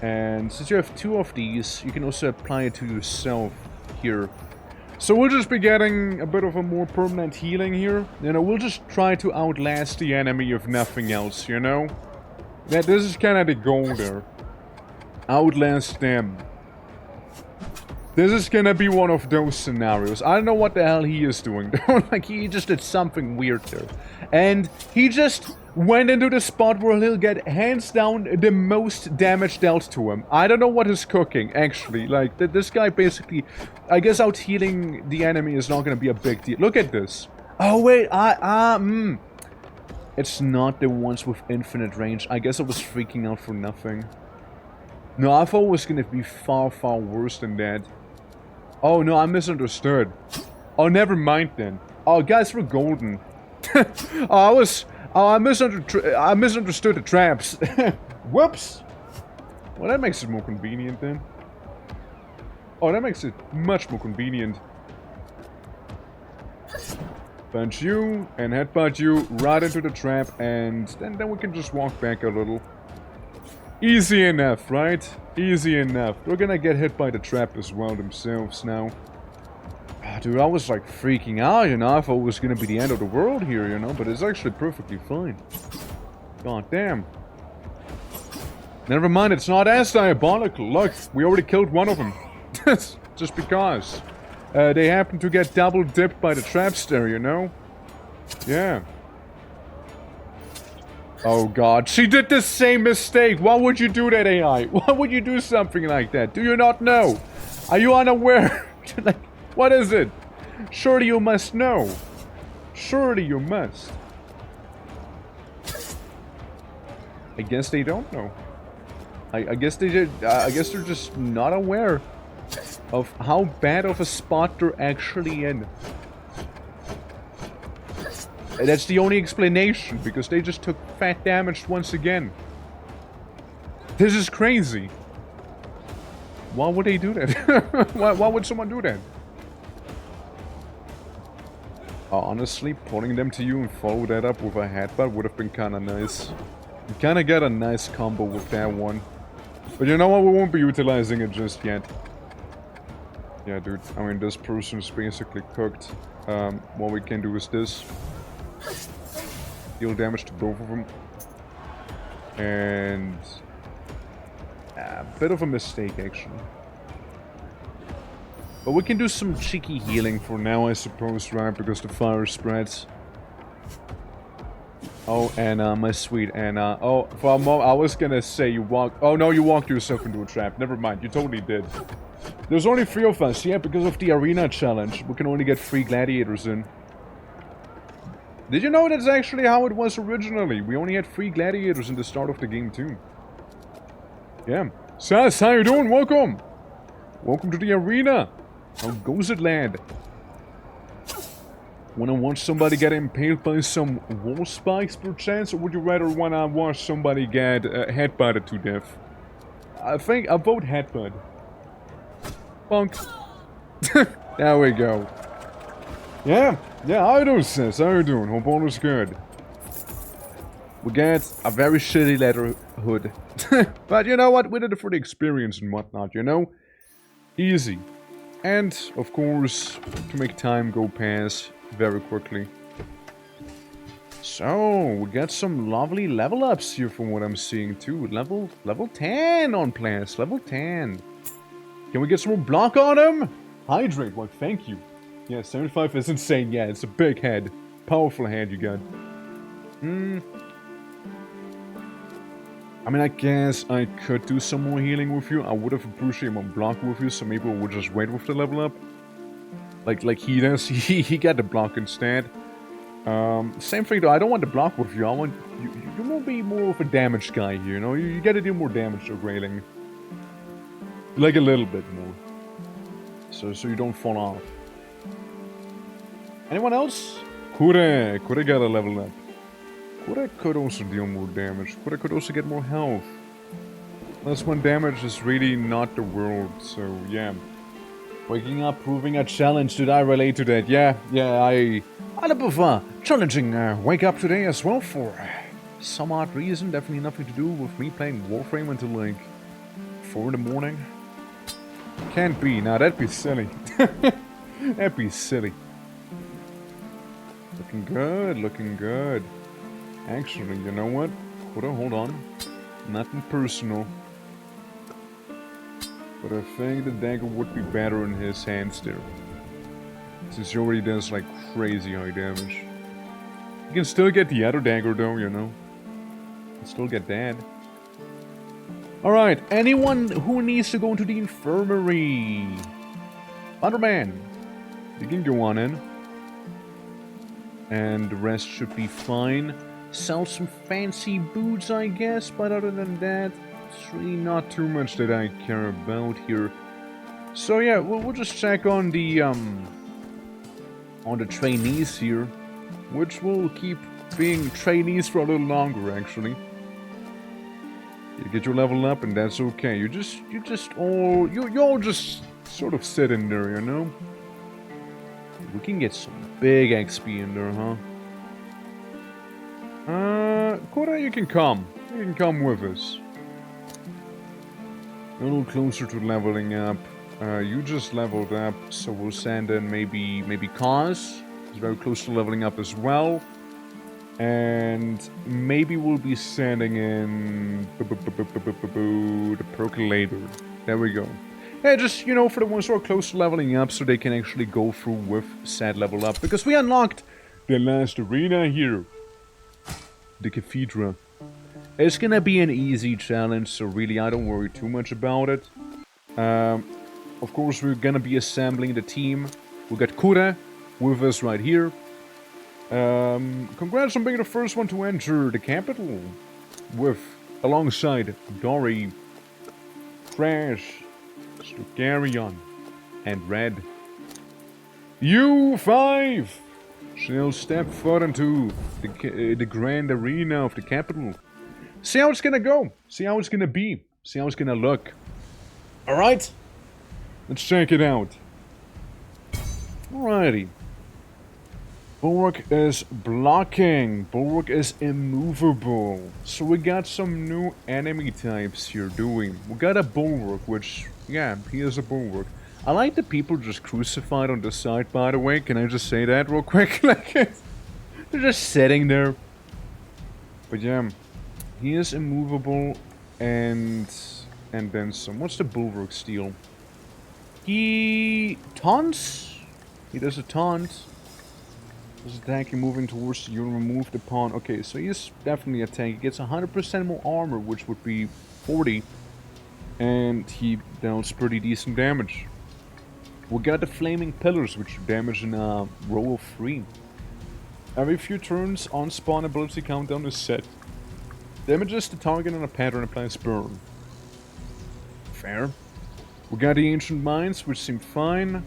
And since you have 2 of these, you can also apply it to yourself here. So we'll just be getting a bit of a more permanent healing here. You know, we'll just try to outlast the enemy if nothing else, you know? This is kind of the goal there. Outlast them. This is gonna be one of those scenarios. I don't know what the hell he is doing though. Like, he just did something weird there. And he just went into the spot where he'll get hands down the most damage dealt to him. I don't know what he's cooking, actually. Like, this guy basically... I guess out healing the enemy is not gonna be a big deal. Look at this. Oh wait, It's not the ones with infinite range. I guess I was freaking out for nothing. No, I thought it was gonna be far, far worse than that. Oh no, I misunderstood. Oh, never mind then. Oh, guys, we're golden. I misunderstood the traps. Whoops. Well, that makes it more convenient then. Oh, that makes it much more convenient. Punch you and headbutt you right into the trap, and then we can just walk back a little. Easy enough, right? Easy enough. We're gonna get hit by the trap as well themselves now. Dude, I was like freaking out, you know? I thought it was gonna be the end of the world here, you know? But it's actually perfectly fine. God damn. Never mind, it's not as diabolical. Look, we already killed one of them. Just because. They happen to get double dipped by the traps there, you know? Yeah. Oh god, she did the same mistake! Why would you do that, AI? Why would you do something like that? Do you not know? Are you unaware? Like, what is it? Surely you must know. Surely you must. I guess they don't know. I guess they did. I guess they're just not aware of how bad of a spot they're actually in. That's the only explanation, because they just took fat damage once again. This is crazy. Why would they do that? why would someone do that? Honestly, pulling them to you and follow that up with a headbutt would have been kinda nice. You kinda get a nice combo with that one. But you know what? We won't be utilizing it just yet. Yeah, dude. I mean, this person's basically cooked. What we can do is this. Deal damage to both of them. And... a bit of a mistake, actually. But we can do some cheeky healing for now, I suppose, right? Because the fire spreads. Oh, Anna, my sweet Anna. Oh, for a moment, I was gonna say you walked... Oh, no, you walked yourself into a trap. Never mind, you totally did. There's only 3 of us, yeah, because of the arena challenge. We can only get 3 gladiators in. Did you know that's actually how it was originally? We only had 3 gladiators in the start of the game, too. Yeah. Sass, how you doing? Welcome! Welcome to the arena! How goes it, lad? Wanna watch somebody get impaled by some wall spikes, perchance? Or would you rather wanna watch somebody get headbutted to death? I think I'll vote headbutt. Bonk. There we go. Yeah, how you doing, sis? How you doing? Hope all is good. We get a very shitty leather hood. But you know what? We did it for the experience and whatnot, you know? Easy. And, of course, to make time go past very quickly. So, we got some lovely level ups here from what I'm seeing too. Level 10 on plants. Level 10. Can we get some more block on him? Hydrate, well, thank you. Yeah, 75 is insane. Yeah, it's a big head. Powerful head you got. I mean, I guess I could do some more healing with you. I would have appreciated more block with you, so maybe we would just wait with the level up. Like he does. He got the block instead. Same thing though, I don't want the block with you. I want... You will be more of a damage guy here, you know? You gotta do more damage to railing. Like a little bit more. So you don't fall off. Anyone else? Kure got a level up. Kure could also deal more damage. Kure could also get more health. Plus 1 damage is really not the world, so yeah. Waking up, proving a challenge. Did I relate to that? Yeah, I had a bit of a challenging wake up today as well for some odd reason. Definitely nothing to do with me playing Warframe until like 4 in the morning? Can't be. Now that'd be silly. That'd be silly. Looking good, looking good. Actually, you know what? Hold on. Nothing personal. But I think the dagger would be better in his hands there. Since he already does like crazy high damage. You can still get the other dagger though, you know. You can still get that. Alright, anyone who needs to go into the infirmary? Underman, you can go on in. And the rest should be fine. Sell some fancy boots, I guess, but other than that, it's really not too much that I care about here. So yeah, we'll just check on the trainees here, which will keep being trainees for a little longer, actually. You get your level up, and that's okay. You all just sort of sit in there, you know. We can get some big XP in there, huh? Koda, you can come. You can come with us. A little closer to leveling up. You just leveled up, so we'll send in maybe Kaz. He's very close to leveling up as well. And maybe we'll be sending in the Percolator. There we go. Yeah, just, you know, for the ones who are close to leveling up so they can actually go through with said level up. Because we unlocked the last arena here. The Cathedra. It's gonna be an easy challenge, so really I don't worry too much about it. Of course, we're gonna be assembling the team. We'll get Kura with us right here. Congrats on being the first one to enter the capital. Alongside Dory, Crash, Stugarion, and Red. You 5 shall step foot into the grand arena of the capital. See how it's gonna go. See how it's gonna be. See how it's gonna look. Alright? Let's check it out. Alrighty. Bulwark is blocking. Bulwark is immovable. So we got some new enemy types here, do we? We got a Bulwark, which, yeah, he is a Bulwark. I like the people just crucified on the side, by the way. Can I just say that real quick? Like, they're just sitting there. But yeah, he is immovable, and then some. What's the Bulwark steal? He taunts. He does a taunt. Does attacking moving towards you, remove the pawn. Okay, so he's definitely a tank. He gets 100% more armor, which would be 40, and he deals pretty decent damage. We got the flaming pillars, which damage in a row of 3. Every few turns, on spawn ability countdown is set. Damages the target on a pattern applies burn. Fair. We got the ancient mines, which seem fine.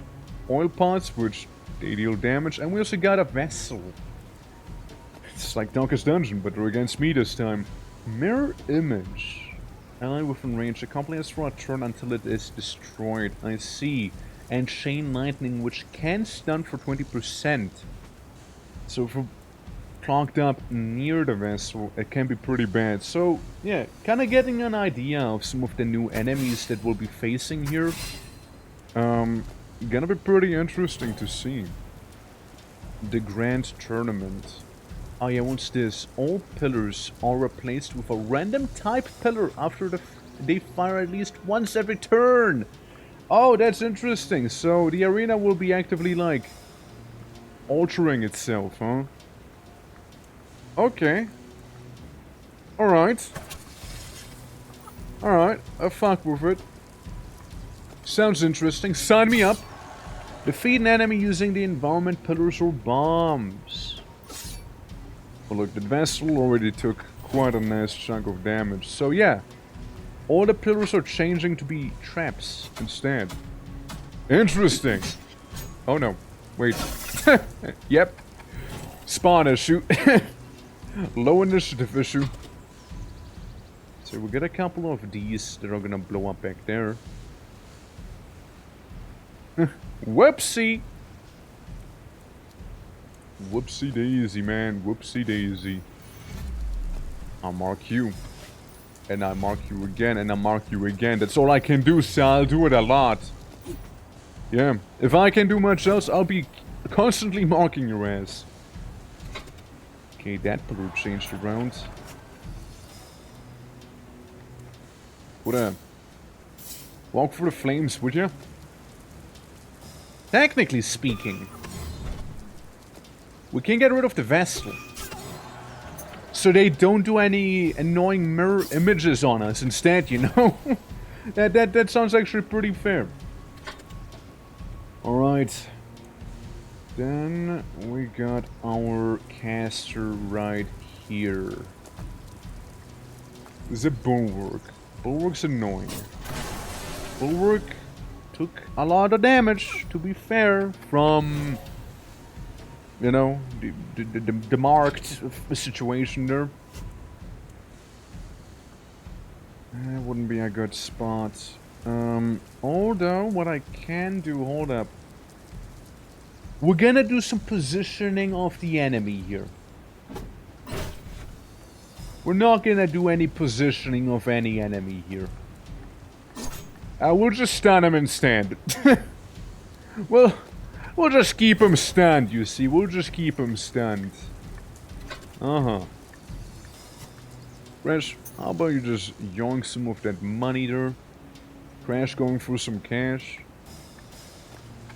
Oil pots, which they deal damage, and we also got a vessel. It's like Donkey's Dungeon, but they're against me this time. Mirror image. Ally within range. Accompanies for a turn until it is destroyed. I see. And chain lightning, which can stun for 20%. So if we're clogged up near the vessel, it can be pretty bad. So yeah, kind of getting an idea of some of the new enemies that we'll be facing here. Gonna be pretty interesting to see. The Grand Tournament. Oh yeah, what's this? All pillars are replaced with a random type pillar after they fire at least once every turn. Oh, that's interesting. So the arena will be actively like altering itself, huh? Okay. Alright. Alright, I'll fuck with it. Sounds interesting. Sign me up. Defeat an enemy using the environment pillars or bombs. Well, look, the vessel already took quite a nice chunk of damage. So yeah, all the pillars are changing to be traps instead. Interesting. Oh no, wait. Yep. Spawn issue. Low initiative issue. So we got a couple of these that are gonna blow up back there. Whoopsie! Whoopsie daisy, man. Whoopsie daisy. I'll mark you. And I mark you again, and I mark you again. That's all I can do, so I'll do it a lot. Yeah, if I can do much else, I'll be constantly marking your ass. Okay, that blue changed around. What a... Walk through the flames, would you? Technically speaking, we can get rid of the Vestal. So they don't do any annoying mirror images on us instead, you know? that sounds actually pretty fair. Alright. Then we got our caster right here. The Bulwark. Bulwark's annoying. Bulwark took a lot of damage, to be fair, from, you know, the marked situation there. That wouldn't be a good spot. Although, what I can do, hold up. We're gonna do some positioning of the enemy here. We're not gonna do any positioning of any enemy here. We'll just stun him and stand. We'll just keep him stunned, you see. We'll just keep him stunned. Uh-huh. Crash, how about you just yoink some of that money there? Crash going through some cash.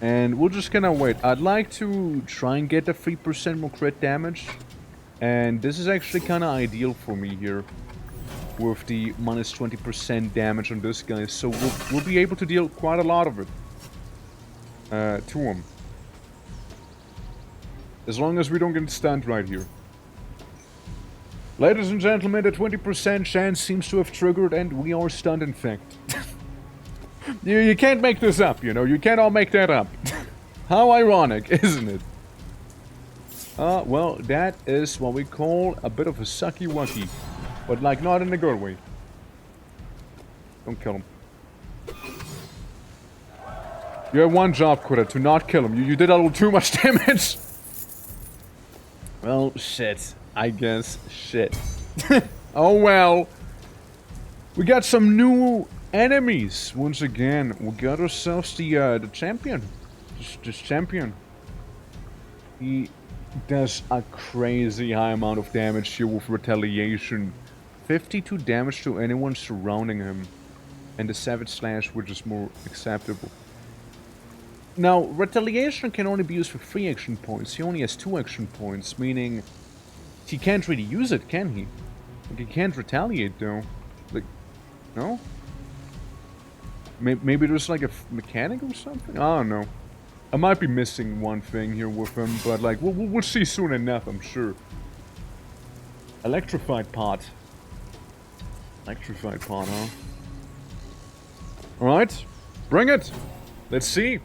And we're just gonna wait. I'd like to try and get the 3% more crit damage. And this is actually kinda ideal for me here. With the minus 20% damage on this guy. So we'll be able to deal quite a lot of it. To him. As long as we don't get stunned right here. Ladies and gentlemen, the 20% chance seems to have triggered and we are stunned in fact. You can't make this up, you know. You can't all make that up. How ironic, isn't it? Well, that is what we call a bit of a sucky-wucky. But, like, not in a good way. Don't kill him. You have one job, Critter, to not kill him. You did a little too much damage. Well, shit. I guess shit. Oh, well. We got some new enemies. Once again, we got ourselves the champion. This champion. He does a crazy high amount of damage here with retaliation. 52 damage to anyone surrounding him. And the Savage Slash, which is more acceptable. Now, retaliation can only be used for 3 action points. He only has 2 action points, meaning he can't really use it, can he? Like, he can't retaliate, though. Like, no? Maybe there's like a mechanic or something? I don't know. I might be missing one thing here with him, but like, we'll see soon enough, I'm sure. Electrified pot. Electrified pot, huh? Alright, bring it! Let's see.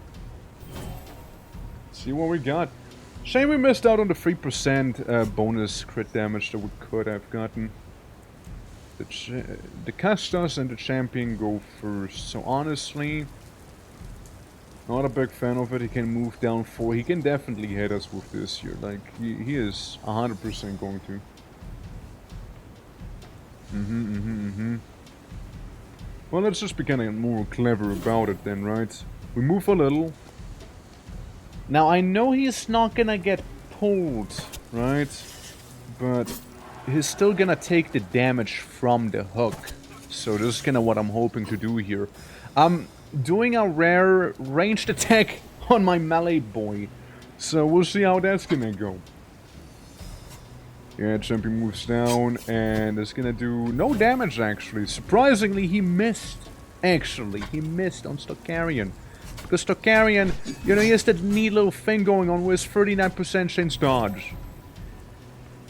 See what we got. Shame we missed out on the 3% bonus crit damage that we could have gotten. The Custos and the Champion go first, so honestly, not a big fan of it. He can move down 4. He can definitely hit us with this here. Like, he is 100% going to. Well, let's just be getting more clever about it then, right? We move a little. Now, I know he's not gonna get pulled, right? But he's still gonna take the damage from the hook. So this is kinda what I'm hoping to do here. I'm doing a rare ranged attack on my melee boy. So we'll see how that's gonna go. Yeah, Champion moves down and it's gonna do no damage actually. Surprisingly, he missed. Actually, he missed on Stokarian. Because Stokarian, you know, he has that neat little thing going on with 39% chance dodge.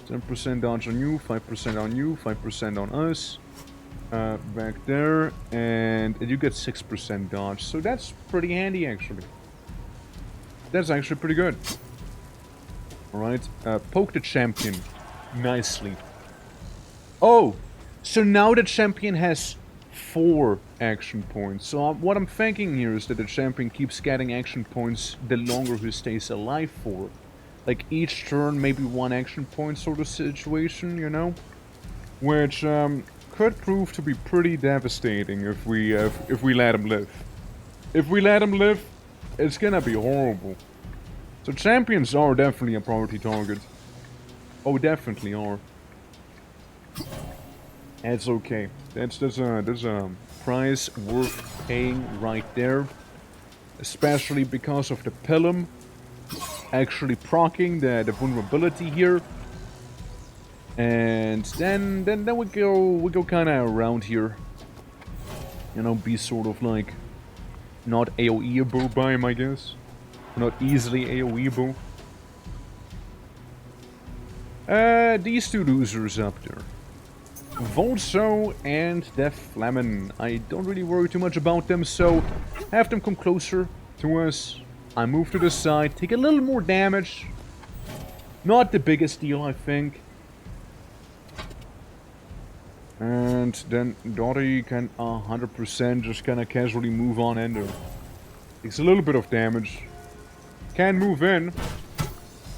10% dodge on you, 5% on you, 5% on us. Back there, and you get 6% dodge. So that's pretty handy, actually. That's actually pretty good. Alright, poke the Champion nicely. Oh, so now the Champion has 4 action points. So what I'm thinking here is that the Champion keeps getting action points the longer he stays alive for. Like each turn, maybe 1 action point sort of situation, you know? Which could prove to be pretty devastating if we let him live. If we let him live, it's gonna be horrible. So champions are definitely a priority target. Oh, definitely are. That's okay. That's a price worth paying right there. Especially because of the Pilum actually proccing the vulnerability here. And then we go kind of around here. You know, be sort of like not AoE-able by him, I guess. Not easily AoE-able. These two losers up there. Volso and the Flemmen. I don't really worry too much about them, so have them come closer to us. I move to the side, take a little more damage. Not the biggest deal, I think. And then Dottie can 100% just kind of casually move on in there. Takes a little bit of damage. Can move in.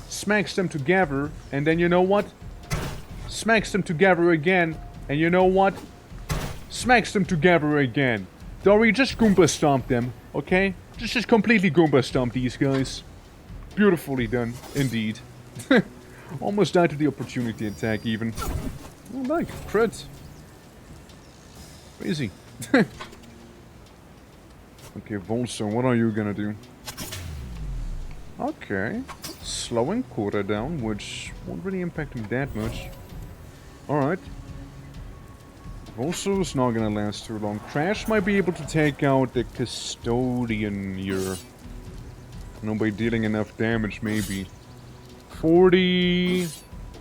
Smacks them together. And then you know what? Smacks them together again. And you know what? Smacks them together again. Dory, just Goomba stomp them. Okay? Just completely Goomba stomp these guys. Beautifully done. Indeed. Almost died to the opportunity attack even. Oh, like, crit. Crazy. Okay, Volso, what are you gonna do? Okay. Slowing Kora down, which won't really impact him that much. Alright. Volso's not gonna last too long. Crash might be able to take out the Custodian here. No, by dealing enough damage, maybe. 40...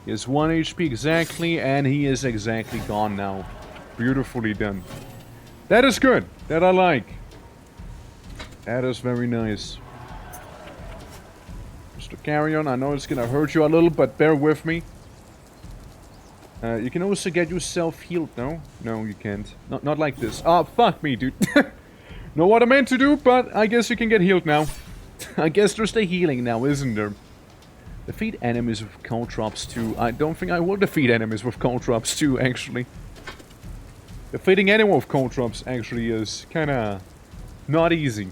He has 1 HP exactly, and he is exactly gone now. Beautifully done. That is good. That I like. That is very nice. Mr. Carrion, I know it's gonna hurt you a little, but bear with me. You can also get yourself healed, no? No, you can't. Not like this. Oh, fuck me, dude. Know what I meant to do, but I guess you can get healed now. I guess there's the healing now, isn't there? Defeat enemies with caltrops too. I don't think I will defeat enemies with caltrops too, actually. Defeating anyone with caltrops actually is kinda not easy.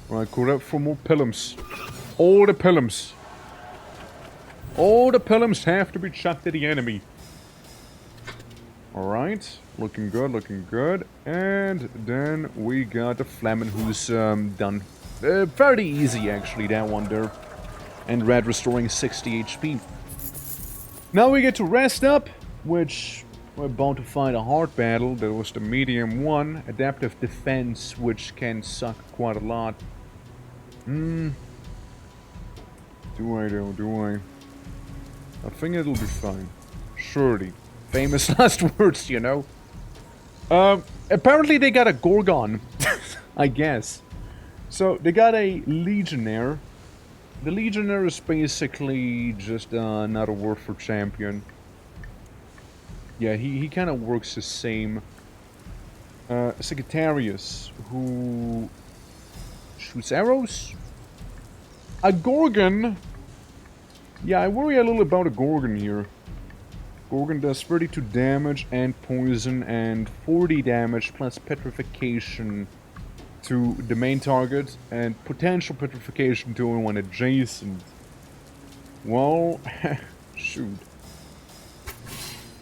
Right, call out for more Pilums. All the Pilums. All the Pilums have to be chucked at the enemy. Alright, looking good, looking good. And then we got the Flemmen who's done. Fairly easy actually, that one there. And Red restoring 60 HP. Now we get to rest up, which we're about to fight a hard battle. That was the medium one. Adaptive defense, which can suck quite a lot. Do I though, do I? I think it'll be fine. Surely. Famous last words, you know. Apparently they got a Gorgon. I guess. So, they got a Legionnaire. The Legionnaire is basically just another word for champion. Yeah, he kind of works the same. Sagittarius, who shoots arrows? A Gorgon? Yeah, I worry a little about a Gorgon here. Gorgon does 32 damage and poison and 40 damage plus petrification to the main target and potential petrification to anyone adjacent. Well, shoot.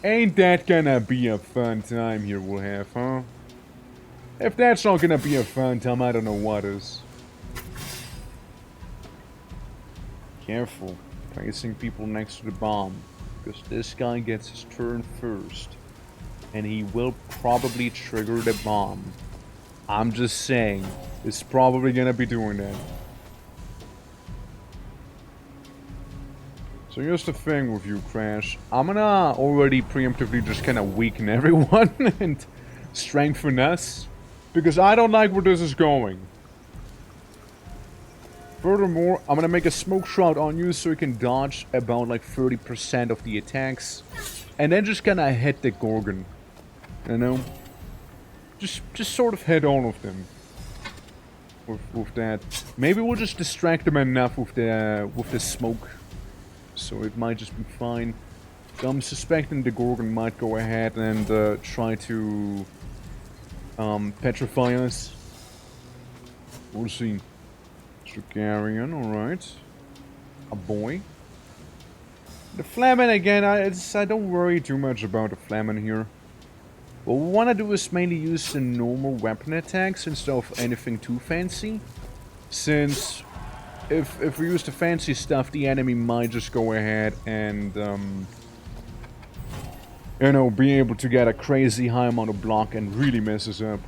Ain't that gonna be a fun time here we'll have, huh? If that's not gonna be a fun time, I don't know what is. Careful. Placing people next to the bomb. Because this guy gets his turn first. And he will probably trigger the bomb. I'm just saying. It's probably gonna be doing that. So here's the thing with you, Crash. I'm gonna already preemptively just kind of weaken everyone and strengthen us. Because I don't like where this is going. Furthermore, I'm gonna make a smoke shroud on you so you can dodge about like 30% of the attacks. And then just kinda hit the Gorgon. You know? Just sort of hit all of them. With that. Maybe we'll just distract them enough with the smoke. So it might just be fine. So I'm suspecting the Gorgon might go ahead and try to petrify us. We'll see. Drugarian, alright. A boy. The Flamen again, I don't worry too much about the Flamen here. What we want to do is mainly use the normal weapon attacks instead of anything too fancy. Since if we use the fancy stuff, the enemy might just go ahead and you know, be able to get a crazy high amount of block and really mess us up.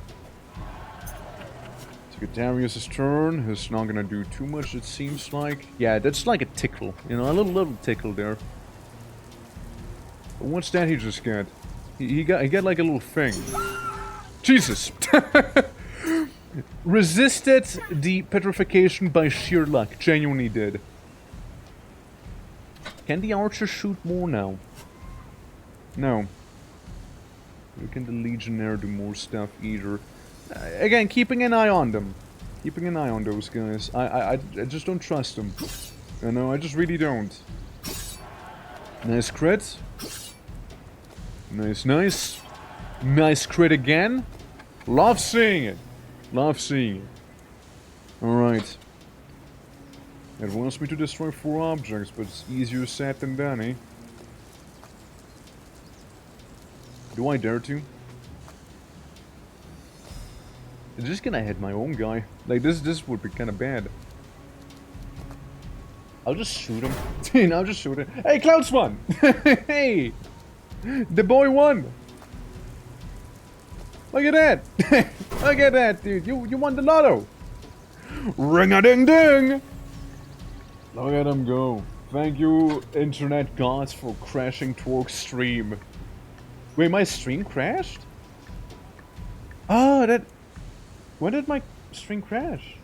Darius's turn. He's not gonna do too much, it seems like. Yeah, that's like a tickle. You know, a little tickle there. But what's that he just got? He got like a little thing. Jesus! Resisted the petrification by sheer luck. Genuinely did. Can the archer shoot more now? No. Can the legionnaire do more stuff either? Again, keeping an eye on them. Keeping an eye on those guys. I just don't trust them. You know, I just really don't. Nice crit. Nice, nice. Nice crit again. Love seeing it. Love seeing it. Alright. It wants me to destroy 4 objects, but it's easier said than done, eh? Do I dare to? I'm just gonna hit my own guy. Like, this would be kinda bad. I'll just shoot him. I'll just shoot him. Hey, Clouds won! Hey! The boy won! Look at that! Look at that, dude! You won the lotto! Ring-a-ding-ding! Look at him go. Thank you, internet gods, for crashing Torque's stream. Wait, my stream crashed? Oh, that... When did my stream crash?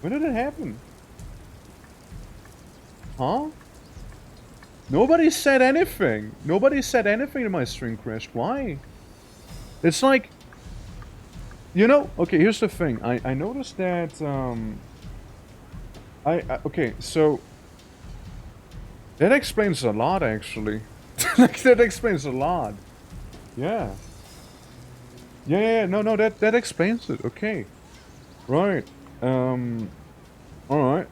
When did it happen? Huh? Nobody said anything. Nobody said anything to my stream crashed. Why? It's like... You know, okay, here's the thing. I noticed that, okay, so... That explains a lot, actually. Like, that explains a lot. Yeah. Yeah, no, that explains it. Okay. Right. Alright.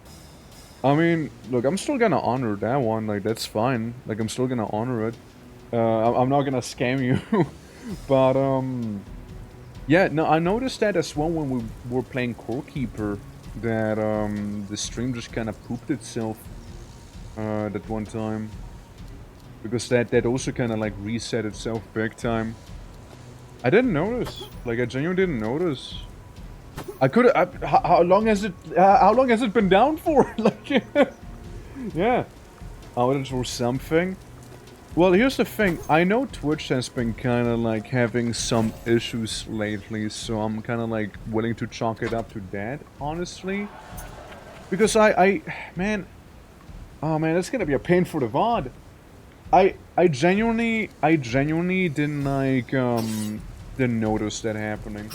I mean, look, I'm still gonna honor that one. Like, that's fine. Like, I'm still gonna honor it. I'm not gonna scam you. But, yeah, no, I noticed that as well when we were playing Core Keeper. That, the stream just kind of pooped itself. That one time. Because that also kind of, like, reset itself big time. I didn't notice. Like, I genuinely didn't notice. I could have... How long has it been down for? Like, yeah. Outage or something. Well, here's the thing. I know Twitch has been kind of, like, having some issues lately. So I'm kind of, like, willing to chalk it up to that, honestly. Because man... Oh, man, that's gonna be a pain for the VOD. I genuinely didn't, like, didn't notice that happening,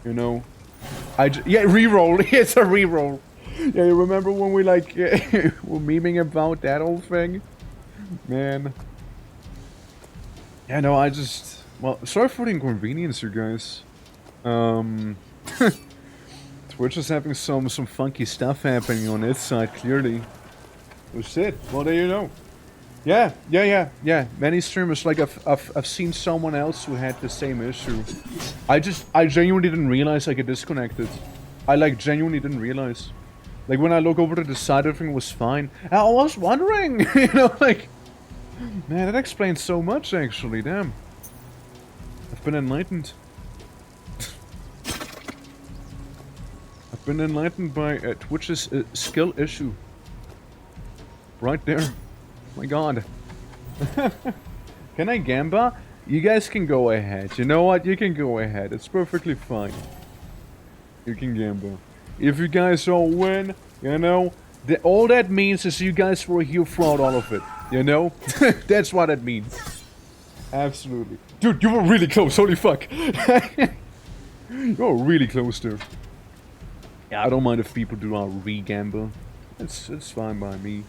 you know? Yeah, reroll, it's a reroll. Yeah, you remember when we, like, were memeing about that whole thing? Man. Yeah, no, well, sorry for the inconvenience, you guys. Twitch is having some funky stuff happening on its side, clearly. Oh shit, well, there you go. Yeah. Many streamers, like, I've seen someone else who had the same issue. I genuinely didn't realize I get disconnected. I, like, genuinely didn't realize. Like, when I look over to the side, everything was fine. I was wondering, you know, like... Man, that explains so much, actually, damn. I've been enlightened. I've been enlightened by Twitch's skill issue. Right there. Oh my god. Can I gamba? You guys can go ahead. You know what? You can go ahead. It's perfectly fine. You can gamba. If you guys all win, you know, all that means is you guys were here throughout all of it. You know? That's what it means. Absolutely. Dude, you were really close. Holy fuck. You were really close there. Yeah, I don't mind if people do a re-gamba. It's fine by me.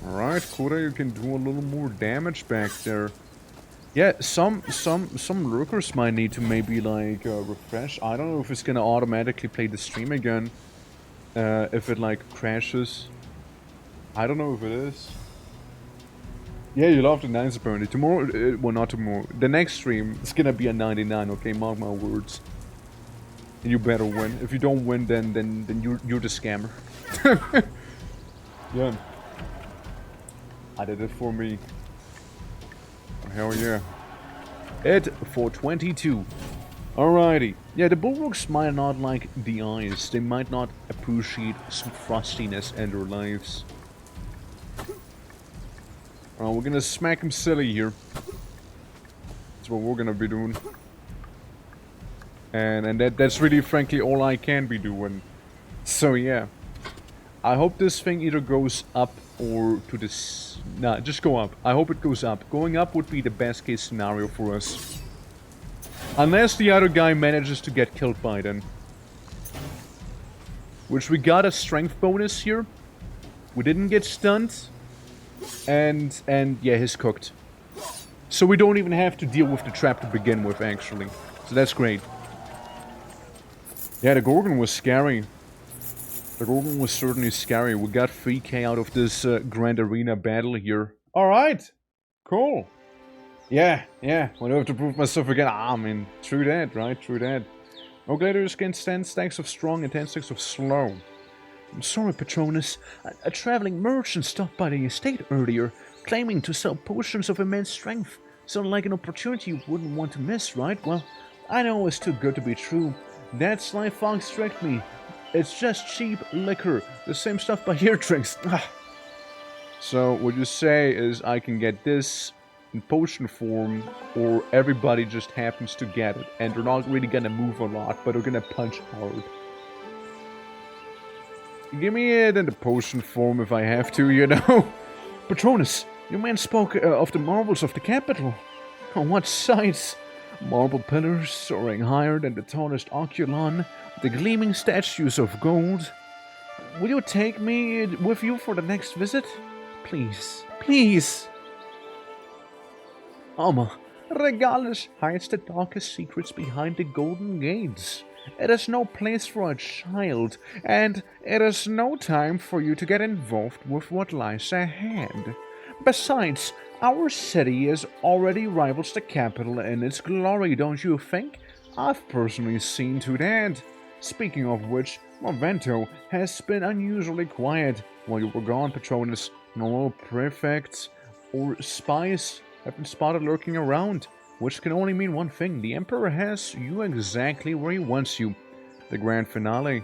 Alright, Kura, you can do a little more damage back there. Yeah, some lurkers might need to maybe, like, refresh. I don't know if it's gonna automatically play the stream again. If it, like, crashes. I don't know if it is. Yeah, you love the 9s apparently. Tomorrow, well, not tomorrow. The next stream, it's gonna be a 99, okay? Mark my words. And you better win. If you don't win, then you're the scammer. Yeah. I did it for me. Oh, hell yeah. Hit for 22. Alrighty. Yeah, the bulwarks might not like the ice. They might not appreciate some frostiness in their lives. We're gonna smack him silly here. That's what we're gonna be doing. And that's really frankly all I can be doing. So yeah. I hope this thing either goes up or to this... Nah, just go up. I hope it goes up. Going up would be the best case scenario for us. Unless the other guy manages to get killed by then. Which we got a strength bonus here. We didn't get stunned. And yeah, he's cooked. So we don't even have to deal with the trap to begin with, actually. So that's great. Yeah, the Gorgon was scary. The Gorgon was certainly scary. We got 3k out of this Grand Arena battle here. Alright! Cool. Yeah. I don't have to prove myself again. I mean, true that, right? True that. No gladiators against 10 stacks of strong and 10 stacks of slow. I'm sorry, Patronus. A traveling merchant stopped by the estate earlier, claiming to sell potions of immense strength. Sounded like an opportunity you wouldn't want to miss, right? Well, I know it's too good to be true. That sly fox tricked me. It's just cheap liquor. The same stuff by here drinks. So, what you say is I can get this in potion form, or everybody just happens to get it, and they're not really gonna move a lot, but they're gonna punch hard. Give me it in the potion form if I have to, you know. Patronus, your man spoke of the marvels of the capital. On what sights? Marble pillars soaring higher than the tallest oculon, the gleaming statues of gold. Will you take me with you for the next visit? Please, please. Alma, Regalis hides the darkest secrets behind the golden gates. It is no place for a child, and it is no time for you to get involved with what lies ahead. Besides, our city is already rivals the capital in its glory, don't you think? I've personally seen to that. Speaking of which, Movento has been unusually quiet while you were gone, Patronus. No prefects or spies have been spotted lurking around, which can only mean one thing. The Emperor has you exactly where he wants you. The grand finale.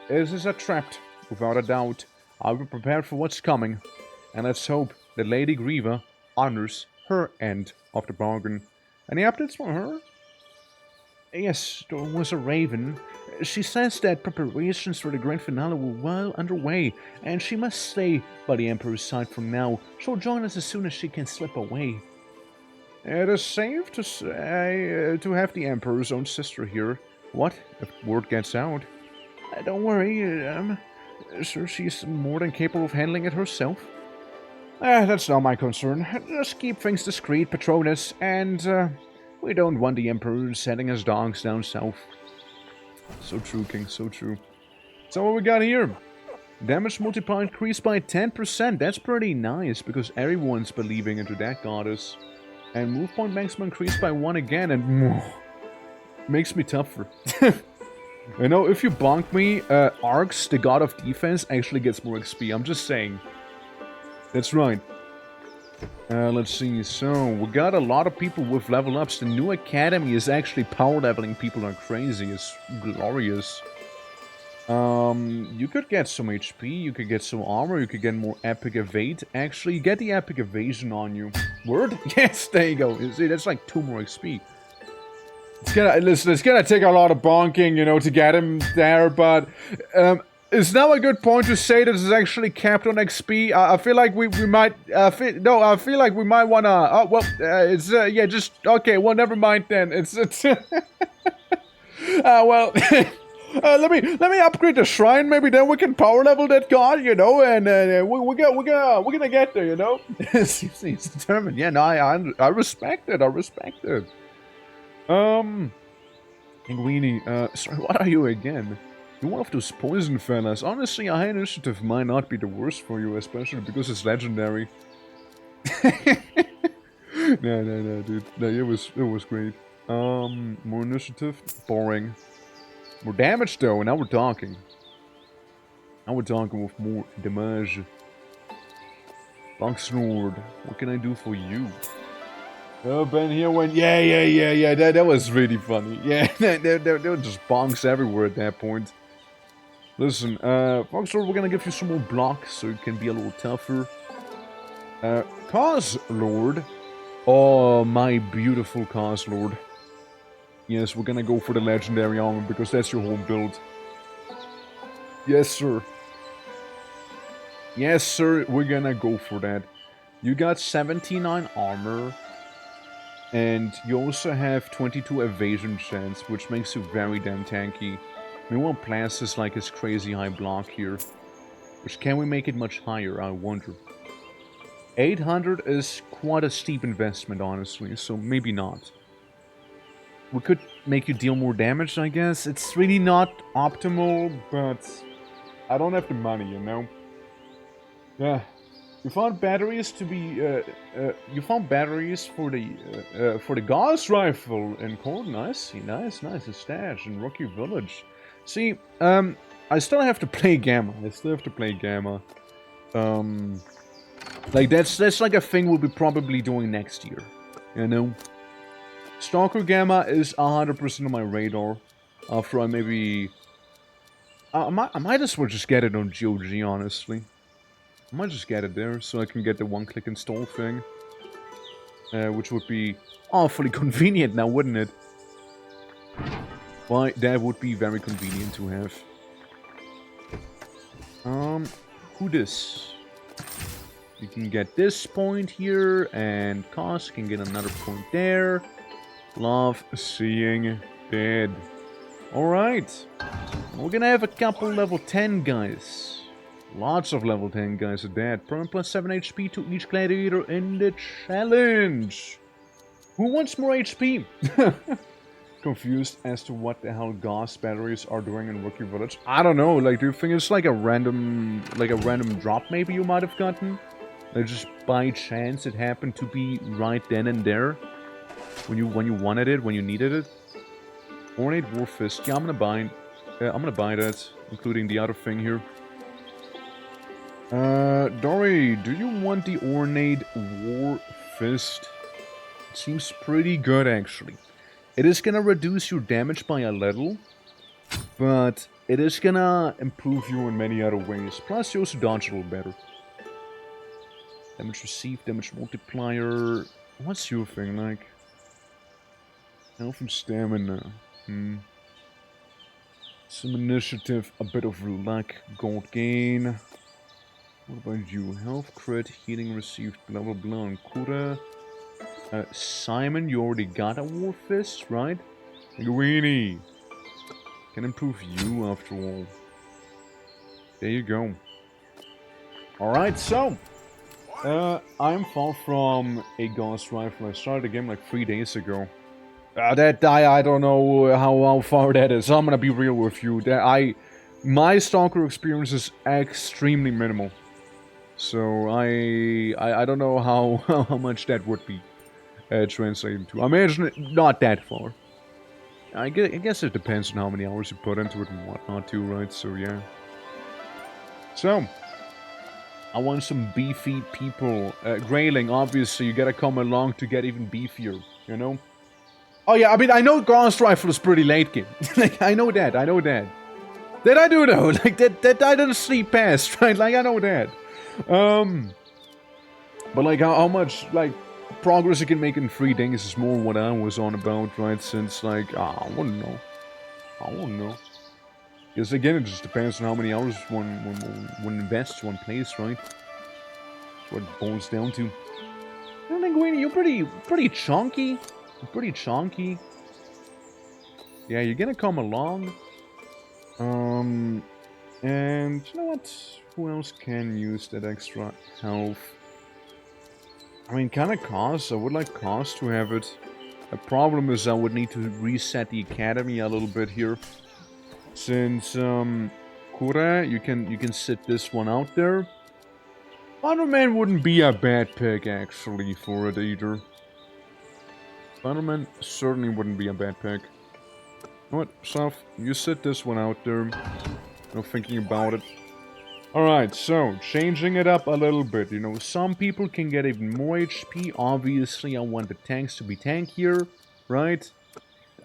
This is a trap, without a doubt. I'll be prepared for what's coming. And let's hope that Lady Grieva honors her end of the bargain. Any updates from her? Yes, there was a raven. She says that preparations for the grand finale were well underway, and she must stay by the Emperor's side from now. She'll join us as soon as she can slip away. It is safe to say, to have the Emperor's own sister here. What if word gets out? Don't worry, I'm sure she's more than capable of handling it herself. That's not my concern. Just keep things discreet, Patronus, and we don't want the Emperor sending his dogs down south. So true, King, so true. So what we got here? Damage multiplier increased by 10%. That's pretty nice, because everyone's believing into that goddess. And move point maximum increased by 1 again, and makes me tougher. You know, if you bonk me, Arx, the god of defense, actually gets more XP. I'm just saying. That's right. Let's see. So, we got a lot of people with level ups. The new academy is actually power leveling people like crazy. It's glorious. You could get some HP, you could get some armor, you could get more epic evade. Actually, get the epic evasion on you. Word? Yes, there you go. You see, that's like 2 more XP. It's gonna take a lot of bonking, you know, to get him there, but is now a good point to say that this is actually capped on XP? I feel like we might, I feel like we might wanna, oh, well, yeah, just, okay, well, never mind then. It's well, Let me upgrade the shrine. Maybe then we can power level that god, you know, and we're gonna get there, you know. He's determined. Yeah, no, I respect it. I respect it. Linguini, sorry, what are you again? You're one of those poison fellas. Honestly, a high initiative might not be the worst for you, especially because it's legendary. No, dude. No, it was great. More initiative? Boring. More damage though, now we're talking. Now we're talking with more damage. Boxlord, what can I do for you? Oh, Ben here went, yeah, that was really funny. Yeah, there were just bonks everywhere at that point. Listen, Boxlord, we're gonna give you some more blocks so you can be a little tougher. Cause Lord. Oh, my beautiful Cause Lord. Yes, we're gonna go for the legendary armor because that's your whole build. Yes, sir. Yes, sir, we're gonna go for that. You got 79 armor. And you also have 22 evasion chance, which makes you very damn tanky. Meanwhile, Blast is like his crazy high block here. Which can we make it much higher, I wonder. 800 is quite a steep investment, honestly, so maybe not. We could make you deal more damage, I guess. It's really not optimal, but I don't have the money, you know? Yeah. You found batteries to be, you found batteries for the Gauss rifle in Corden. I see. Nice. A stash in Rocky Village. See, I still have to play Gamma. Like, that's like a thing we'll be probably doing next year. You know? Stalker Gamma is 100% on my radar. After I maybe... I might as well just get it on GOG, honestly. I might just get it there, so I can get the one-click install thing. Which would be awfully convenient now, wouldn't it? Why, that would be very convenient to have. Who this? You can get this point here, and Cos can get another point there. Love seeing dead. Alright. We're gonna have a couple level 10 guys. Lots of level 10 guys at that. Perm plus 7 HP to each gladiator in the challenge. Who wants more HP? Confused as to what the hell Gauss batteries are doing in Rookie Village. I don't know, like, do you think it's like a random drop maybe you might have gotten? Like, just by chance it happened to be right then and there? When you wanted it, when you needed it? Ornate War Fist. Yeah, I'm gonna buy that, including the other thing here. Dory, do you want the Ornate War Fist? It seems pretty good, actually. It is gonna reduce your damage by a little, but it is gonna improve you in many other ways. Plus, you also dodge a little better. Damage received, damage multiplier. What's your thing like? Health and stamina. Some initiative, a bit of luck, gold gain. What about you? Health, crit, healing received, blah blah blah, and Kura. Simon, you already got a War Fist, right? Linguini. Can improve you after all. There you go. Alright, so. I'm far from a Gauss rifle. I started the game like 3 days ago. I don't know how far that is. I'm gonna be real with you. My Stalker experience is extremely minimal. So I don't know how much that would be translated to. I imagine it not that far. I guess it depends on how many hours you put into it and whatnot too, right? So yeah. So I want some beefy people. Grayling, obviously, you gotta come along to get even beefier, you know? Oh yeah, I mean, I know Gauss Rifle is pretty late game. Like, I know that. That I do know, like, that I didn't sleep past, right? Like, I know that. But like, how much, like, progress you can make in 3 days is more what I was on about, right? Since, like, I wouldn't know. Because again, it just depends on how many hours one invests, one plays, right? That's what it boils down to. I don't think, Winnie, you're pretty chunky. Pretty chunky. Yeah, you're gonna come along. And you know what? Who else can use that extra health? I mean, kinda Cos. I would like Cos to have it. The problem is I would need to reset the academy a little bit here. Since, Kura, you can sit this one out there. Spider-Man wouldn't be a bad pick, actually, for it either. Spider-Man certainly wouldn't be a bad pick. You know what, Soph? You sit this one out there. No thinking about it. Alright, so, changing it up a little bit. You know, some people can get even more HP. Obviously, I want the tanks to be tankier, right?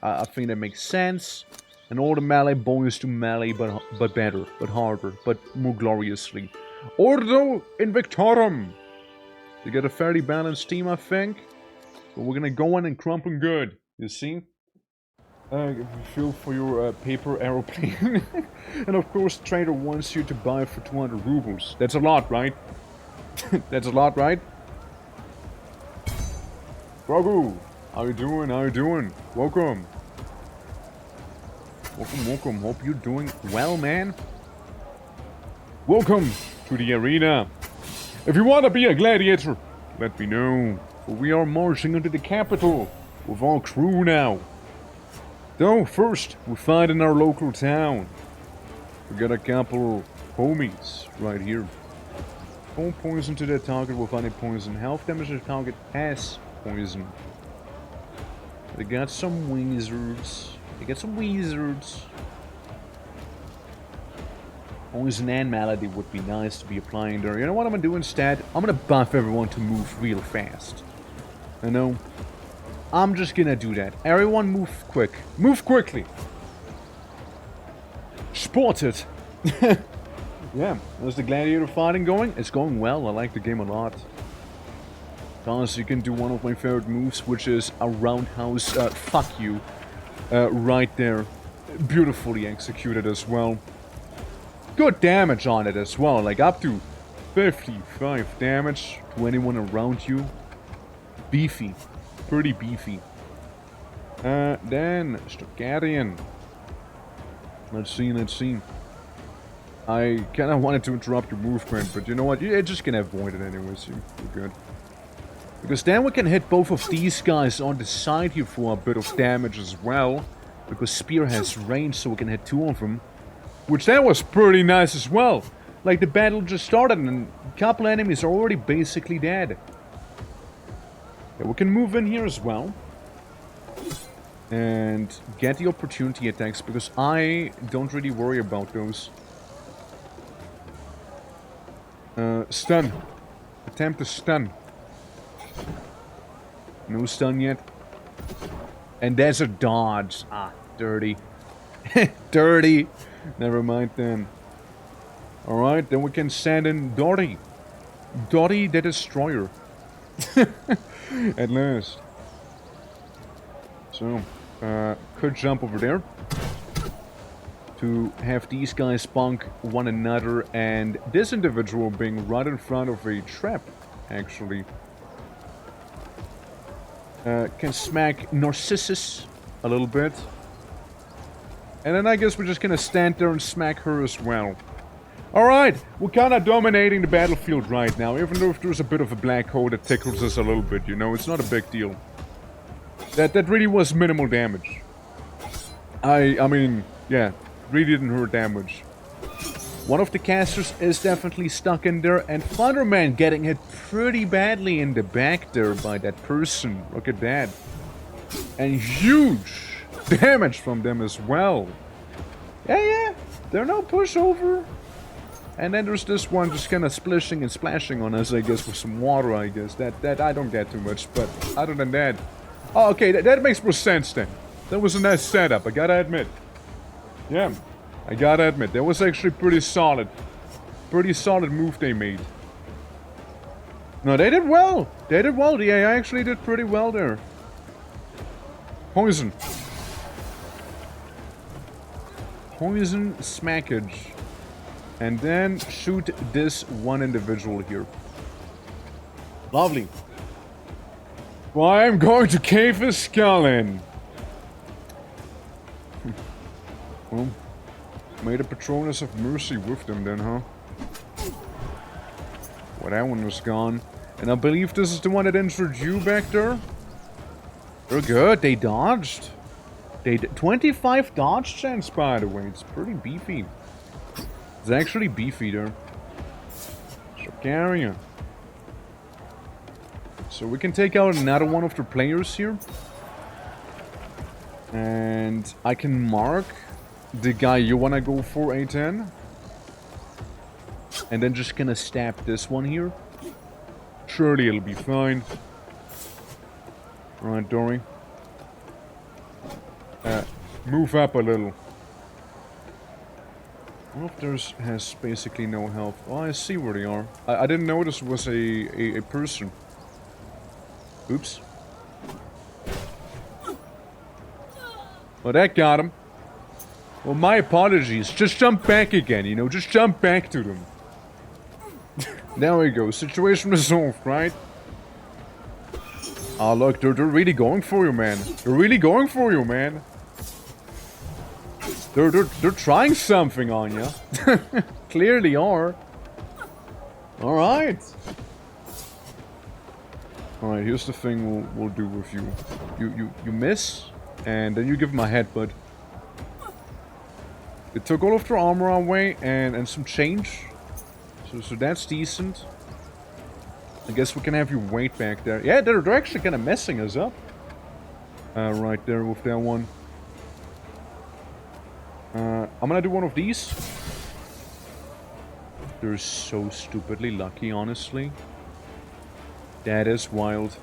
I think that makes sense. And all the melee bonus to melee, but better, but harder, but more gloriously. Ordo Invictorum! You get a fairly balanced team, I think. But we're gonna go in and crumple good, you see? Fuel for your paper aeroplane. And of course, the trader wants you to buy for 200 rubles. That's a lot, right? That's a lot, right? Grogu! How you doing? How you doing? Welcome. Welcome. Hope you're doing well, man. Welcome to the arena. If you want to be a gladiator, let me know. For we are marching into the capital with our crew now. Though, first, we fight in our local town. We got a couple homies right here. Don't poison to the target with any poison. Health damage to the target has poison. They got some wizards. Poison and malady would be nice to be applying there. You know what I'm gonna do instead? I'm gonna buff everyone to move real fast. I know. I'm just gonna do that. Everyone move quick. Move quickly. Spotted. Yeah, how's the gladiator fighting going? It's going well. I like the game a lot. Because you can do one of my favorite moves, which is a roundhouse fuck you. Right there. Beautifully executed as well. Good damage on it as well. Like up to 55 damage to anyone around you. Beefy. Pretty beefy. Then Stocarian. Let's see. I kinda wanted to interrupt your movement, but you know what? You're just gonna avoid it anyways. You're good. Because then we can hit both of these guys on the side here for a bit of damage as well. Because Spear has range, so we can hit two of them. Which that was pretty nice as well. Like the battle just started and a couple enemies are already basically dead. Yeah, we can move in here as well. And get the opportunity attacks, because I don't really worry about those. Stun. Attempt to stun. No stun yet. And there's a dodge. Ah, dirty. Dirty. Never mind then. Alright, then we can send in Dottie. Dottie the Destroyer. At last. So, could jump over there. To have these guys bonk one another, and this individual being right in front of a trap, actually. Can smack Narcissus a little bit. And then I guess we're just gonna stand there and smack her as well. Alright, we're kinda dominating the battlefield right now, even though if there's a bit of a black hole that tickles us a little bit, you know, it's not a big deal. That really was minimal damage. I mean, yeah, really didn't hurt damage. One of the casters is definitely stuck in there, and Thunderman getting hit pretty badly in the back there by that person. Look at that. And huge damage from them as well. Yeah, they're no pushover. And then there's this one just kind of splishing and splashing on us, I guess, with some water, I guess. That I don't get too much, but other than that... Oh, okay, that makes more sense then. That was a nice setup, I gotta admit. Yeah, I gotta admit, that was actually pretty solid. Pretty solid move they made. No, they did well. They did well. The AI actually did pretty well there. Poison. Poison smackage. And then shoot this one individual here. Lovely. Well, I'm going to cave his skull in. Well, Made a Patronus of Mercy with them then, huh? Well, that one was gone. And I believe this is the one that entered you back there. They're good. They dodged. 25 dodge chance, by the way. It's pretty beefy. It's actually beefy there. So carry on. So we can take out another one of the players here. And I can mark the guy you want to go for, A10. And then just gonna stab this one here. Surely it'll be fine. Alright, Dory. Move up a little. One of theirs has basically no health. Oh, I see where they are. I didn't know this was a person. Oops. Well, that got him. Well, my apologies. Just jump back again, you know? Just jump back to them. There we go. Situation resolved, right? Oh, look. They're really going for you, man. They're really going for you, man. They're trying something on you. Clearly are. Alright. Alright, here's the thing we'll do with you. You miss, and then you give him a headbutt. It took all of their armor away and some change. So that's decent. I guess we can have you wait back there. Yeah, they're actually kind of messing us up. Right there with that one. I'm gonna do one of these. They're so stupidly lucky, honestly. That is wild.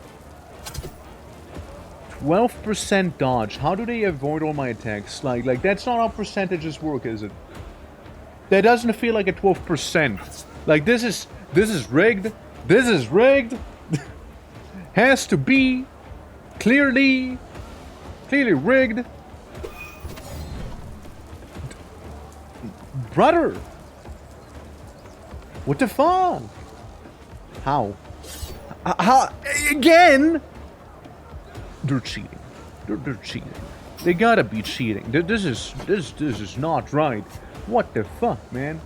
12% dodge. How do they avoid all my attacks? Like that's not how percentages work, is it? That doesn't feel like a 12%. Like this is rigged. This is rigged. Has to be clearly rigged. Brother! What the fuck? How? How? Again? They're cheating. They're cheating. They gotta be cheating. This is not right. What the fuck, man?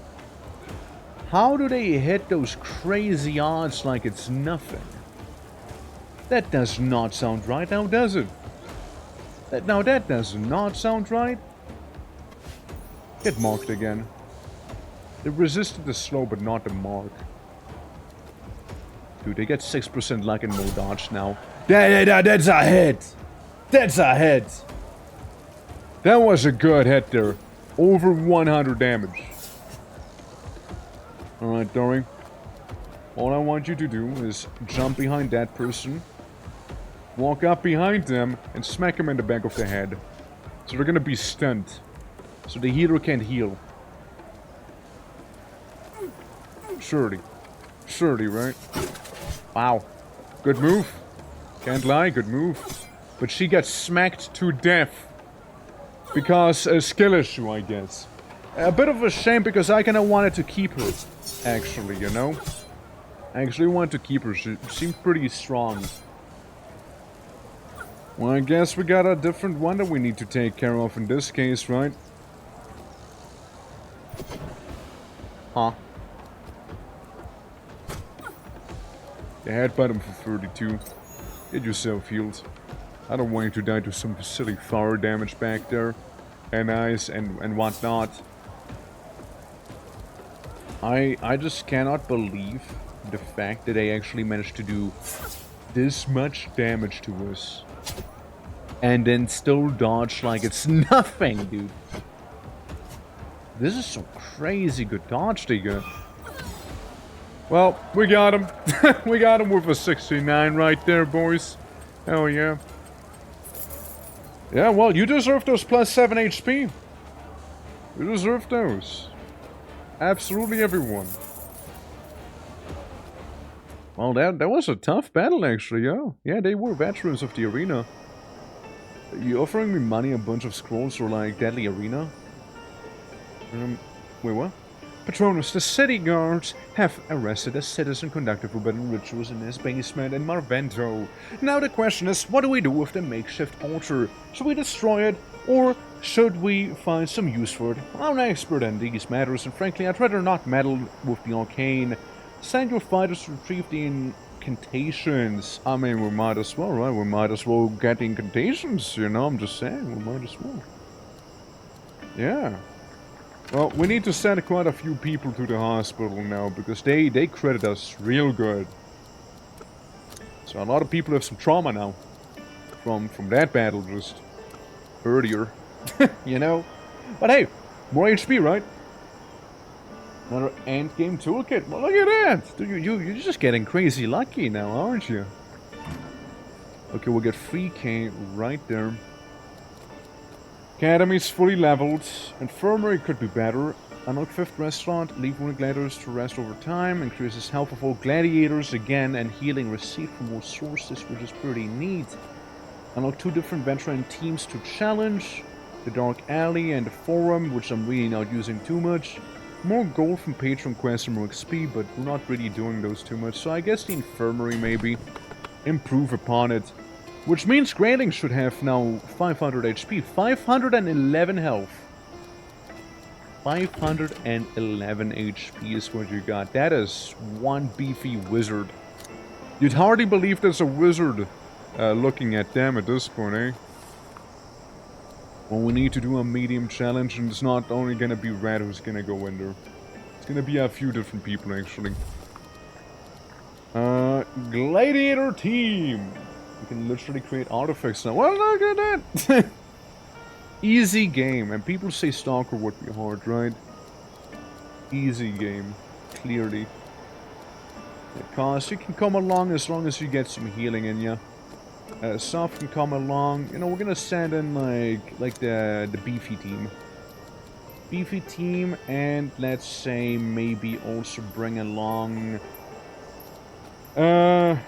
How do they hit those crazy odds like it's nothing? That does not sound right, now does it? That does not sound right. Get marked again. They resisted the slow, but not the mark. Dude, they get 6% luck and no dodge now. That's a hit! That's a hit! That was a good hit there. Over 100 damage. Alright, Dory. All I want you to do is jump behind that person, walk up behind them, and smack them in the back of the head. So they're gonna be stunned. So the healer can't heal. Surely. Surely, right? Wow. Good move. Can't lie, good move. But she got smacked to death. Because a skill issue, I guess. A bit of a shame because I kinda wanted to keep her. Actually, you know? I actually wanted to keep her. She seemed pretty strong. Well, I guess we got a different one that we need to take care of in this case, right? Huh? You headbutt him for 32. Get yourself healed. I don't want you to die to some silly fire damage back there. And ice and whatnot. I just cannot believe the fact that they actually managed to do this much damage to us. And then still dodge like it's nothing, dude. This is some crazy good dodge they got. Well, we got him. We got him with a 69 right there, boys. Hell yeah. Yeah, well, you deserve those plus 7 HP. You deserve those. Absolutely everyone. Well, that was a tough battle, actually, yeah. Yeah, they were veterans of the arena. You offering me money, a bunch of scrolls, or like Deadly Arena? Wait, what? Patronus, the city guards have arrested a citizen conducting forbidden rituals in his basement in Marvento. Now the question is, what do we do with the makeshift altar? Should we destroy it, or should we find some use for it? I'm an expert in these matters, and frankly, I'd rather not meddle with the arcane. Send your fighters to retrieve the incantations. I mean, we might as well, right? We might as well get the incantations, you know, I'm just saying, we might as well. Yeah. Well, we need to send quite a few people to the hospital now, because they credit us real good. So a lot of people have some trauma now. From that battle just earlier. You know? But hey, more HP, right? Another endgame toolkit. Well, look at that! Dude, you're just getting crazy lucky now, aren't you? Okay, we'll get 3k right there. Academy's fully leveled. Infirmary could be better. Unlock 5th restaurant. Leave wounded gladiators to rest over time. Increases health of all gladiators again. And healing received from more sources, which is pretty neat. Unlock 2 different veteran teams to challenge. The Dark Alley and the Forum, which I'm really not using too much. More gold from Patron quests and more XP, but we're not really doing those too much. So I guess the Infirmary maybe. Improve upon it. Which means Grayling should have now 500 HP. 511 health. 511 HP is what you got. That is one beefy wizard. You'd hardly believe there's a wizard looking at them at this point, eh? Well, we need to do a medium challenge, and it's not only gonna be Red who's gonna go in there. It's gonna be a few different people, actually. Gladiator team! You can literally create artifacts now. Well, look at that! Easy game. And people say Stalker would be hard, right? Easy game. Clearly. Because you can come along as long as you get some healing in you. Soft can come along. You know, we're gonna send in like the beefy team. Beefy team, and let's say maybe also bring along the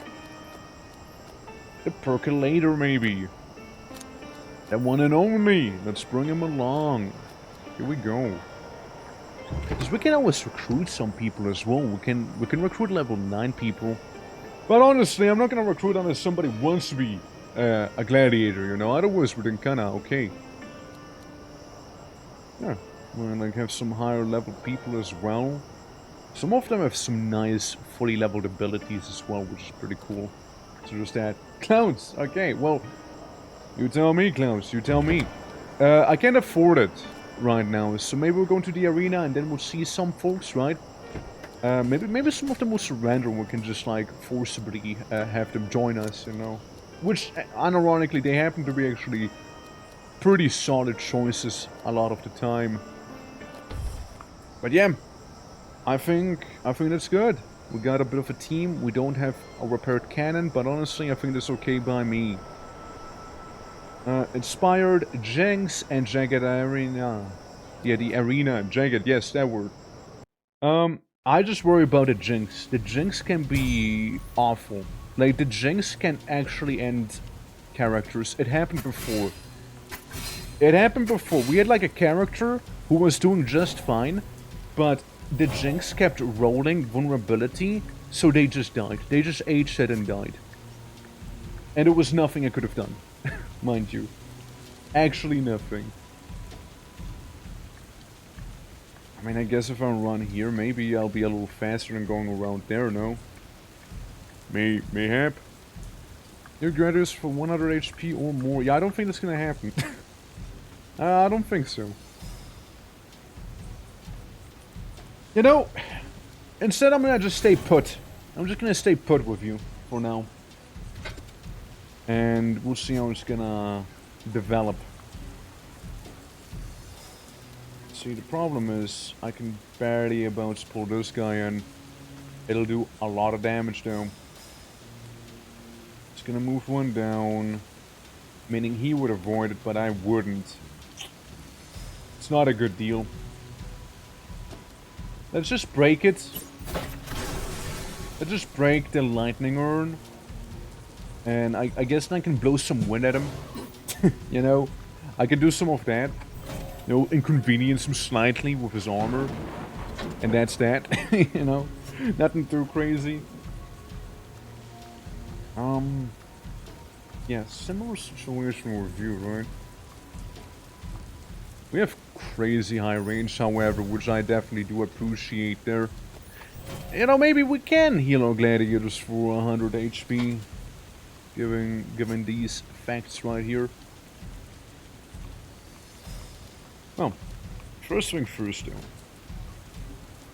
percolator, maybe. That one and only. Let's bring him along. Here we go. Because we can always recruit some people as well. We can recruit level 9 people. But honestly, I'm not gonna recruit unless somebody wants to be a gladiator, you know. Otherwise, we're kinda okay. Yeah, we're gonna have some higher level people as well. Some of them have some nice fully leveled abilities as well, which is pretty cool. So just that. Clowns! Okay, well, you tell me, Clowns, you tell me. I can't afford it right now, so maybe we'll go into the arena and then we'll see some folks, right? Maybe some of them will surrender and we can just, like, forcibly have them join us, you know? Which, unironically, they happen to be actually pretty solid choices a lot of the time. But yeah, I think that's good. We got a bit of a team. We don't have a repaired cannon, but honestly, I think that's okay by me. Inspired, Jinx, and Jagged Arena. Yeah, the Arena, Jagged, yes, that word. I just worry about the Jinx. The Jinx can be awful. Like, the Jinx can actually end characters. It happened before. It happened before. We had, like, a character who was doing just fine, but the Jinx kept rolling vulnerability, so they just died. They just aged it and died. And it was nothing I could have done. Mind you. Actually nothing. I mean, I guess if I run here, maybe I'll be a little faster than going around there, no? Mayhap? Your graduates for 100 HP or more. Yeah, I don't think that's gonna happen. I don't think so. You know, instead I'm gonna just stay put. I'm just gonna stay put with you for now. And we'll see how it's gonna develop. See, the problem is, I can barely about pull this guy in. It'll do a lot of damage though. It's gonna move one down. Meaning he would avoid it, but I wouldn't. It's not a good deal. Let's just break it. Let's just break the lightning urn. And I guess I can blow some wind at him. You know? I can do some of that. You know, inconvenience him slightly with his armor. And that's that. You know? Nothing too crazy. Yeah, similar situation with you, right? We have crazy high range, however, which I definitely do appreciate there. You know, maybe we can heal our gladiators for 100 HP. Given these facts right here. Well, first thing first though.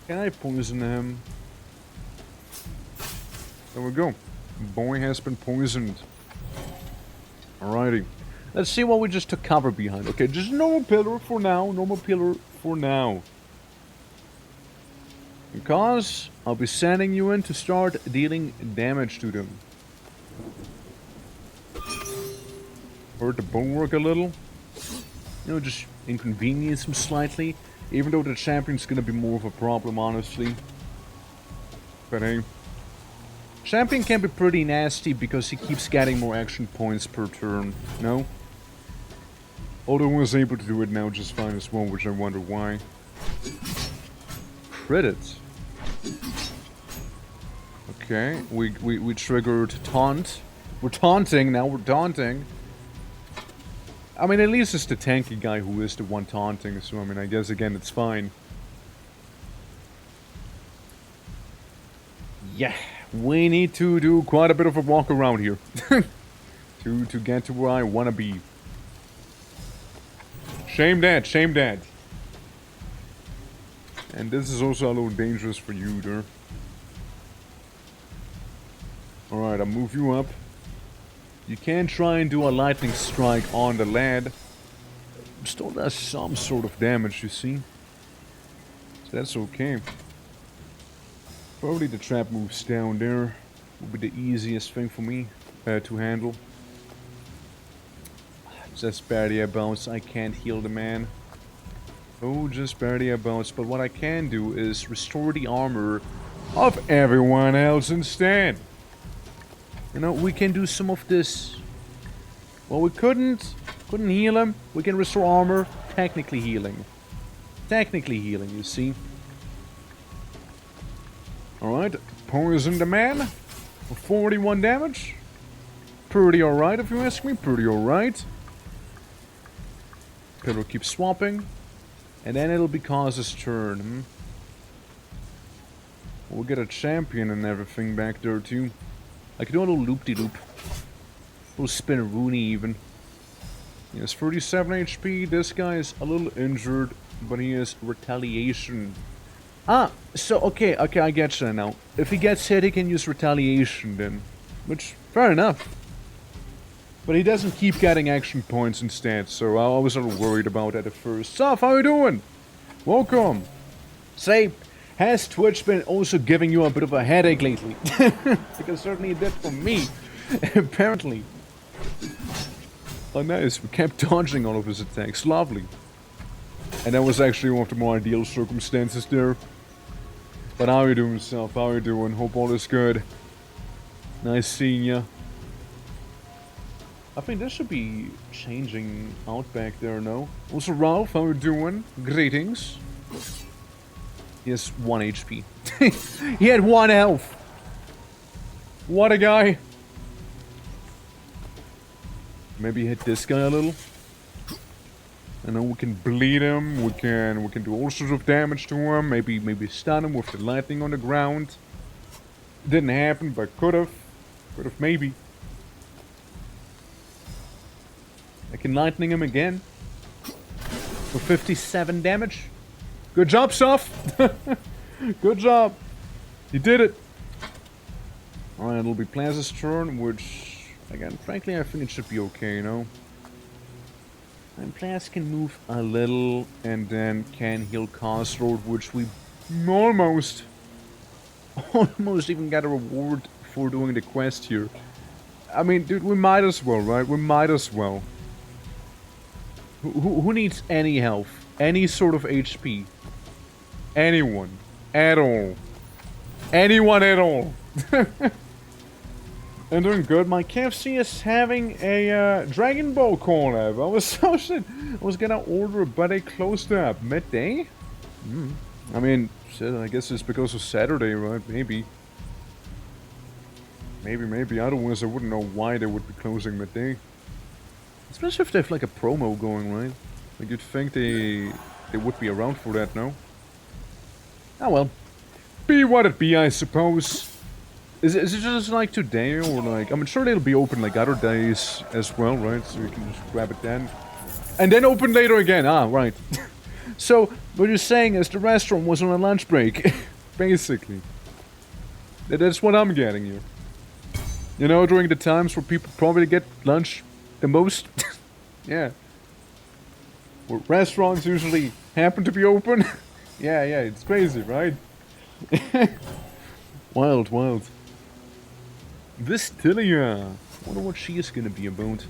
Can I poison him? There we go. Boy has been poisoned. Alrighty. Let's see what we just took cover behind. Okay, just normal pillar for now. Normal pillar for now. Because I'll be sending you in to start dealing damage to them. Hurt the bulwark a little. You know, just inconvenience them slightly. Even though the champion's gonna be more of a problem, honestly. But hey. Champion can be pretty nasty because he keeps getting more action points per turn, no? Although he was able to do it now just fine as well, which I wonder why. Credits. Okay, we triggered taunt. We're taunting now, we're taunting. I mean, at least it's the tanky guy who is the one taunting, so I mean, I guess again it's fine. Yeah, we need to do quite a bit of a walk around here. to get to where I wanna be. Shame that, shame that. And this is also a little dangerous for you there. Alright, I'll move you up. You can try and do a lightning strike on the lad. Still does some sort of damage, you see. So that's okay. Probably the trap moves down there will be the easiest thing for me to handle. Just barely a bounce, I can't heal the man. Oh, just barely a bounce, but what I can do is restore the armor of everyone else instead. You know, we can do some of this. Well, we couldn't heal him. We can restore armor, technically healing. Technically healing, you see. Alright, poison the man for 41 damage. Pretty alright, if you ask me, pretty alright. Pillar keeps swapping. And then it'll be Cause's turn. We'll get a champion and everything back there too. I could do a little loop-de-loop. A little spin-a-rooney even. He has 37 HP. This guy is a little injured, but he has retaliation. Ah, so okay, I get you now. If he gets hit, he can use retaliation then. Which, fair enough. But he doesn't keep getting action points instead, so I was a little worried about that at first. Soph, how you doing? Welcome. Say, has Twitch been also giving you a bit of a headache lately? Because certainly it did for me, apparently. Oh nice, we kept dodging all of his attacks, lovely. And that was actually one of the more ideal circumstances there. But how you doing, Soph? How you doing? Hope all is good. Nice seeing ya. I think this should be changing out back there, no? Also, Ralph, how you doing? Greetings. He has 1 HP. He had 1 health. What a guy. Maybe hit this guy a little. And then we can bleed him. We can do all sorts of damage to him. Maybe stun him with the lightning on the ground. Didn't happen, but could have. Could have maybe. I can lightning him again. For 57 damage. Good job, Soph! Good job! You did it! Alright, it'll be Plaza's turn, which, again, frankly, I think it should be okay, you know? And Plaz can move a little, and then can heal Cosroad, which we almost even got a reward for doing the quest here. I mean, dude, we might as well, right? We might as well. Who needs any health? Any sort of HP? Anyone. At all. Anyone at all. I'm doing good. My KFC is having a Dragon Ball collab. I was so shit. I was gonna order, but they closed up midday. I mean, shit, I guess it's because of Saturday, right? Maybe. Maybe. Otherwise, I wouldn't know why they would be closing midday. Especially if they have like a promo going, right? Like you'd think they would be around for that, no? Ah well. Be what it be, I suppose. Is it just like today, or like... I'm sure they'll be open like other days as well, right? So you can just grab it then. And then open later again. Ah, right. So, what you're saying is the restaurant was on a lunch break. Basically. That's what I'm getting here. You know, during the times where people probably get lunch the most. Yeah. Where restaurants usually happen to be open. Yeah, it's crazy, right? Wild. Vistilia. Wonder what she is gonna be about.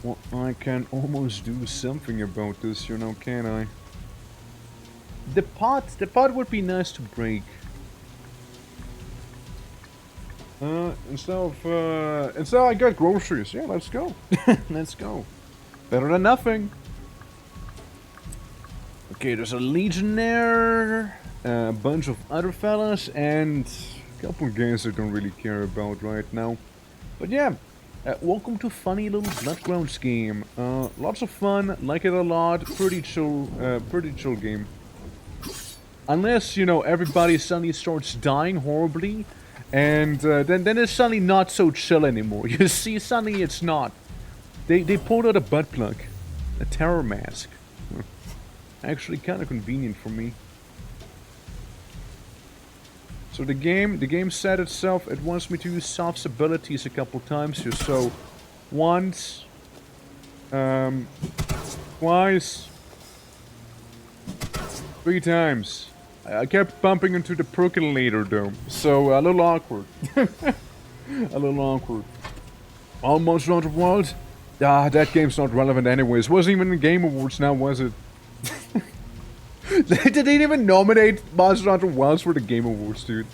Well, I can almost do something about this, you know, can I? The pot would be nice to break. Instead I got groceries. Yeah, let's go. Let's go. Better than nothing. Okay, there's a Legionnaire, a bunch of other fellas, and a couple games I don't really care about right now. But yeah, welcome to funny little BLOODGROUNDS game. Lots of fun, like it a lot, pretty chill game. Unless, you know, everybody suddenly starts dying horribly, and then it's suddenly not so chill anymore. You see, suddenly it's not. They pulled out a butt plug, a terror mask. Actually, kind of convenient for me. So the game said itself, it wants me to use Soft's abilities a couple times here. So, once, twice, 3 times. I kept bumping into the percolator though, so a little awkward. A little awkward. Almost Hunter World? Ah, that game's not relevant anyways. Wasn't even in the Game Awards now, was it? They didn't even nominate Monster Hunter Wilds for the Game Awards, dude.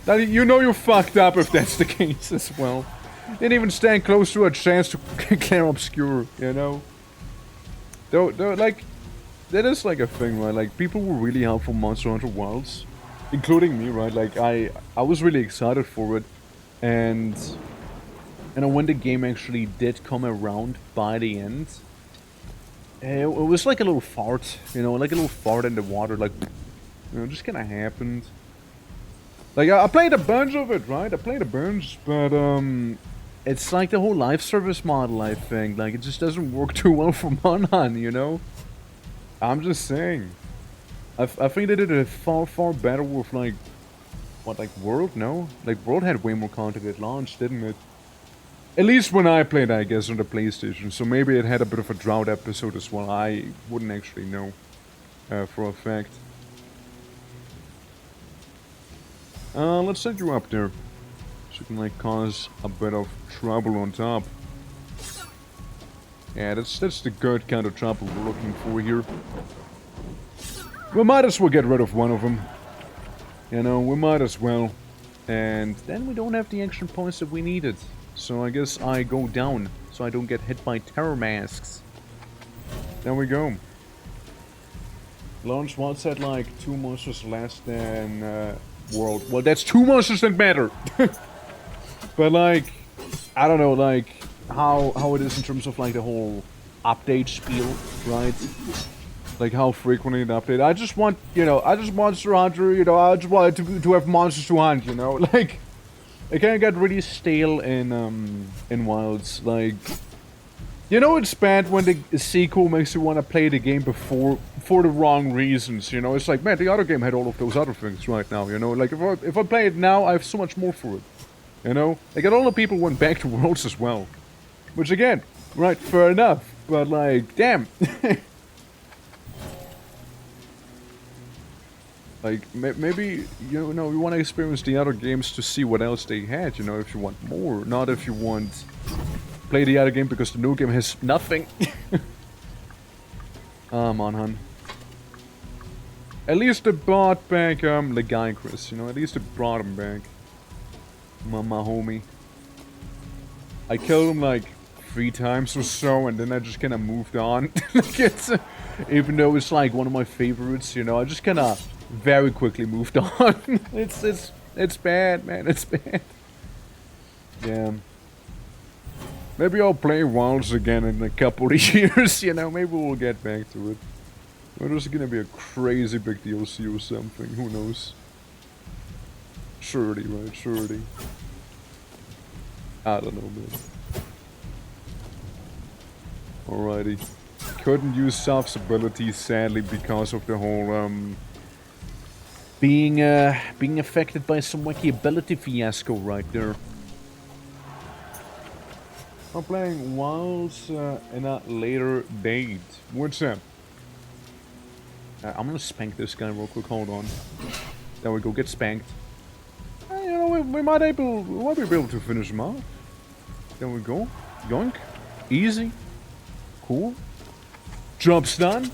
Now, you know you fucked up if that's the case as well. Didn't even stand close to a chance to clear Obscure, you know? Though, like, that is like a thing, right? Like, people were really helpful Monster Hunter Wilds. Including me, right? Like, I was really excited for it. And when the game actually did come around by the end, it was like a little fart, you know, like a little fart in the water, like, you know, just kind of happened. Like, I played a bunch of it, right? I played a bunch, but, it's like the whole live service model, I think. Like, it just doesn't work too well for Monhan, you know? I'm just saying. I think they did it far better with, like, what, like, World? No? Like, World had way more content at launch, didn't it? At least when I played, I guess, on the PlayStation. So maybe it had a bit of a drought episode as well. I wouldn't actually know for a fact. Let's set you up there. So you can, like, cause a bit of trouble on top. Yeah, that's the good kind of trouble we're looking for here. We might as well get rid of one of them. You know, we might as well. And then we don't have the action points that we needed. So I guess I go down, so I don't get hit by terror masks. There we go. Launch once had like 2 monsters less than World. Well, that's 2 monsters that matter. But like, I don't know, like how it is in terms of like the whole update spiel, right? Like how frequently it update. I just want, you know, I just Monster Hunter, you know, I just want to have monsters to hunt, you know, like. It kind of got really stale in Wilds, like... You know it's bad when the sequel makes you want to play the game for the wrong reasons, you know? It's like, man, the other game had all of those other things right now, you know? Like, if I play it now, I have so much more for it, you know? Like, all the people went back to Worlds as well. Which, again, right, fair enough, but like, damn. Like, maybe, you know, you want to experience the other games to see what else they had, you know, if you want more. Not if you want play the other game because the new game has nothing. Monhan. At least they brought back, the guy, Chris, you know, at least they brought him back. My homie. I killed him, like, 3 times or so, and then I just kind of moved on. Like even though it's like one of my favorites, you know, I just kind of very quickly moved on. It's bad, man. It's bad. Yeah. Maybe I'll play Wilds again in a couple of years, you know. Maybe we'll get back to it. Or there's gonna be a crazy big DLC or something. Who knows? Surety, right? Surety. I don't know, man. Alrighty. Couldn't use Soft's ability, sadly, because of the whole, being affected by some wacky ability fiasco right there. I'm playing Wilds in a later date. What's that? I'm gonna spank this guy real quick, hold on. There we go, get spanked. You know, we might be able to finish him off. There we go. Yoink. Easy. Cool. Job's done.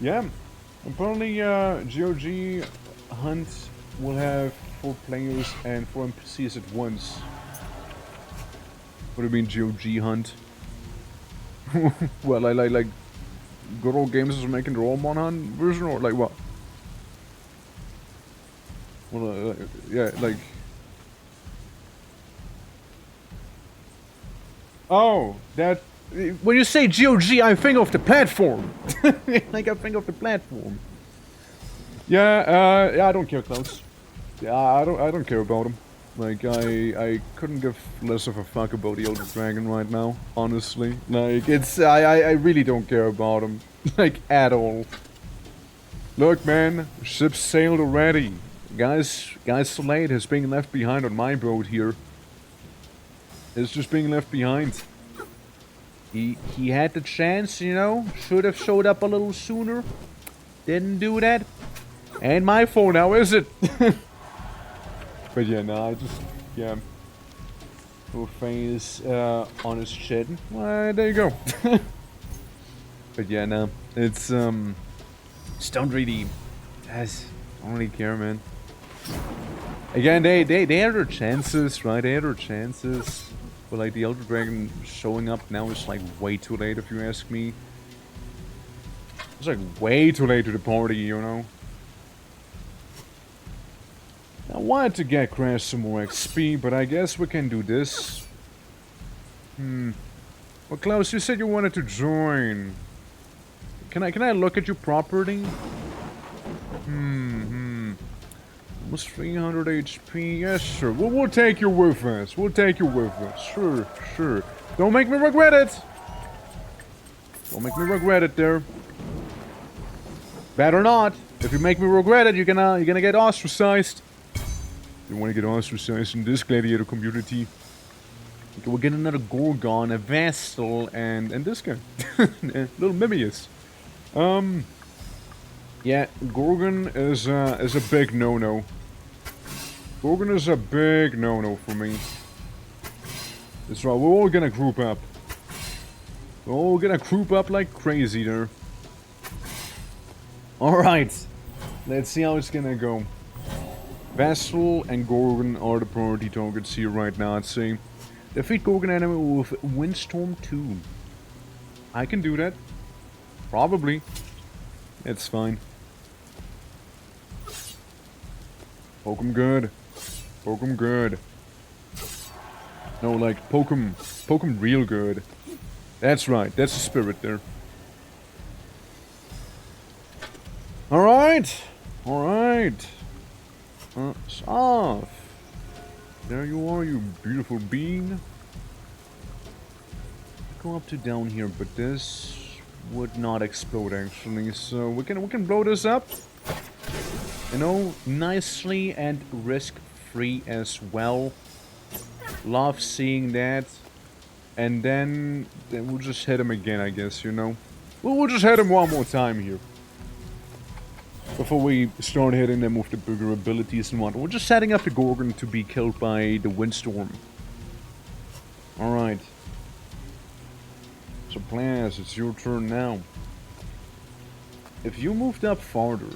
Yeah. Apparently, GOG Hunt will have 4 players and 4 NPCs at once. What do you mean, GOG Hunt? Well, like Good Old Games is making their own Hunt version, or like what? Well, yeah, like... Oh, that... When you say GOG, I think of the platform. Like, I think of the platform. Yeah, I don't care, Klaus. Yeah, I don't care about him. Like, I couldn't give less of a fuck about the Elder Dragon right now, honestly. Like, it's... I really don't care about him. Like, at all. Look, man, ship sailed already. Guys Slade has been left behind on my boat here. It's just being left behind. He had the chance, you know, should have showed up a little sooner. Didn't do that. Ain't my fault now, is it? But yeah, no, I just, yeah. Little face on his chin. Well, there you go. But yeah, no, it's, just don't really, I don't really care, man. Again, they had their chances, right? They had their chances. But like the Elder Dragon showing up now is like way too late, if you ask me. It's like way too late to the party, you know. I wanted to get Crash some more XP, but I guess we can do this. Well, Klaus, you said you wanted to join. Can I look at your property? Almost 300 HP. Yes, sure. We'll take you with us. We'll take you with us. Sure, sure. Don't make me regret it. Don't make me regret it there. Better not. If you make me regret it, you're gonna get ostracized. You want to get ostracized in this gladiator community. Okay, we'll get another Gorgon, a Vestal, and this guy. Little Mimius. Yeah, Gorgon is a big no-no. Gorgon is a big no-no for me. That's right, we're all gonna group up. We're all gonna group up like crazy there. Alright, let's see how it's gonna go. Vassal and Gorgon are the priority targets here right now, I'd say. Defeat Gorgon enemy with Windstorm 2. I can do that. Probably. It's fine. Poke him good. Poke him good. No, like, poke him real good. That's right, that's the spirit there. Alright! Alright! Soft! There you are, you beautiful being. Go up to down here, but this would not explode actually, so we can blow this up. You know, nicely and risk-free as well. Love seeing that. And then we'll just hit him again, I guess, you know. We'll just hit him one more time here. Before we start hitting them with the bigger abilities and whatnot. We're just setting up the Gorgon to be killed by the Windstorm. Alright. So Plaz, it's your turn now. If you moved up farther,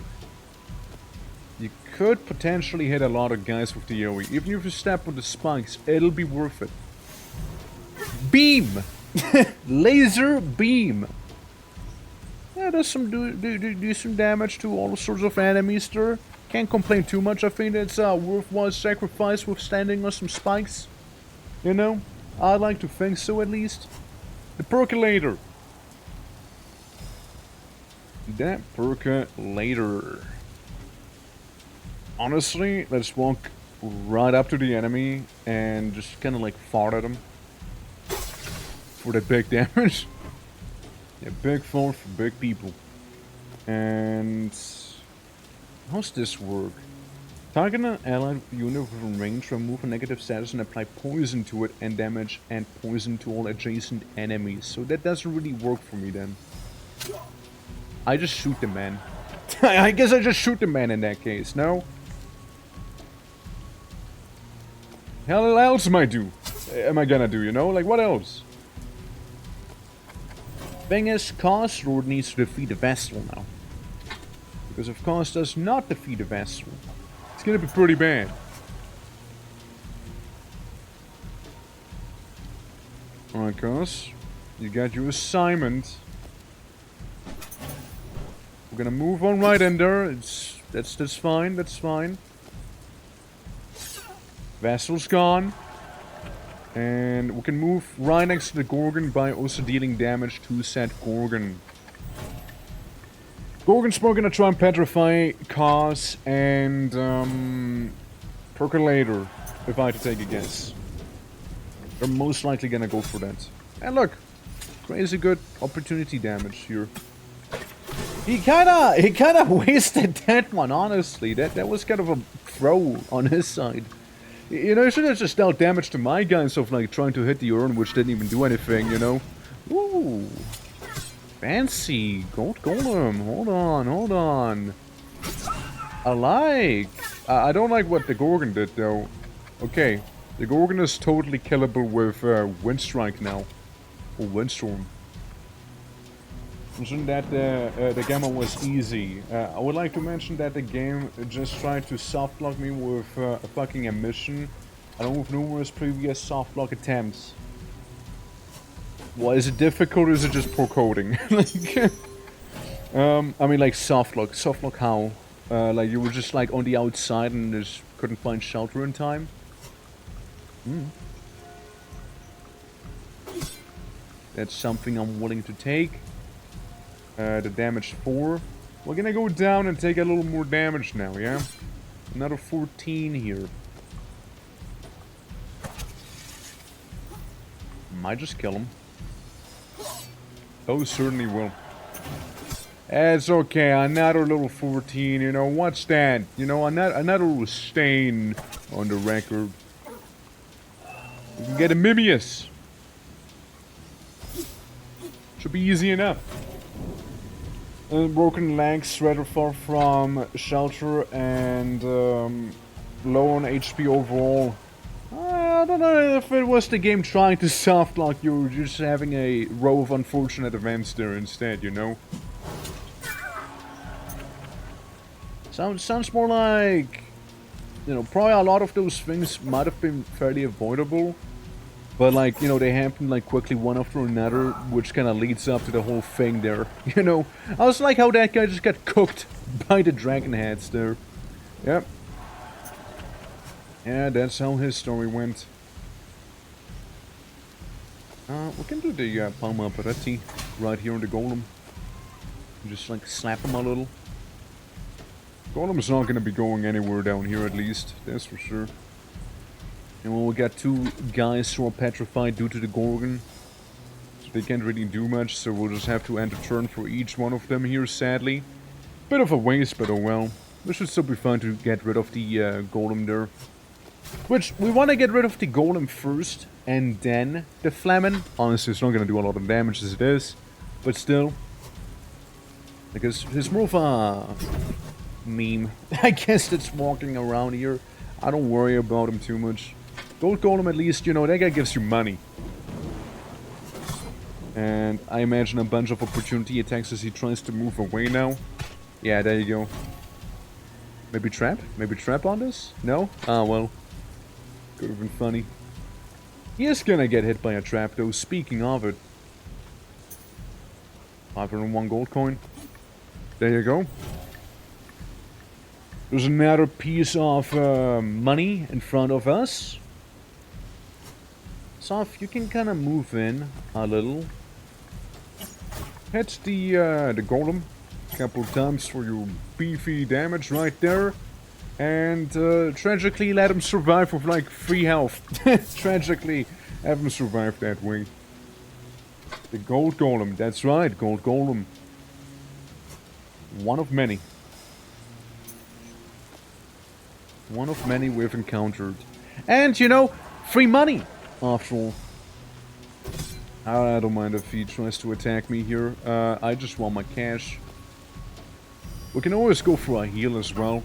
you could potentially hit a lot of guys with the AoE. Even if you step with the spikes, it'll be worth it. Beam! Laser beam! Yeah, does some do some damage to all sorts of enemies there. Can't complain too much. I think it's a worthwhile sacrifice withstanding on some spikes. You know? I'd like to think so at least. The percolator. That percolator. Honestly, let's walk right up to the enemy and just kind of like fart at him. For the big damage. Yeah, big fart for big people. And how's this work? Target an allied unit within range, remove a negative status and apply poison to it and damage and poison to all adjacent enemies. So that doesn't really work for me then. I just shoot the man. I guess I just shoot the man in that case, no? Hell else am I gonna do, you know? Like, what else? Thing is, Cause Lord needs to defeat the Vestal now. Because if Cause does not defeat the Vestal, it's gonna be pretty bad. Alright, Cause. You got your assignment. We're gonna move on right in there. That's fine, that's fine. Vestal's gone. And we can move right next to the Gorgon by also dealing damage to said Gorgon. Gorgon's more gonna try and petrify Cause and Percolator, if I had to take a guess. They're most likely gonna go for that. And look, crazy good opportunity damage here. He kinda wasted that one, honestly. That was kind of a throw on his side. You know, he should have just dealt damage to my guys of like trying to hit the urn, which didn't even do anything, you know. Woo! Fancy! Gold Golem! Hold on. I don't like what the Gorgon did though. Okay, the Gorgon is totally killable with Windstrike now. Or Windstorm. Mention that the gamma was easy. I would like to mention that the game just tried to softlock me with a fucking emission, along with numerous previous softlock attempts. Well, is it difficult or is it just poor coding? Like, I mean like softlock. Softlock how? Like you were just like on the outside and just couldn't find shelter in time? That's something I'm willing to take. The damage 4. We're gonna go down and take a little more damage now, yeah? Another 14 here. Might just kill him. Oh, certainly will. It's okay, another little 14, you know, what's that? You know, another little stain on the record. We can get a Mimius. Should be easy enough. Broken legs, rather far from shelter, and low on HP overall. I don't know if it was the game trying to softlock you, or just having a row of unfortunate events there instead, you know? Sounds more like, you know, probably a lot of those things might have been fairly avoidable. But like, you know, they happen like quickly one after another, which kind of leads up to the whole thing there. You know, I was like how that guy just got cooked by the dragon heads there. Yep. Yeah, that's how his story went. We can do the Palma Peretti right here on the Golem. Just like slap him a little. Golem's not going to be going anywhere down here at least, that's for sure. And we'll get 2 guys who are petrified due to the Gorgon. So they can't really do much, so we'll just have to end a turn for each one of them here, sadly. Bit of a waste, but oh well. This should still be fun to get rid of the Golem there. Which, we want to get rid of the Golem first, and then the Flamen. Honestly, it's not going to do a lot of damage as it is. But still. Because it's more of a meme, I guess, that's walking around here. I don't worry about him too much. Gold Golem, at least, you know, that guy gives you money. And I imagine a bunch of opportunity attacks as he tries to move away now. Yeah, there you go. Maybe trap? Maybe trap on this? No? Ah, well. Could have been funny. He is gonna get hit by a trap though, speaking of it. 501 gold coin. There you go. There's another piece of money in front of us. So if you can kind of move in a little. Hit the golem a couple of times for your beefy damage right there. And tragically let him survive with like 3 health. Tragically have him survive that way. The gold golem, that's right, gold golem. One of many. One of many we've encountered. And, you know, free money, after all. I don't mind if he tries to attack me here. I just want my cash. We can always go for a heal as well.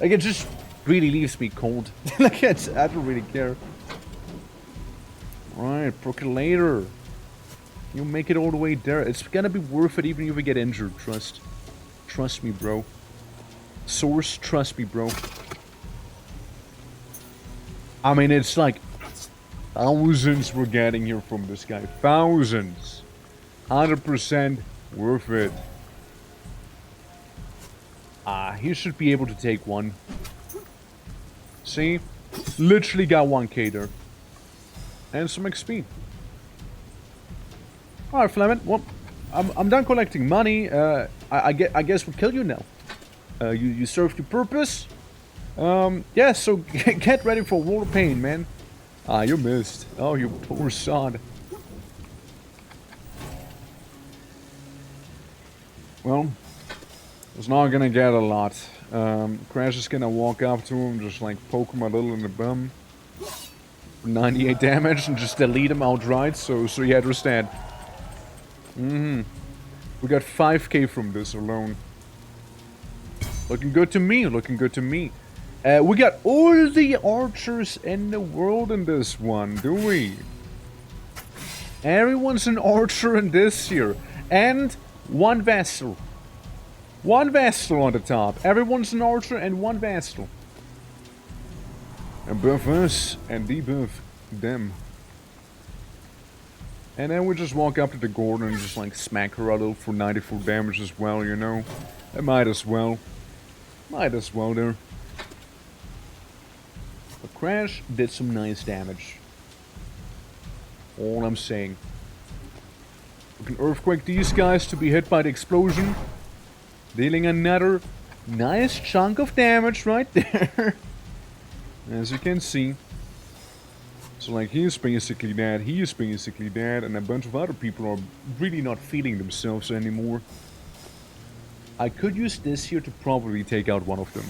Like, it just really leaves me cold. Like, I don't really care. Right, Percolator. You make it all the way there. It's gonna be worth it even if we get injured, trust. Trust me, bro. Source, trust me, bro. I mean, it's like thousands we're getting here from this guy. Thousands. 100% worth it. He should be able to take one. See? Literally got 1k there. And some XP. Alright, Fleming. Well, I'm done collecting money. I guess we'll kill you now. You served your purpose. Yeah, so get ready for War of Pain, man. You missed. Oh, you poor sod. Well, it's not gonna get a lot. Crash is gonna walk up to him, just like poke him a little in the bum. 98 damage and just delete him outright, so you understand. We got 5k from this alone. Looking good to me, looking good to me. We got all the archers in the world in this one, do we? Everyone's an archer in this here. And one vassal. One vassal on the top. Everyone's an archer and one vassal. And buff us and debuff them. And then we just walk up to the Gordon and just like smack her a little for 94 damage as well, you know. I might as well. Might as well there. But Crash did some nice damage. All I'm saying. We can earthquake these guys to be hit by the explosion. Dealing another nice chunk of damage right there. As you can see. So like he's basically dead, he's basically dead, and a bunch of other people are really not feeling themselves anymore. I could use this here to probably take out one of them.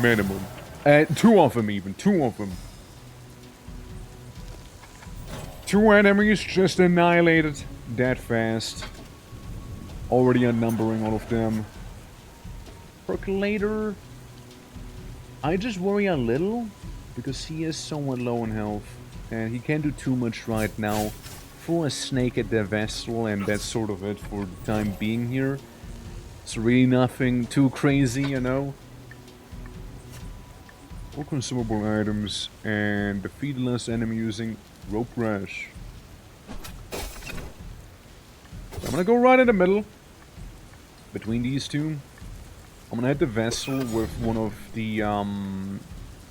Minimum. 2 of them even, 2 of them. 2 enemies just annihilated that fast. Already unnumbering all of them. Percolator. I just worry a little because he is somewhat low on health and he can't do too much right now. Throw a snake at the vessel and that's sort of it for the time being here. It's really nothing too crazy, you know. All consumable items and defeat the last enemy using rope rush. I'm gonna go right in the middle between these two. I'm gonna hit the vessel with one of the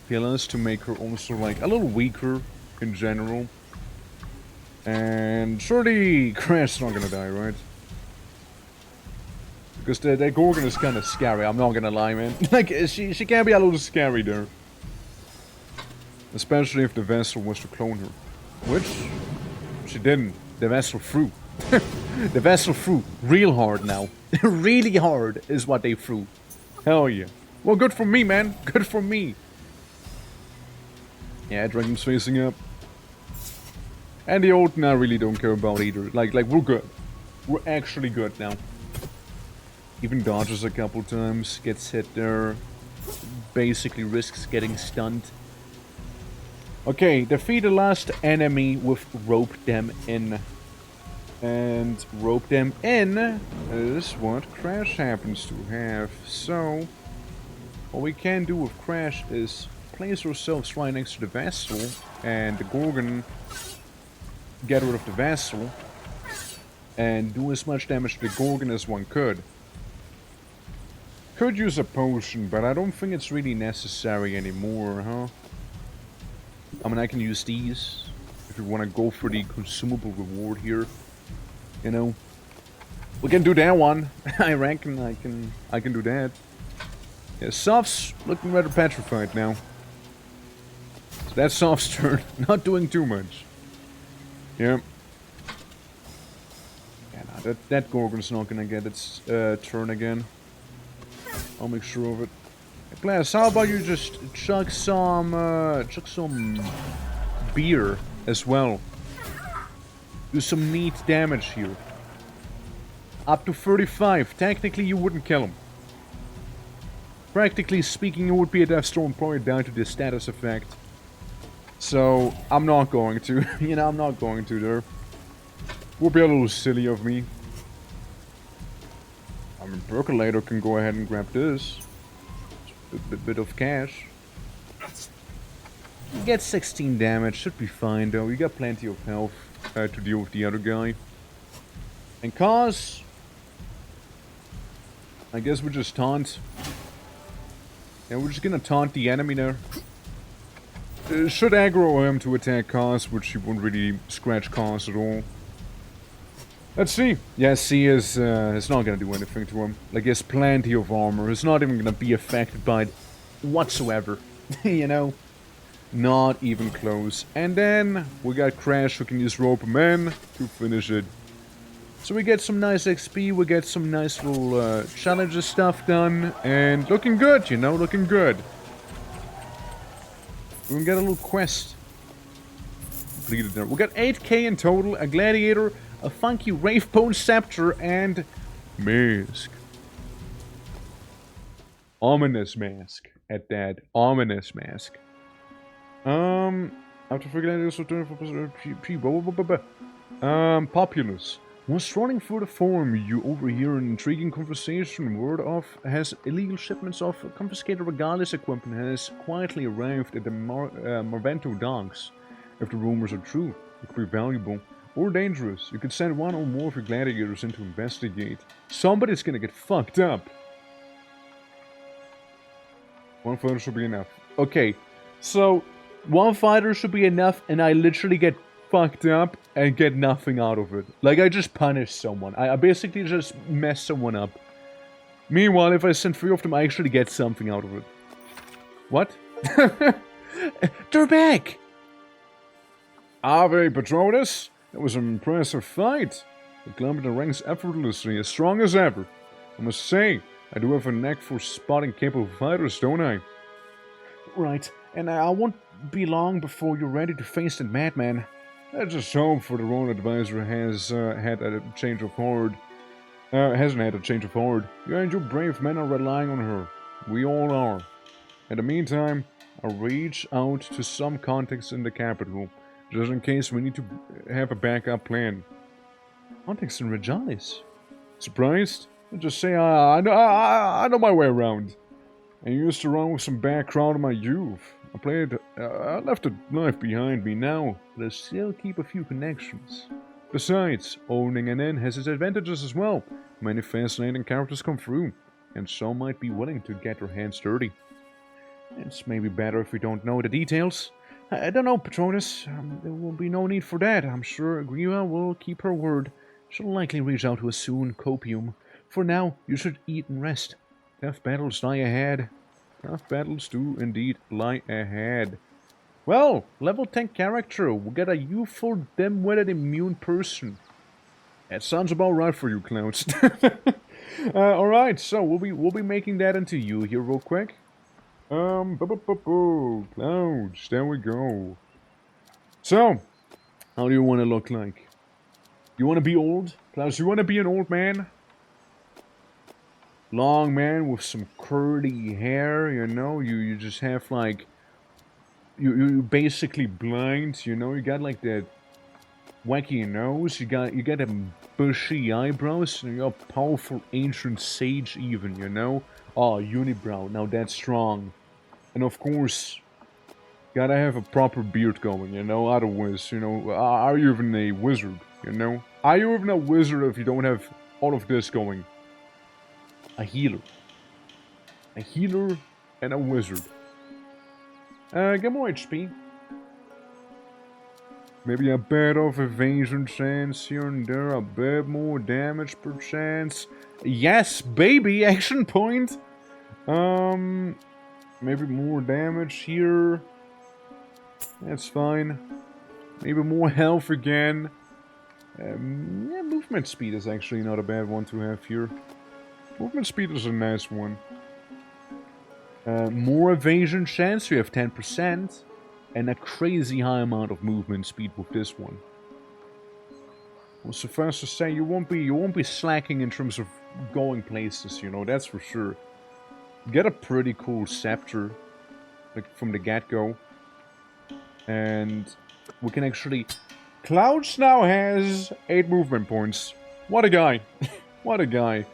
pillars to make her also like a little weaker in general. And surely Crash's not gonna die, right? Because that Gorgon is kind of scary, I'm not gonna lie, man. Like, she can be a little scary there. Especially if the vessel was to clone her. Which, she didn't. The vessel threw. The vessel threw real hard now. Really hard is what they threw. Hell yeah. Well, good for me, man. Good for me. Yeah, Dragon's facing up. And the Olden I really don't care about either. Like we're good. We're actually good now. Even dodges a couple times, gets hit there. Basically risks getting stunned. Okay, defeat the last enemy with rope them in. And rope them in is what Crash happens to have. So, what we can do with Crash is place ourselves right next to the vessel, and the Gorgon get rid of the vessel, and do as much damage to the Gorgon as one could. Could use a potion, but I don't think it's really necessary anymore, huh? I mean, I can use these if you want to go for the consumable reward here. You know, we can do that one. I reckon I can do that. Yeah, Soft's looking rather petrified now. So that's Soft's turn. Not doing too much. Yeah. Yeah, no, that Gorgon's not gonna get its turn again. I'll make sure of it. Hey, Glass, how about you just chug some beer as well? Do some neat damage here. Up to 35. Technically, you wouldn't kill him. Practically speaking, it would be a Deathstorm probably down to the status effect. So, I'm not going to. You know, I'm not going to there. Would be a little silly of me. I mean, Percolator can go ahead and grab this. Bit of cash. You get 16 damage, should be fine though. You got plenty of health to deal with the other guy. And Cause, I guess we just taunt. Yeah, we're just gonna taunt the enemy there. Should aggro him to attack Cause, which he won't really scratch Cause at all. Let's see. Yeah, C is it's not gonna do anything to him. Like, he has plenty of armor. It's not even gonna be affected by it whatsoever. You know? Not even close. And then we got Crash, who can use Rope Men to finish it. So we get some nice XP, we get some nice little challenges stuff done, and looking good, you know, looking good. We can get a little quest completed there. We got 8k in total, a gladiator, a funky Wravebone Scepter, and mask. Ominous mask at that. Ominous mask. After figuring out this return for Populous. Once running through the forum, you overhear an intriguing conversation. Word of has illegal shipments of confiscated regardless equipment has quietly arrived at the Marvento docks. If the rumors are true, it could be valuable or dangerous. You could send one or more of your gladiators in to investigate. Somebody's gonna get fucked up. One fighter should be enough. Okay, so one fighter should be enough, and I literally get fucked up and get nothing out of it. Like, I just punish someone. I basically just mess someone up. Meanwhile, if I send 3 of them, I actually get something out of it. What? They're back! Ave Patronus! That was an impressive fight. You climbed the ranks effortlessly, as strong as ever. I must say, I do have a knack for spotting capable fighters, don't I? Right, and I won't be long before you're ready to face that madman. Let's just hope for the Royal Advisor has had a change of heart. Hasn't had a change of heart. You and your brave men are relying on her. We all are. In the meantime, I'll reach out to some contacts in the capital, just in case we need to have a backup plan. Contacts in Regalis? Surprised? I'll just say I know my way around. I used to run with some background in my youth. I left a life behind me now, but I still keep a few connections. Besides, owning an inn has its advantages as well. Many fascinating characters come through, and some might be willing to get their hands dirty. It's maybe better if we don't know the details. I don't know, Patronus. There will be no need for that. I'm sure Griva will keep her word. She'll likely reach out to us soon, Copium. For now, you should eat and rest. Tough battles lie ahead. Tough battles do indeed lie ahead. Well, level 10 character. We got a youthful, dim-witted, immune person. That sounds about right for you, Clouds. Alright, so we'll be making that into you here real quick. Clouds, there we go. So, how do you want to look like? You want to be old? Clouds, you want to be an old man? Long man with some curly hair, you know, you just have like, you're basically blind, you know, you got like that wacky nose, you got them bushy eyebrows, and you're a powerful ancient sage even, you know. Oh, unibrow, now that's strong. And of course, Gotta have a proper beard going, you know, otherwise, you know, are you even a wizard, you know? Are you even a wizard if you don't have all of this going? A healer. A healer and a wizard. Get more HP. Maybe a bit of evasion chance here and there, a bit more damage per chance. Yes, baby, action point! Maybe more damage here. That's fine. Maybe more health again. Yeah, movement speed is actually not a bad one to have here. Movement speed is a nice one. More evasion chance, you have 10%. And a crazy high amount of movement speed with this one. Well, suffice to say, you won't be slacking in terms of going places, you know, that's for sure. Get a pretty cool scepter, like from the get-go. And we can actually... Clouds now has 8 movement points. What a guy. What a guy.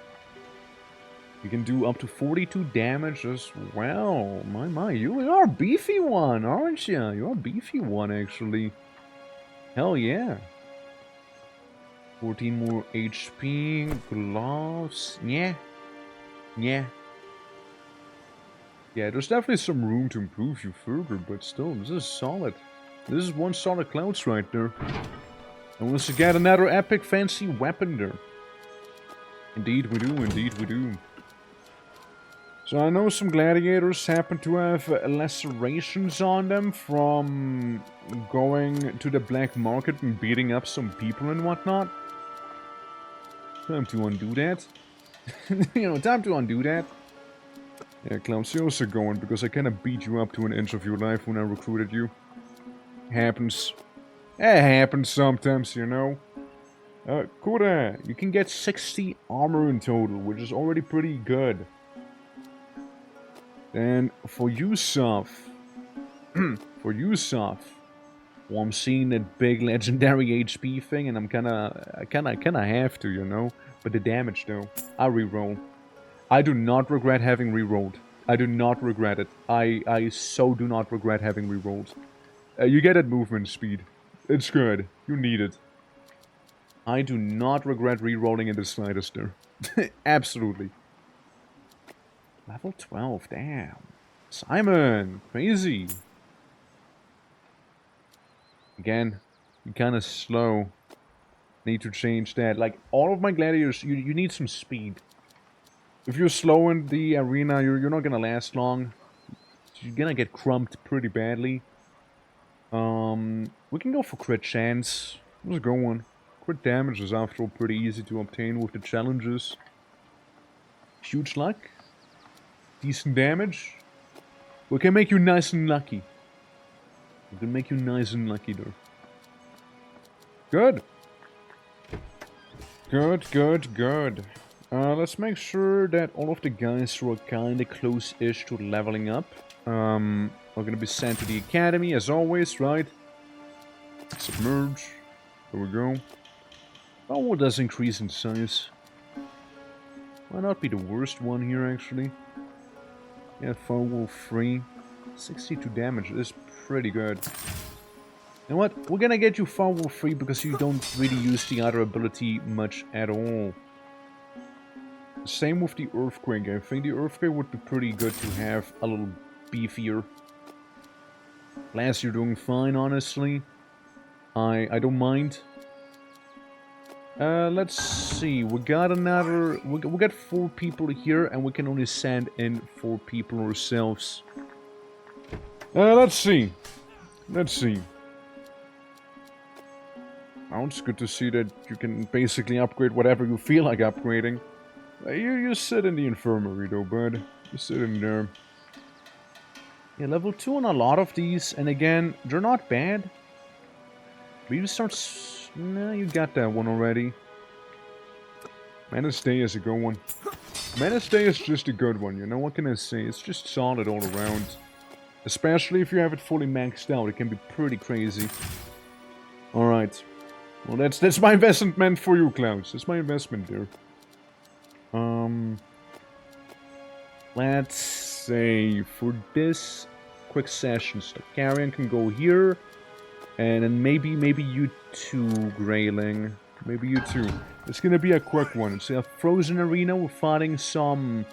You can do up to 42 damage as well. My, you are a beefy one, aren't you? You're a beefy one, actually. Hell yeah. 14 more HP, gloves. Yeah. Yeah. Yeah, there's definitely some room to improve you further, but still, this is solid. This is one solid Clouds right there. And once you get another epic fancy weapon there. Indeed we do, indeed we do. So I know some gladiators happen to have lacerations on them from going to the black market and beating up some people and whatnot. Time to undo that. You know, time to undo that. Yeah, Clown, you're also going because I kind of beat you up to an inch of your life when I recruited you. Happens. It happens sometimes, you know. Kuda, you can get 60 armor in total, which is already pretty good. And for Yusuf, well, I'm seeing that big legendary HP thing, and I kinda have to, you know. But the damage, though, I reroll. I do not regret having rerolled. I do not regret it. I so do not regret having rerolled. You get at movement speed. It's good. You need it. I do not regret rerolling in the slightest there. Absolutely. Level 12, damn. Simon, crazy. Again, you're kind of slow. Need to change that. Like, all of my gladiators, you need some speed. If you're slow in the arena, you're not gonna last long. You're gonna get crumped pretty badly. We can go for crit chance. Let's go one. Crit damage is after all pretty easy to obtain with the challenges. Huge luck. Decent damage. We can make you nice and lucky. We can make you nice and lucky there. Good. Good, good, good. Let's make sure that all of the guys who are kinda close-ish to leveling up are gonna be sent to the academy, as always, right? Submerge. There we go. Oh, it does increase in size. Might not be the worst one here, actually. Yeah, Firewall 3. 62 damage is pretty good. You know what? We're gonna get you Firewall 3 because you don't really use the other ability much at all. Same with the Earthquake. I think the Earthquake would be pretty good to have a little beefier. Last, you're doing fine, honestly. I don't mind. Let's see. We got another... We got 4 people here, and we can only send in 4 people ourselves. Let's see. Let's see. Oh, it's good to see that you can basically upgrade whatever you feel like upgrading. You sit in the infirmary, though, bud. You sit in there. Yeah, level 2 on a lot of these, and again, they're not bad. But you start... Nah, you got that one already. Menace Day is a good one. Menace Day is just a good one, you know, what can I say? It's just solid all around. Especially if you have it fully maxed out, it can be pretty crazy. Alright. Well, that's my investment for you, Clouds. That's my investment there. Let's say for this quick sessions. The Carrion can go here. And then maybe you too, Grayling. Maybe you too. It's gonna be a quick one. It's a frozen arena. We're fighting some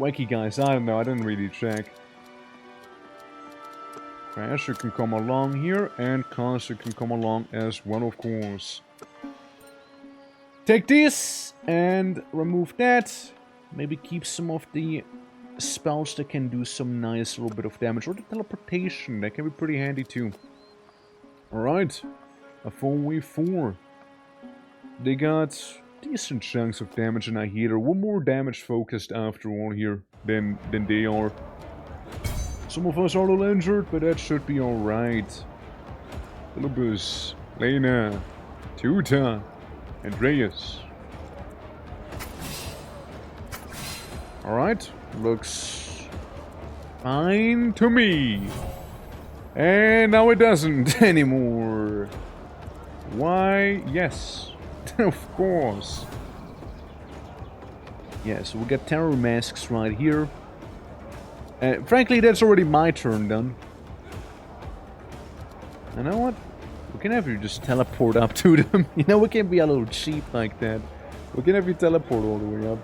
wacky guys. I don't know. I didn't really check. Crash, you can come along here. And Cause, you can come along as well, of course. Take this and remove that. Maybe keep some of the spells that can do some nice little bit of damage. Or the teleportation. That can be pretty handy too. Alright. A 4v4. They got decent chunks of damage in our healer. We're more damage focused after all here than they are. Some of us are a little injured, but that should be alright. Philibus, Lena, Tuta, Andreas. Alright, looks fine to me. And now it doesn't anymore. Why? Yes. Of course. Yeah, so we got terror masks right here. Frankly, that's already my turn done. You know what? We can have you just teleport up to them. You know, we can be a little cheap like that. We can have you teleport all the way up.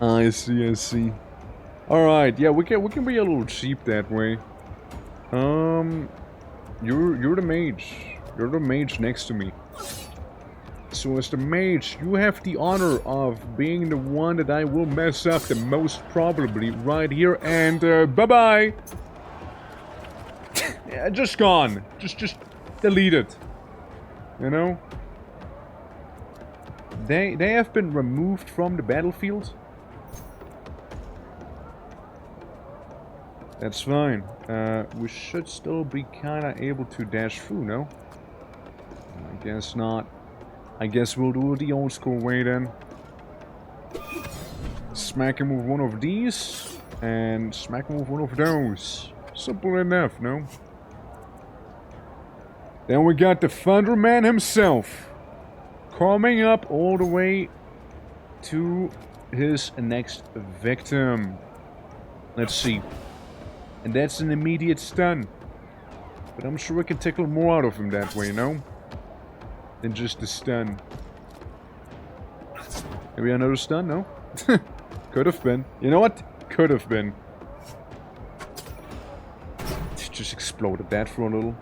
I see, I see. Alright, yeah, we can be a little cheap that way. You're the mage. You're the mage next to me. So as the mage, you have the honor of being the one that I will mess up the most probably right here, and bye-bye! Yeah, just gone. Just delete it. You know? They have been removed from the battlefield. That's fine. We should still be kinda able to dash through, no? I guess not. I guess we'll do it the old school way then. Smack him with one of these, and smack him with one of those. Simple enough, no? Then we got the Thunderman himself. Coming up all the way to his next victim. Let's see. And that's an immediate stun. But I'm sure we can tickle more out of him that way, no? Than just a stun. Maybe another stun, no? Could have been. You know what? Could have been. Just exploded that for a little.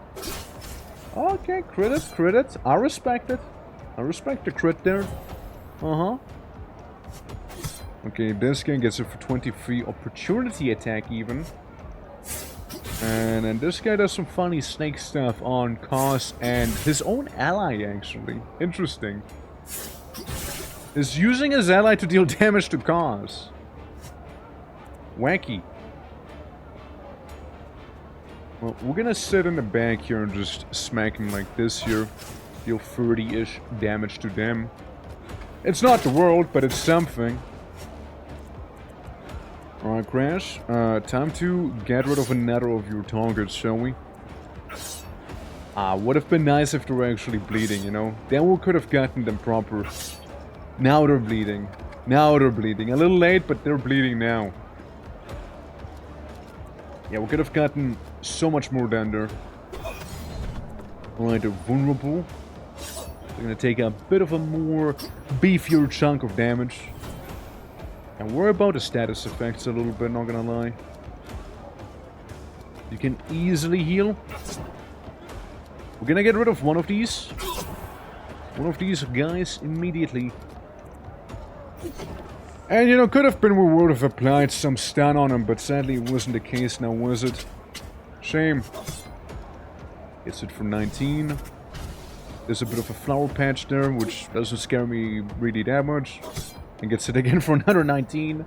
Okay, crit it, crit it. I respect it. I respect the crit there. Uh-huh. Okay, this guy gets it for 23 opportunity attack even. And then this guy does some funny snake stuff on Cause and his own ally, actually. Interesting. Is using his ally to deal damage to Cause. Wacky. Well, we're gonna sit in the back here and just smack him like this here. Deal 30-ish damage to them. It's not the world, but it's something. Alright, Crash. Time to get rid of another of your targets, shall we? Would have been nice if they were actually bleeding, you know? Then we could have gotten them proper. Now they're bleeding. Now they're bleeding. A little late, but they're bleeding now. Yeah, we could have gotten so much more done there. Alright, they're vulnerable. They're gonna take a bit of a more beefier chunk of damage. And worry about the status effects a little bit, not gonna lie. You can easily heal. We're gonna get rid of one of these. One of these guys immediately. And you know, could have been we would have applied some stun on him, but sadly it wasn't the case now, was it? Shame. Gets it for 19. There's a bit of a flower patch there, which doesn't scare me really that much. And gets it again for another 19.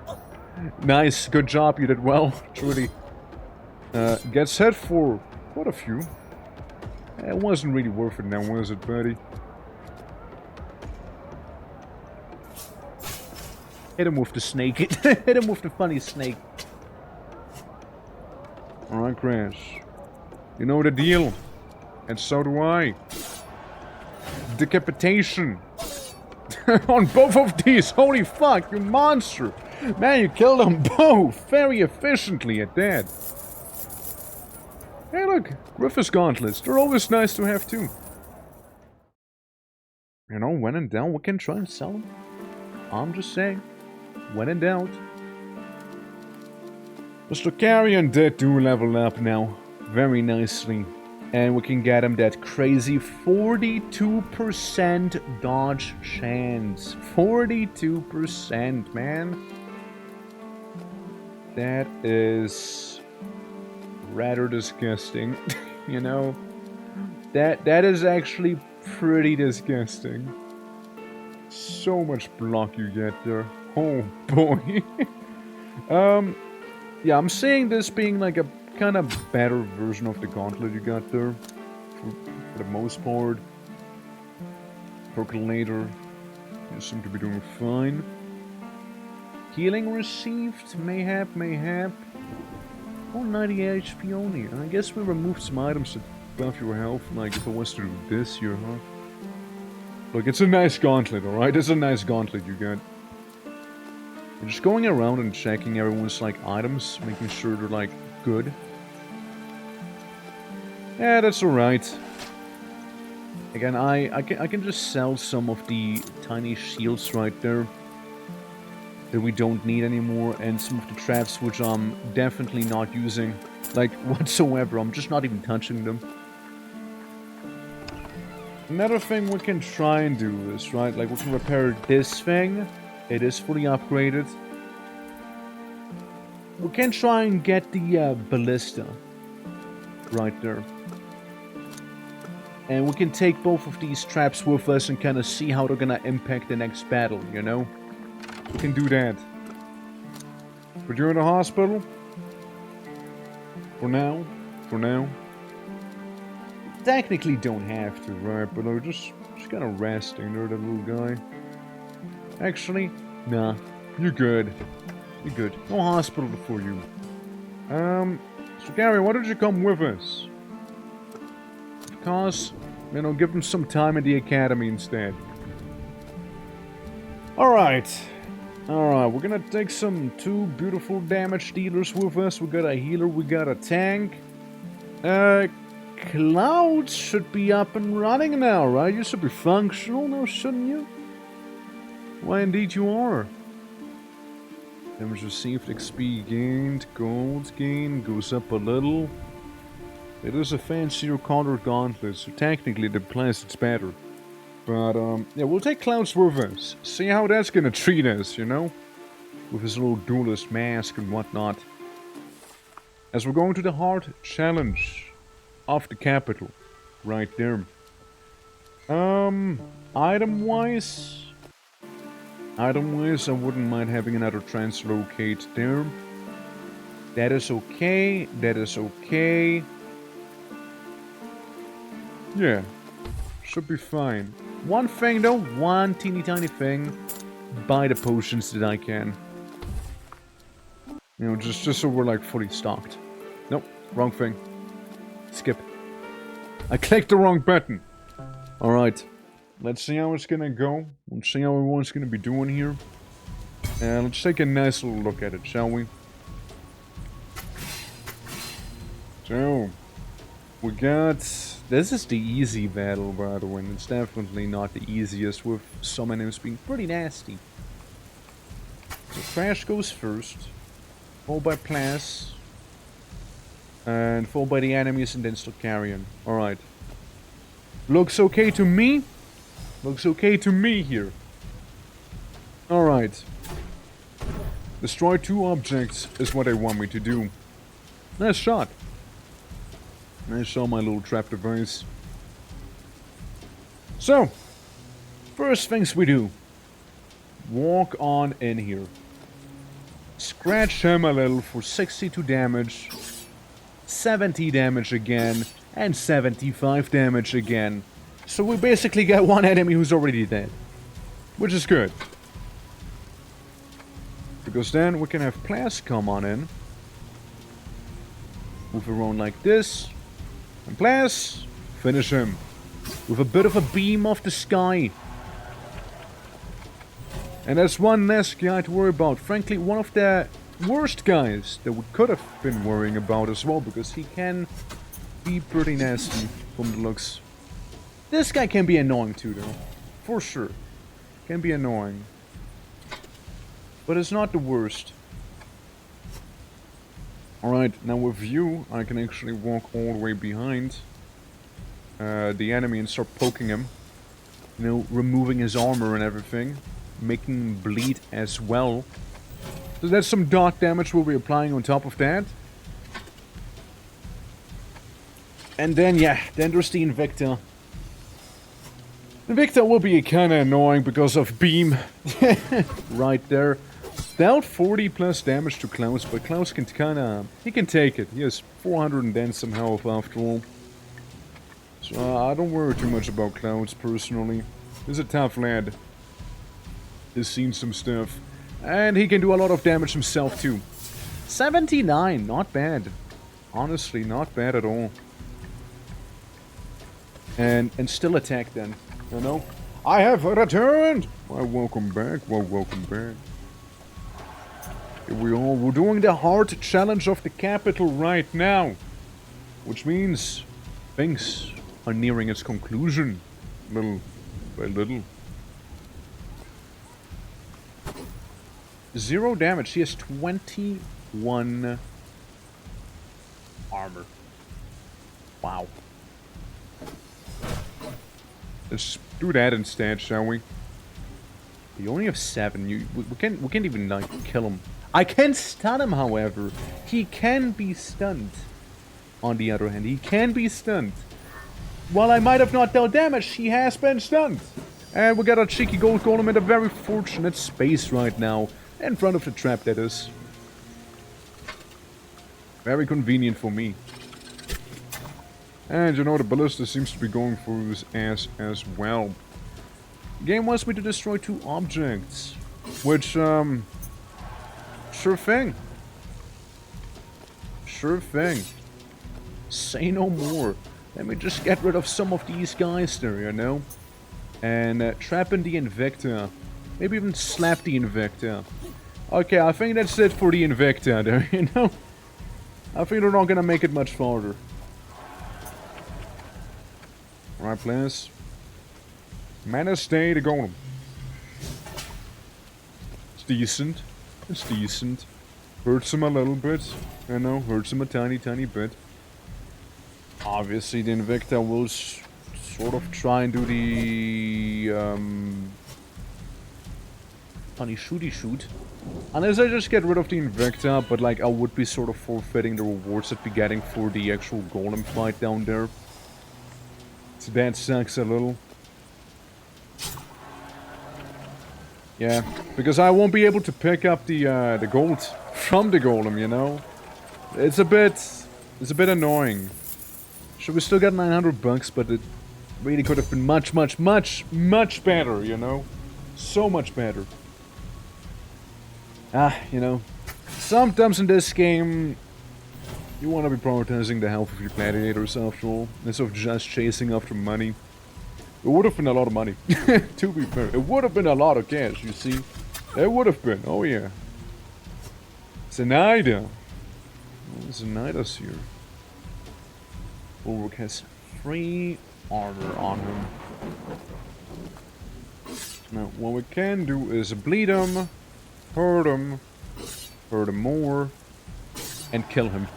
Nice, good job, you did well, truly. Gets hit for quite a few. It wasn't really worth it now, was it, buddy? Hit him with the snake. Hit him with the funny snake. Alright, Crash. You know the deal. And so do I. Decapitation. On both of these. Holy fuck, you monster. Man, you killed them both very efficiently at that. Hey look, Griffith's gauntlets. They're always nice to have too. You know, when in doubt, we can try and sell them. I'm just saying, when in doubt. Mr. Carrion did do level up now, very nicely. And we can get him that crazy 42% dodge chance. 42%, man. That is rather disgusting, you know? That is actually pretty disgusting. So much block you get there. Oh boy. Yeah, I'm seeing this being like a kind of better version of the gauntlet you got there. For the most part. Percolator. You seem to be doing fine. Healing received? Mayhap. Oh, 90 HP only. I guess we removed some items that buff your health. Like if I was to do this here, huh? Look, it's a nice gauntlet, alright? It's a nice gauntlet you got. We're just going around and checking everyone's, like, items. Making sure they're, like, good. Yeah, that's alright. Again, I can just sell some of the tiny shields right there. That we don't need anymore. And some of the traps which I'm definitely not using. Like, whatsoever. I'm just not even touching them. Another thing we can try and do is, right, like we can repair this thing. It is fully upgraded. We can try and get the ballista right there. And we can take both of these traps with us and kind of see how they're gonna impact the next battle, you know? We can do that. But you're in the hospital? For now. Technically don't have to, right? But I'm just kind of resting there, that little guy. Actually, nah. You're good. You're good. No hospital for you. So Gary, why don't you come with us? Because, you know, give him some time at the academy instead. Alright. Alright, we're gonna take some 2 beautiful damage dealers with us. We got a healer, we got a tank. Clouds should be up and running now, right? You should be functional now, shouldn't you? Why, indeed you are. Damage received, XP gained, gold gain goes up a little. It is a fancier counter gauntlet, so technically the place it's better. But, yeah, we'll take Clouds with us. See how that's gonna treat us, you know? With his little duelist mask and whatnot. As we're going to the hard challenge of the capital. Right there. Item-wise, I wouldn't mind having another translocate there. That is okay. Yeah. Should be fine. One thing though, one teeny tiny thing. Buy the potions that I can. You know, just so we're like fully stocked. Nope, wrong thing. Skip. I clicked the wrong button. Alright. Let's see how it's gonna go. Let's see how everyone's gonna be doing here. And let's take a nice little look at it, shall we? So, we got... This is the easy battle, by the way. It's definitely not the easiest, with some enemies being pretty nasty. So Crash goes first. Followed by Plas. And followed by the enemies and then still Carrion. Alright. Looks okay to me. Looks okay to me here. Alright. Destroy 2 objects is what they want me to do. Nice shot. Nice shot, my little trap device. So, first things we do. Walk on in here. Scratch him a little for 62 damage. 70 damage again. And 75 damage again. So we basically got one enemy who's already dead. Which is good. Because then we can have Plas come on in. Move around like this. And Plas, finish him. With a bit of a beam off the sky. And that's one less guy to worry about. Frankly, one of the worst guys that we could have been worrying about as well, because he can be pretty nasty from the looks. This guy can be annoying too, though. For sure. Can be annoying. But it's not the worst. Alright, now with you, I can actually walk all the way behind the enemy and start poking him. You know, removing his armor and everything. Making him bleed as well. So that's some dot damage we'll be applying on top of that. And then, yeah, then there's the Invicta. Invicta will be kinda annoying because of beam. Right there. Dealt 40 plus damage to Klaus, but Klaus can kinda... he can take it. He has 400 and then some health after all. So I don't worry too much about Klaus personally. He's a tough lad. He's seen some stuff. And he can do a lot of damage himself too. 79, not bad. Honestly, not bad at all. And still attack then, you know? I have returned! Well, welcome back, well, welcome back. Here we are, we're doing the hard challenge of the capital right now. Which means things are nearing its conclusion. Little by little. 0 damage, he has 21 armor. Wow. Let's do that instead, shall we? You only have 7. We can't even like kill him. I can stun him, however. He can be stunned. On the other hand, he can be stunned. While I might have not dealt damage, he has been stunned. And we got a cheeky gold golem in a very fortunate space right now. In front of the trap, that is. Very convenient for me. And you know, the ballista seems to be going for his ass as well. The game wants me to destroy 2 objects. Which, sure thing. Sure thing. Say no more. Let me just get rid of some of these guys there, you know? And trap in the Invicta. Maybe even slap the Invicta. Okay, I think that's it for the Invicta there, you know? I think they're not gonna make it much farther. Alright, players. Mana stay to golem. It's decent. It's decent. Hurts him a little bit. You know, hurts him a tiny, tiny bit. Obviously, the Invicta will sort of try and do the... funny shooty shoot. Unless I just get rid of the Invicta, but like I would be sort of forfeiting the rewards that we're getting for the actual golem fight down there. So that sucks a little. Yeah, because I won't be able to pick up the gold from the golem, you know? It's a bit annoying. Sure, we still got 900 bucks, but it really could have been much, much, much, much better, you know? So much better. You know, sometimes in this game, you want to be prioritizing the health of your gladiators after all, instead of just chasing after money. It would have been a lot of money, to be fair. It would have been a lot of cash, you see. It would have been, oh yeah. Zenaida. Oh, Zenaida's here. Bulwark has 3 armor on him. Now, what we can do is bleed him. Hurt him more, and kill him.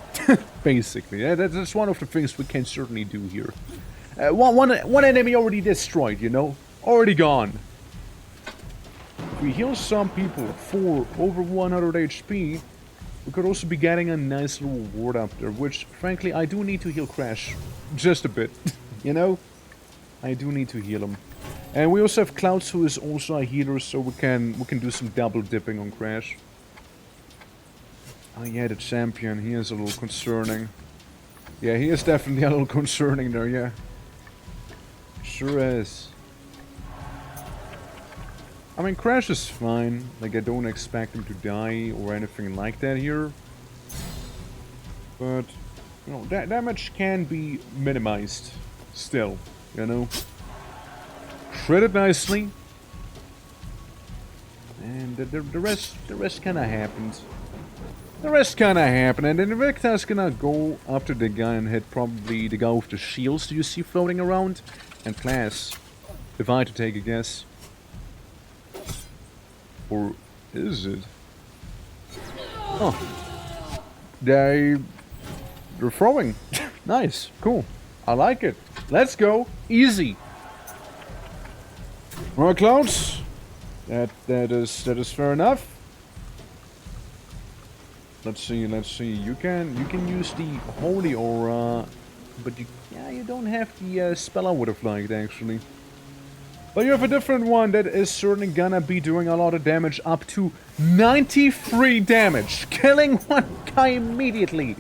Basically, that's one of the things we can certainly do here. One enemy already destroyed, you know, already gone. If we heal some people for over 100 HP, we could also be getting a nice little reward up there. Which, frankly, I do need to heal Crash just a bit. You know, I do need to heal him. And we also have Clouds, who is also a healer, so we can do some double dipping on Crash. Oh yeah, the champion, he is a little concerning. Yeah, he is definitely a little concerning there, yeah. Sure is. I mean, Crash is fine. Like, I don't expect him to die or anything like that here. But, you know, that damage can be minimized still, you know. Shredded nicely. And the rest kind of happens. The rest kind of happened, and then Invicta's gonna go after the guy and hit probably the guy with the shields do you see floating around? And Class, if I had to take a guess. Or is it? Oh. They're throwing. Nice, cool. I like it. Let's go. Easy. More clouds. That is fair enough. Let's see. You can use the holy aura, but you don't have the spell I would have liked actually. But you have a different one that is certainly gonna be doing a lot of damage, up to 93 damage, killing one guy immediately.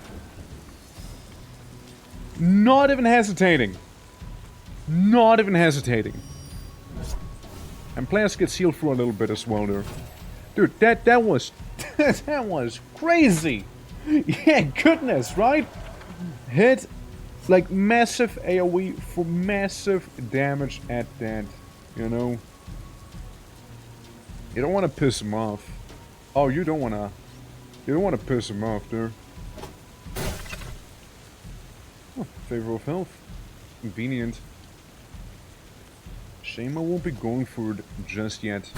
Not even hesitating. Not even hesitating. And Plants gets healed for a little bit as well there. Dude, that was that was crazy. Yeah, goodness, right? Hit like massive AoE for massive damage at that, you know. You don't want to piss him off. Oh, you don't want to piss him off there. Oh, favor of health. Convenient. Shame I won't be going for it just yet.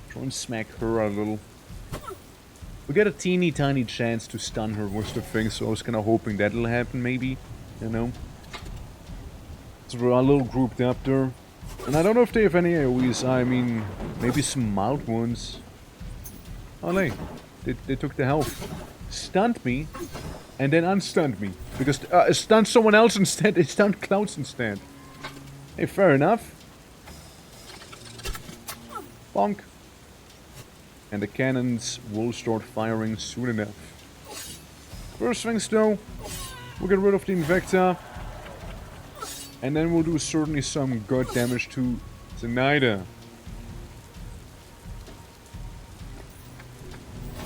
Try and smack her a little. We get a teeny tiny chance to stun her with the thing, so I was kinda hoping that'll happen maybe, you know. So we're a little grouped up there. And I don't know if they have any AoEs, I mean, maybe some mild ones. Oh no, they took the health. Stunned me, and then unstunned me. Because stunned someone else instead, they stunned Clouds instead. Hey, fair enough. Bonk. And the cannons will start firing soon enough. First things though, we'll get rid of the Invicta. And then we'll do certainly some good damage to Zenaida.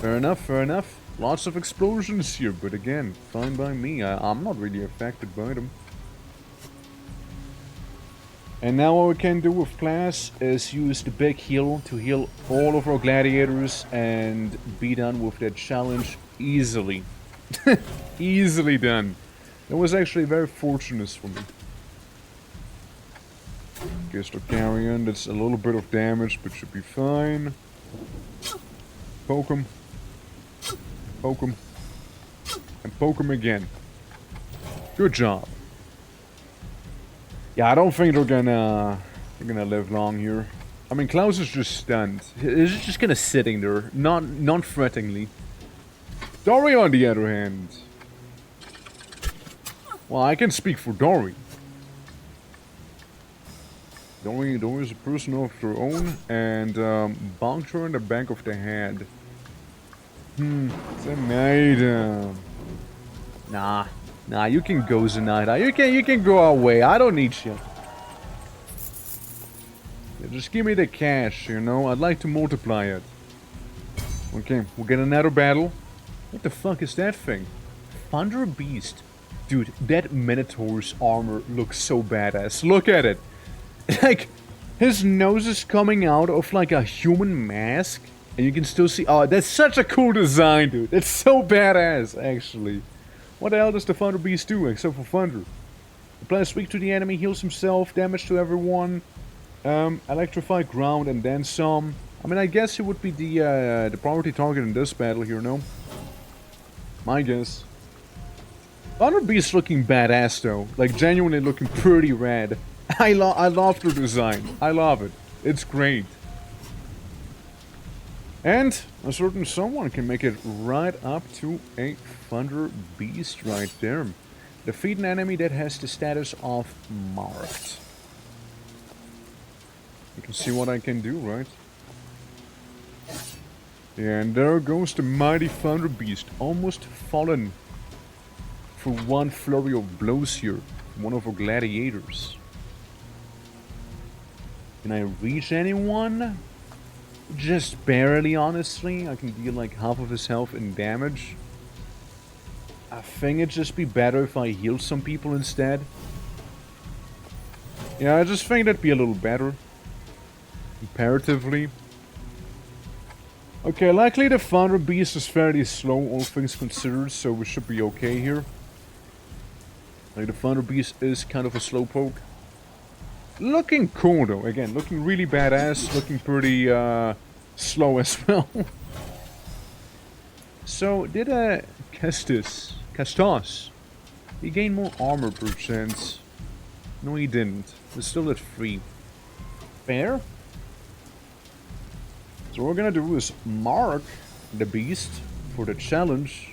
Fair enough, fair enough. Lots of explosions here, but again, fine by me. I'm not really affected by them. And now what we can do with Class is use the big heal to heal all of our gladiators and be done with that challenge easily. Easily done. That was actually very fortunate for me. Guess the carrion, that's a little bit of damage, but should be fine. Poke him. Poke him. And poke him again. Good job. Yeah, I don't think they're gonna live long here. I mean, Klaus is just stunned. He's just kinda sitting there, non-threateningly. Dory, on the other hand. Well, I can speak for Dory. Dory is a person of their own, and bonked her in the back of the head. Zenaida. Nah, you can go, Zenaida. You can go away. I don't need you. Yeah, just give me the cash, you know. I'd like to multiply it. Okay, we'll get another battle. What the fuck is that thing? Thunder Beast. Dude, that Minotaur's armor looks so badass. Look at it. Like, his nose is coming out of like a human mask. And you can still see... Oh, that's such a cool design, dude. It's so badass, actually. What the hell does the Thunder Beast do, except for thunder? The player speaks to the enemy, heals himself, damage to everyone. Electrify ground and then some. I mean, I guess he would be the priority target in this battle here, no? My guess. Thunder Beast looking badass, though. Like, genuinely looking pretty rad. I love the design. I love it. It's great. And a certain someone can make it right up to a Thunder Beast right there. Defeat an enemy that has the status of marked. You can see what I can do, right? Yeah, and there goes the mighty Thunder Beast, almost fallen for one flurry of blows here. One of our gladiators. Can I reach anyone? Just barely, honestly. I can deal like half of his health in damage. I think it'd just be better if I heal some people instead. Yeah, I just think that'd be a little better. Comparatively. Okay, likely the Founder Beast is fairly slow, all things considered, so we should be okay here. Like, the Founder Beast is kind of a slowpoke. Looking cool, though. Again, looking really badass, looking pretty, slow as well. So, did, Castos, he gained more armor perchance? No, he didn't. We're still at 3. Fair? So what we're gonna do is mark the beast for the challenge,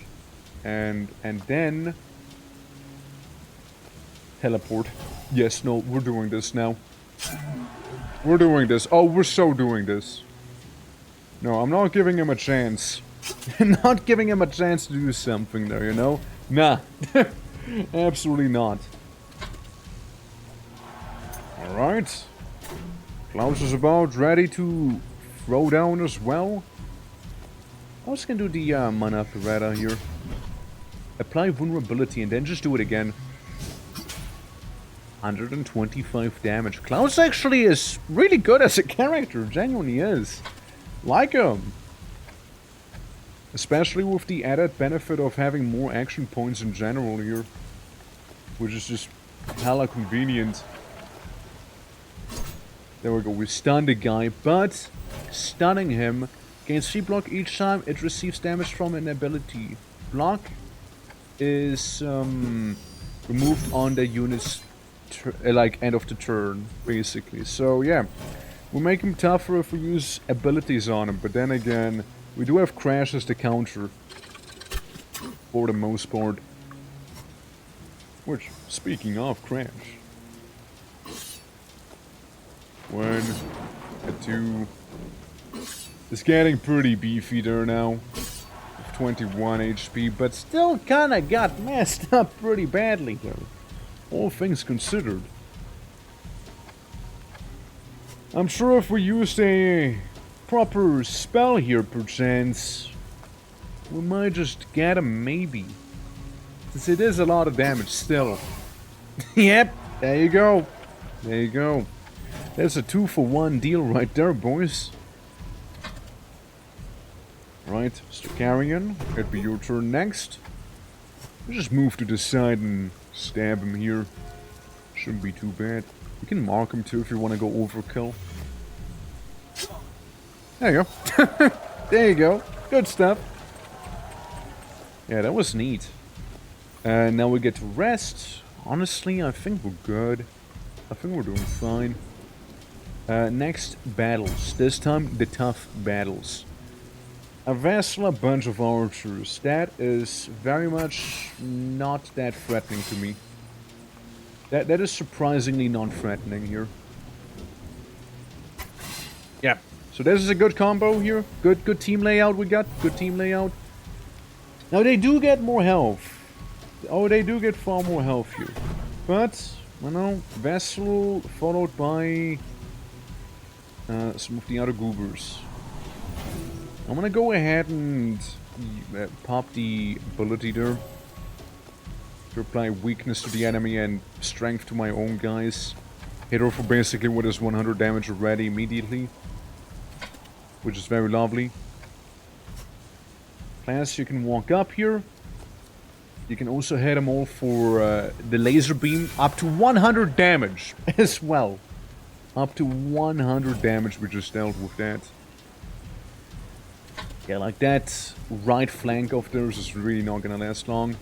and then teleport. Yes, no, we're doing this now. We're doing this. Oh, we're so doing this. No, I'm not giving him a chance. Not giving him a chance to do something there, you know? Nah. Absolutely not. Alright. Klaus is about ready to throw down as well. I was gonna do the mana Pirata here. Apply vulnerability and then just do it again. 125 damage. Klaus actually is really good as a character. Genuinely is. Like him. Especially with the added benefit of having more action points in general here. Which is just hella convenient. There we go. We stunned the guy, but stunning him gains 3 block each time it receives damage from an ability. Block is removed on the unit's like end of the turn, basically. So yeah, we make him tougher if we use abilities on him, but then again, we do have Crash as the counter for the most part. Which, speaking of Crash, 1, 2. It's getting pretty beefy there now. 21 HP, but still kinda got messed up pretty badly there. All things considered. I'm sure if we used a proper spell here, perchance, we might just get him, maybe. Since it is a lot of damage still. Yep, there you go. There you go. That's a 2-for-1 deal right there, boys. Right, Mr. Carrion, it'll be your turn next. We'll just move to the side and stab him here. Shouldn't be too bad. You can mark him too if you want to go overkill. There you go. There you go. Good stuff. Yeah, that was neat. And now we get to rest. Honestly, I think we're good. I think we're doing fine. Next, battles. This time, the tough battles. A vessel, a bunch of archers. That is very much not that threatening to me. That is surprisingly non-threatening here. Yeah. So this is a good combo here. Good team layout we got. Good team layout. Now they do get more health. Oh, they do get far more health here. But, you know, vessel followed by some of the other goobers. I'm gonna go ahead and pop the ability there to apply weakness to the enemy and strength to my own guys. Hit her for basically what is 100 damage already immediately, which is very lovely. Class, you can walk up here. You can also hit them all for the laser beam, up to 100 damage as well. Up to 100 damage we just dealt with that. Yeah, like that right flank of theirs is really not gonna last long.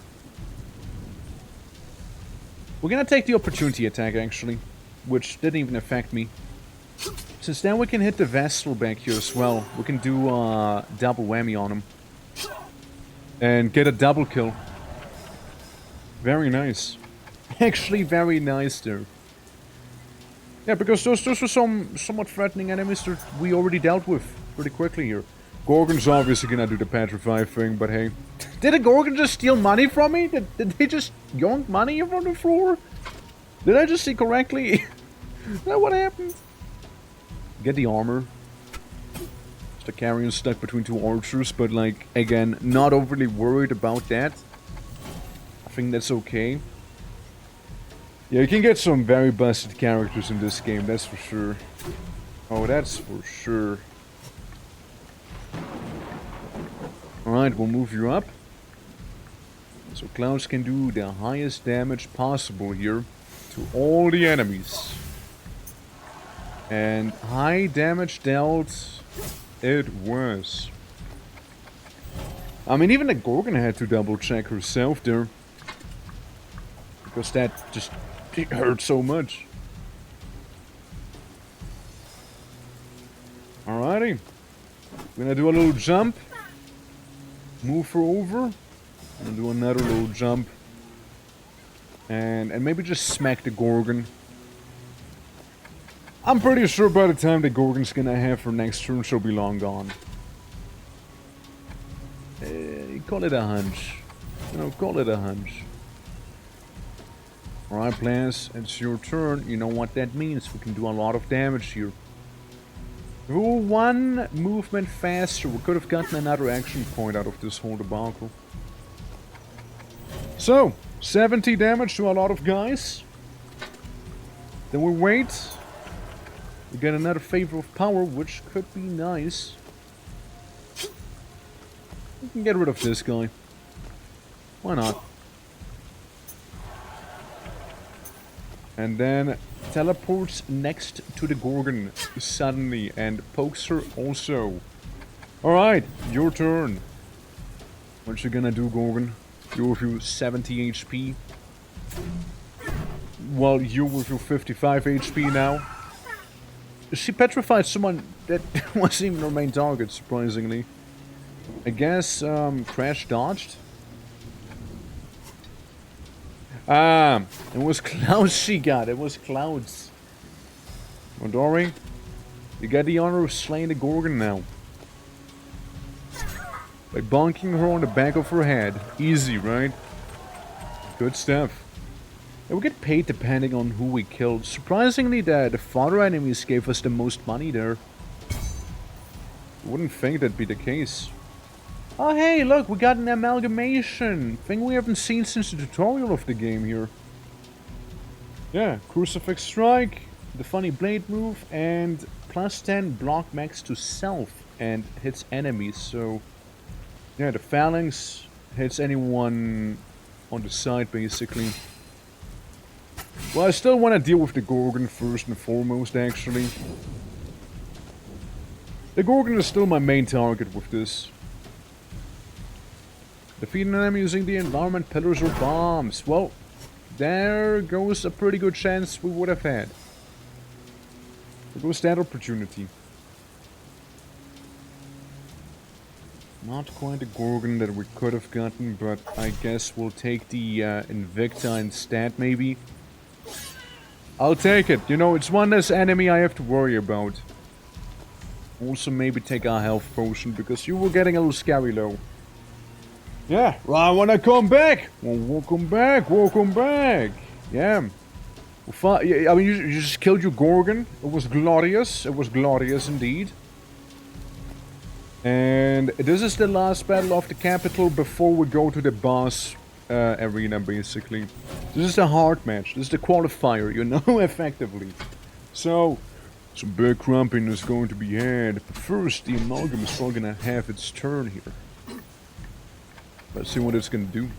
We're gonna take the opportunity attack, actually, which didn't even affect me. Since then we can hit the Vestal back here as well. We can do a double whammy on him. And get a double kill. Very nice. Actually very nice there. Yeah, because those were some somewhat threatening enemies that we already dealt with pretty quickly here. Gorgon's obviously gonna do the petrify thing, but hey. Did a Gorgon just steal money from me? Did they just yonk money from the floor? Did I just see correctly? Is that what happened? Get the armor. The carrion stuck between two archers, but like, again, not overly worried about that. I think that's okay. Yeah, you can get some very busted characters in this game, that's for sure. Oh, that's for sure. Alright, we'll move you up. So Clouds can do the highest damage possible here to all the enemies. And high damage dealt it was. I mean, even the Gorgon had to double check herself there. Because that just hurt so much. Alrighty. We're gonna do a little jump. Move her over. And do another little jump. And maybe just smack the Gorgon. I'm pretty sure by the time the Gorgon's gonna have her next turn, she'll be long gone. Call it a hunch. You know, call it a hunch. Alright, players, it's your turn. You know what that means. We can do a lot of damage here. If we were one movement faster, we could have gotten another action point out of this whole debacle. So, 70 damage to a lot of guys. Then we wait. We get another favor of power, which could be nice. We can get rid of this guy. Why not? And then teleports next to the Gorgon suddenly and pokes her also. Alright, your turn. What you gonna do, Gorgon? You with your 70 HP. Well, you with your 55 HP now. She petrified someone that wasn't even her main target, surprisingly. I guess, Crash dodged? Ah, it was Clouds she got. It was Clouds. Well, Dory, you got the honor of slaying the Gorgon now. By bonking her on the back of her head. Easy, right? Good stuff. And we get paid depending on who we killed. Surprisingly, the fodder enemies gave us the most money there. Wouldn't think that'd be the case. Oh hey, look, we got an amalgamation. Thing we haven't seen since the tutorial of the game here. Yeah, Crucifix Strike, the funny blade move, and plus 10 block max to self and hits enemies. So, yeah, the Phalanx hits anyone on the side, basically. Well, I still want to deal with the Gorgon first and foremost, actually. The Gorgon is still my main target with this. Defeat an enemy using the environment, pillars, or bombs. Well, there goes a pretty good chance we would have had. There goes that opportunity. Not quite the Gorgon that we could have gotten, but I guess we'll take the Invicta instead, maybe. I'll take it. You know, it's one less enemy I have to worry about. Also, maybe take our health potion, because you were getting a little scary low. Yeah, I wanna come back! Well, welcome back, welcome back! Yeah. Well, I mean, you just killed your Gorgon. It was glorious. It was glorious indeed. And this is the last battle of the capital before we go to the boss arena, basically. This is the hard match. This is the qualifier, you know, effectively. So, some big crumping is going to be had. But first, the amalgam is probably gonna have its turn here. Let's see what it's gonna do.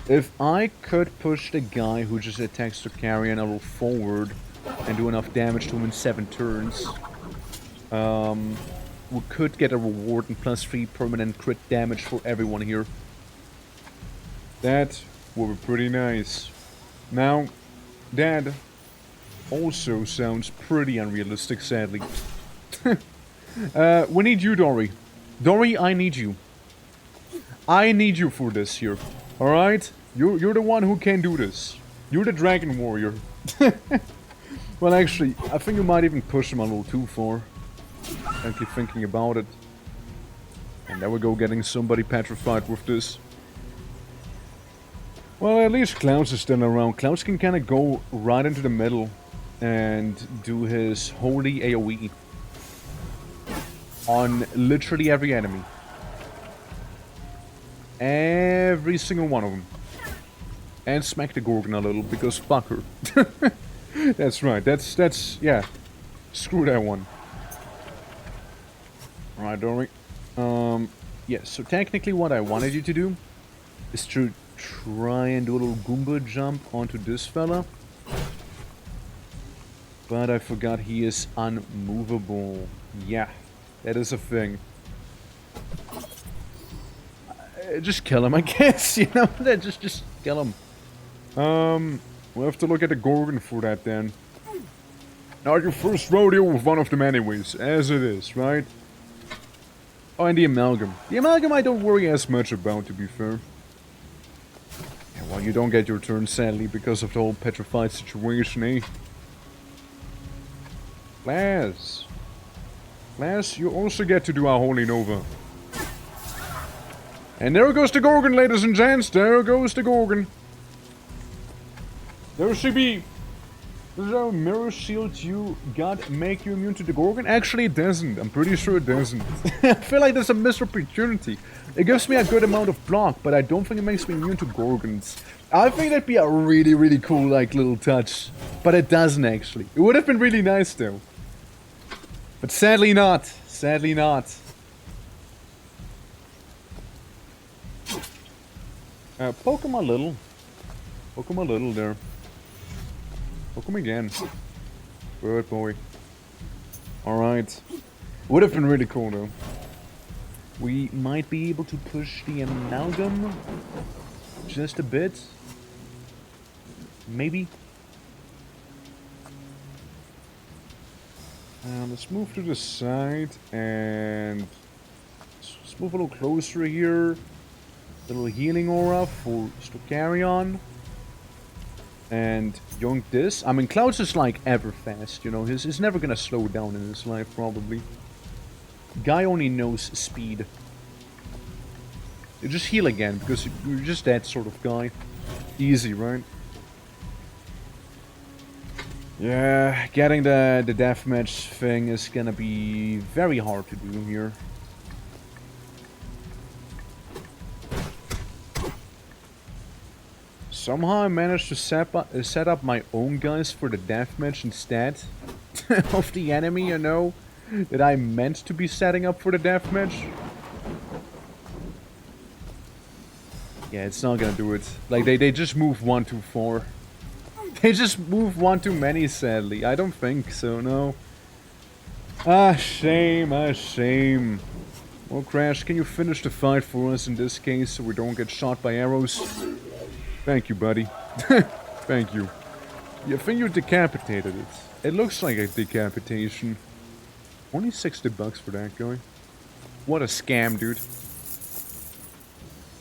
If I could push the guy who just attacks the carrion a little forward and do enough damage to him in 7 turns, we could get a reward and +3 permanent crit damage for everyone here. That would be pretty nice. Now, that also sounds pretty unrealistic, sadly. We need you, Dory. Dory, I need you. I need you for this here. Alright? You're the one who can do this. You're the dragon warrior. Well, actually, I think you might even push him a little too far. Actually thinking about it. And there we go, getting somebody petrified with this. Well, at least Clouds is still around. Clouds can kind of go right into the middle and do his holy AoE. On literally every enemy. Every single one of them. And smack the Gorgon a little, because fuck her. That's right, that's, yeah. Screw that one. Alright, Dory. Yeah, so technically what I wanted you to do is to try and do a little Goomba jump onto this fella. But I forgot he is unmovable. Yeah, that is a thing. Just kill him, I guess, you know? Just kill him. We'll have to look at the Gorgon for that then. Not your first rodeo with one of them anyways, as it is, right? Oh, and the Amalgam. The Amalgam I don't worry as much about, to be fair. Yeah, well, you don't get your turn, sadly, because of the whole petrified situation, eh? Laz, you also get to do our Holy Nova. And there goes the Gorgon, ladies and gents. There goes the Gorgon. There she be. Does our mirror shield you got make you immune to the Gorgon? Actually, it doesn't. I'm pretty sure it doesn't. I feel like there's a missed opportunity. It gives me a good amount of block, but I don't think it makes me immune to Gorgons. I think that'd be a really, really cool, like, little touch. But it doesn't, actually. It would have been really nice, though. But sadly not. Sadly not. Poke him a little. Poke him a little there. Poke him again. Good boy. Alright. Would have been really cool though. We might be able to push the Amalgam just a bit. Maybe. Let's move to the side and let's move a little closer here. Little healing aura for Stokarion. And yoink this. I mean, Cloud's is like ever fast, you know. He's never gonna slow down in his life, probably. Guy only knows speed. You just heal again, because you're just that sort of guy. Easy, right? Yeah, getting the deathmatch thing is gonna be very hard to do here. Somehow I managed to set up my own guys for the deathmatch instead of the enemy, you know, that I meant to be setting up for the deathmatch. Yeah, it's not gonna do it. Like, they just move one too far. They just move one too many, sadly. I don't think so, no. Ah, shame, ah, shame. Well, Crash, can you finish the fight for us in this case so we don't get shot by arrows? Thank you, buddy. Thank you. You think you decapitated it. It looks like a decapitation. Only $60 for that guy. What a scam, dude.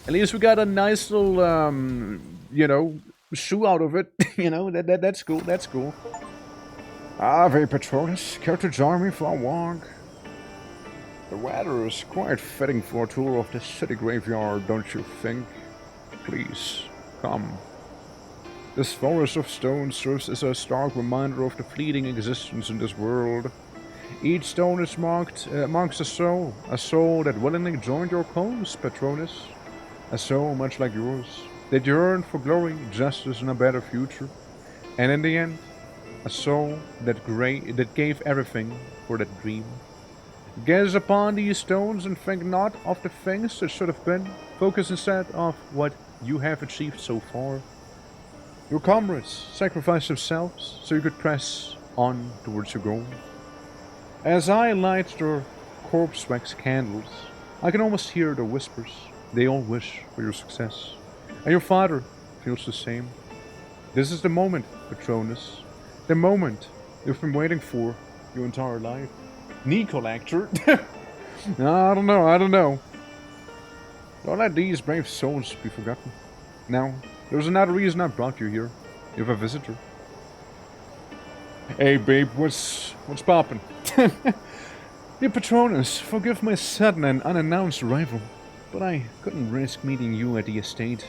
At least we got a nice little, you know, shoe out of it. You know, that's cool, that's cool. Ave Patronus, care to join me for a walk? The weather is quite fitting for a tour of the city graveyard, don't you think? Please. Come. This forest of stone serves as a stark reminder of the fleeting existence in this world. Each stone is marks a soul that willingly joined your cause, Patronus. A soul much like yours, that yearned for glory, justice, and a better future. And in the end, a soul that gave everything for that dream. Gaze upon these stones and think not of the things that should have been. Focus instead of what you have achieved so far. Your comrades sacrificed themselves so you could press on towards your goal. As I light their corpse wax candles, I can almost hear their whispers. They all wish for your success. And your father feels the same. This is the moment, Patronus. The moment you've been waiting for your entire life. Knee collector? I don't know. Don't let these brave souls be forgotten. Now, there's another reason I brought you here. You're a visitor. Hey babe, what's poppin'? Dear Patronus, forgive my sudden and unannounced arrival, but I couldn't risk meeting you at the estate.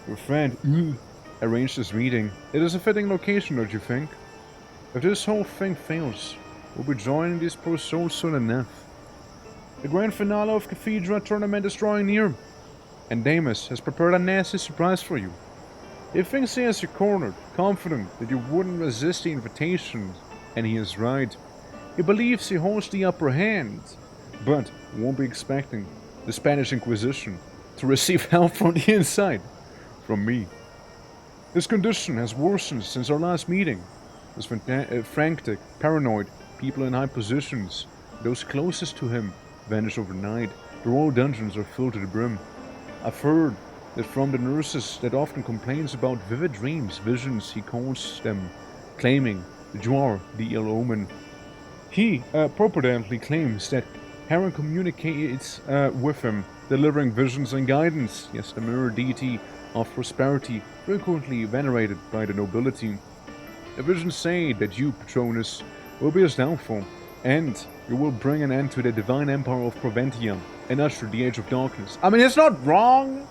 Your friend arranged this meeting. It is a fitting location, don't you think? If this whole thing fails, we'll be joining these poor souls soon enough. The grand finale of Cathedra tournament is drawing near, and Damus has prepared a nasty surprise for you. He thinks he has you cornered, confident that you wouldn't resist the invitation, and he is right. He believes he holds the upper hand, but won't be expecting the Spanish Inquisition to receive help from the inside. From me. His condition has worsened since our last meeting. His frantic, paranoid, people in high positions, those closest to him, vanish overnight. The royal dungeons are filled to the brim. I've heard that from the nurses that often complains about vivid dreams, visions he calls them, claiming that you are the ill omen. He propagandally claims that Heron communicates with him, delivering visions and guidance. Yes, the mirror deity of prosperity, frequently venerated by the nobility. The visions say that you, Patronus, will be his downfall, and you will bring an end to the divine empire of Proventia and usher the age of darkness. I mean, it's not wrong.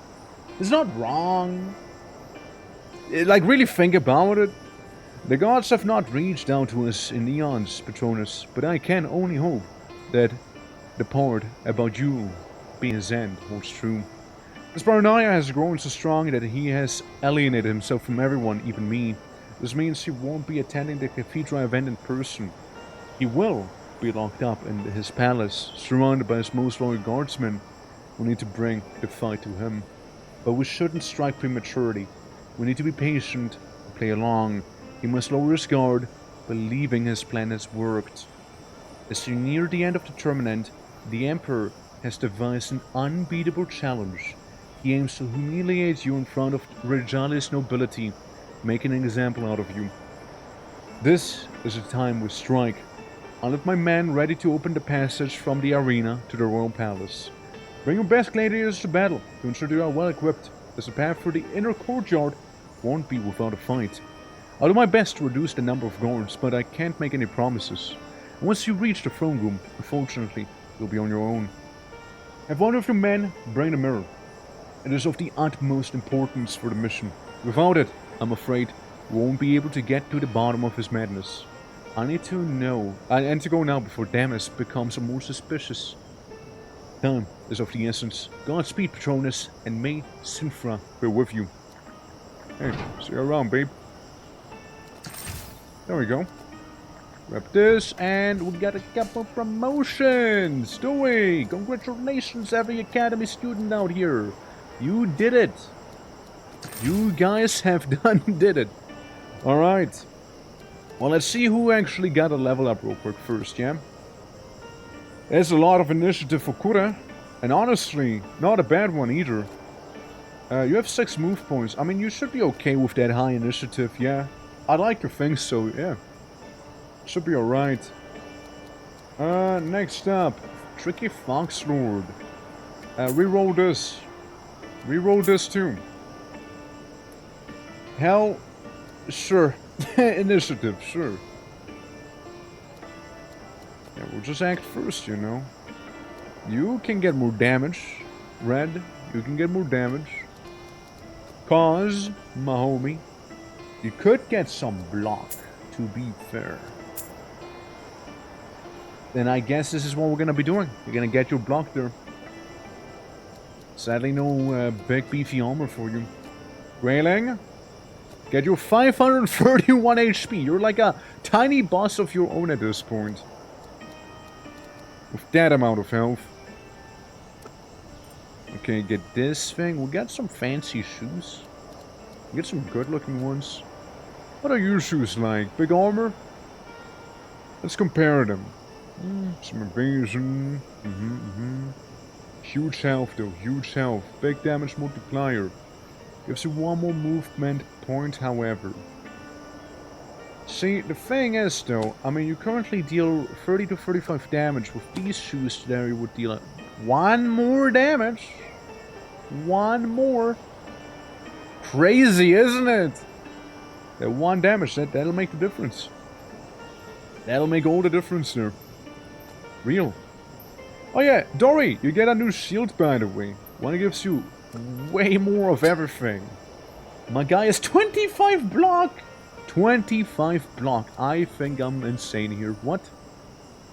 It's not wrong. Like, really think about it. The gods have not reached out to us in eons, Patronus, but I can only hope that the part about you being his end holds true. His paranoia has grown so strong that he has alienated himself from everyone, even me. This means he won't be attending the cathedral event in person. He will be locked up in his palace, surrounded by his most loyal guardsmen who need to bring the fight to him. But we shouldn't strike prematurely. We need to be patient and play along. He must lower his guard, believing his plan has worked. As you near the end of the tournament, the Emperor has devised an unbeatable challenge. He aims to humiliate you in front of Regali's nobility, making an example out of you. This is the time we strike. I'll have my men ready to open the passage from the arena to the royal palace. Bring your best gladiators to battle to ensure they are well equipped, as the path through the inner courtyard won't be without a fight. I'll do my best to reduce the number of guards, but I can't make any promises. Once you reach the throne room, unfortunately, you'll be on your own. Have one of your men bring the mirror. It is of the utmost importance for the mission. Without it, I'm afraid, we won't be able to get to the bottom of his madness. I need to know, and to go now before Damas becomes more suspicious. Time is of the essence. Godspeed, Patronus, and may Sinfra be with you. Hey, see you around, babe. There we go. Grab this, and we got a couple promotions, do we? Congratulations, every Academy student out here. You did it. You guys have did it. Alright. Well, let's see who actually got a level up real quick first, yeah? There's a lot of initiative for Kura. And honestly, not a bad one either. You have 6 move points. I mean, you should be okay with that high initiative, yeah? I'd like to think so, yeah. Should be alright. Next up. Tricky Fox Lord. Reroll this. Reroll this too. Hell, sure. Initiative, sure. Yeah, we'll just act first, you know. You can get more damage. Red, you can get more damage. Cause, my homie, you could get some block, to be fair. Then I guess this is what we're gonna be doing. You're gonna get your block there. Sadly, no big beefy armor for you. Grayling, get your 531 HP. You're like a tiny boss of your own at this point. With that amount of health. Okay, get this thing. We got some fancy shoes. Get some good looking ones. What are your shoes like? Big armor? Let's compare them. Some evasion. Huge health though, huge health. Big damage multiplier. Gives you 1 more movement point, however. See, the thing is though, I mean, you currently deal 30 to 35 damage. With these shoes there, you would deal 1 more damage. 1 more. Crazy, isn't it? That 1 damage, that'll make the difference. That'll make all the difference there. Real. Oh yeah, Dory, you get a new shield by the way. One gives you way more of everything. My guy is 25 block! 25 block. I think I'm insane here. What?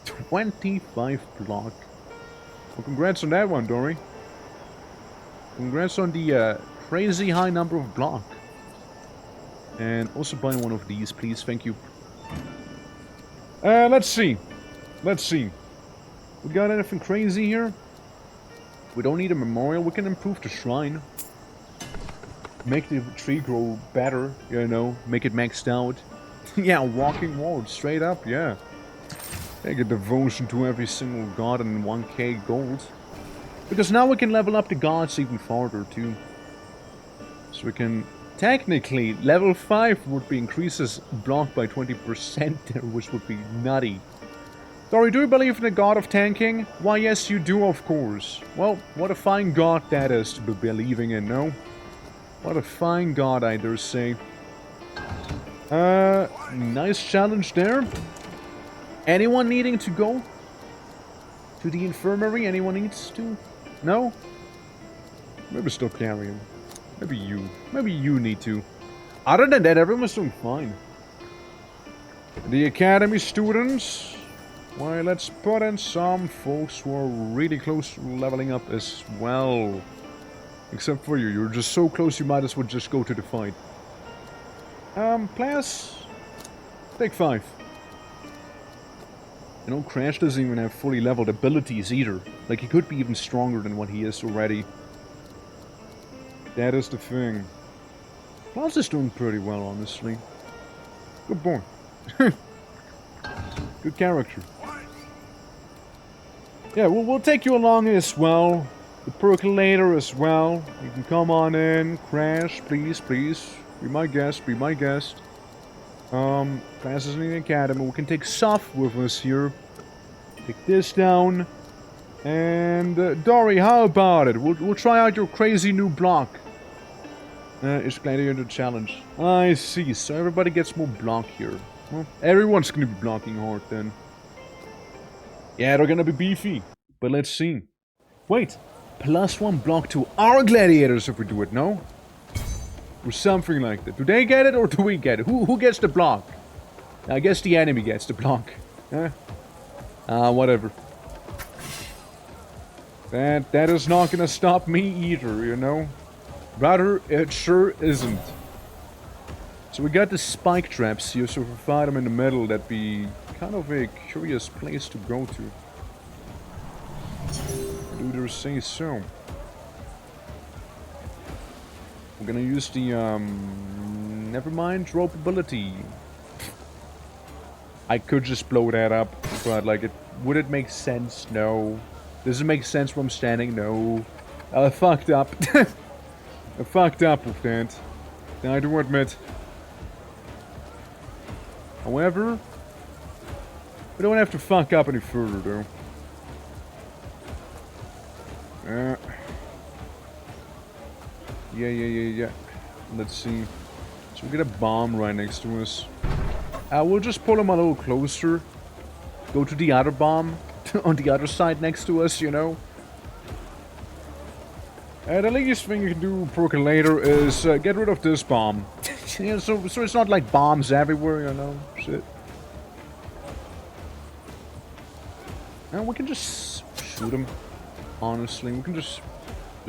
25 block. Well, congrats on that one, Dory. Congrats on the crazy high number of block. And also buy one of these, please. Thank you. Let's see. Let's see. We got anything crazy here? We don't need a memorial. We can improve the shrine. Make the tree grow better, you know. Make it maxed out. Yeah, walking wall, straight up, yeah. Take a devotion to every single god and 1k gold. Because now we can level up the gods even farther, too. So we can... Technically, level 5 would be increases block by 20%, which would be nutty. Sorry, do you believe in the god of tanking? Why, yes, you do, of course. Well, what a fine god that is to be believing in, no? What a fine god, I dare say. Nice challenge there. Anyone needing to go to the infirmary? Anyone needs to? No? Maybe stop carrying. Maybe you. Maybe you need to. Other than that, everyone's doing fine. The academy students. Why, let's put in some folks who are really close to leveling up as well. Except for you. You're just so close you might as well just go to the fight. Class. Take 5. You know, Crash doesn't even have fully leveled abilities either. Like, he could be even stronger than what he is already. That is the thing. Klaus is doing pretty well, honestly. Good boy. Good character. Yeah, we'll take you along as well. The percolator as well. You can come on in. Crash, please, please. Be my guest, be my guest. Classes in the academy. We can take Soph with us here. Take this down. And, Dory, how about it? We'll try out your crazy new block. It's Gladiator Challenge. I see, so everybody gets more block here. Well, everyone's gonna be blocking hard then. Yeah, they're gonna be beefy. But let's see. Wait, +1 block to our gladiators if we do it, no? Or something like that. Do they get it or do we get it? Who gets the block? I guess the enemy gets the block. Whatever. That is not gonna stop me either, you know? Rather, it sure isn't. So we got the spike traps here, so if we fight them in the middle, that'd be kind of a curious place to go to. Do they say so? We're gonna use the, never mind, rope ability. I could just blow that up, but like, would it make sense? No. Does it make sense where I'm standing? No. I fucked up. I fucked up with that. I do admit. However, we don't have to fuck up any further, though. Yeah. Let's see. So we get a bomb right next to us. We'll just pull him a little closer. Go to the other bomb. On the other side next to us, you know. The least thing you can do, Percolator, is get rid of this bomb. Yeah, so it's not like bombs everywhere, you know. Shit. And we can just shoot him. Honestly, we can just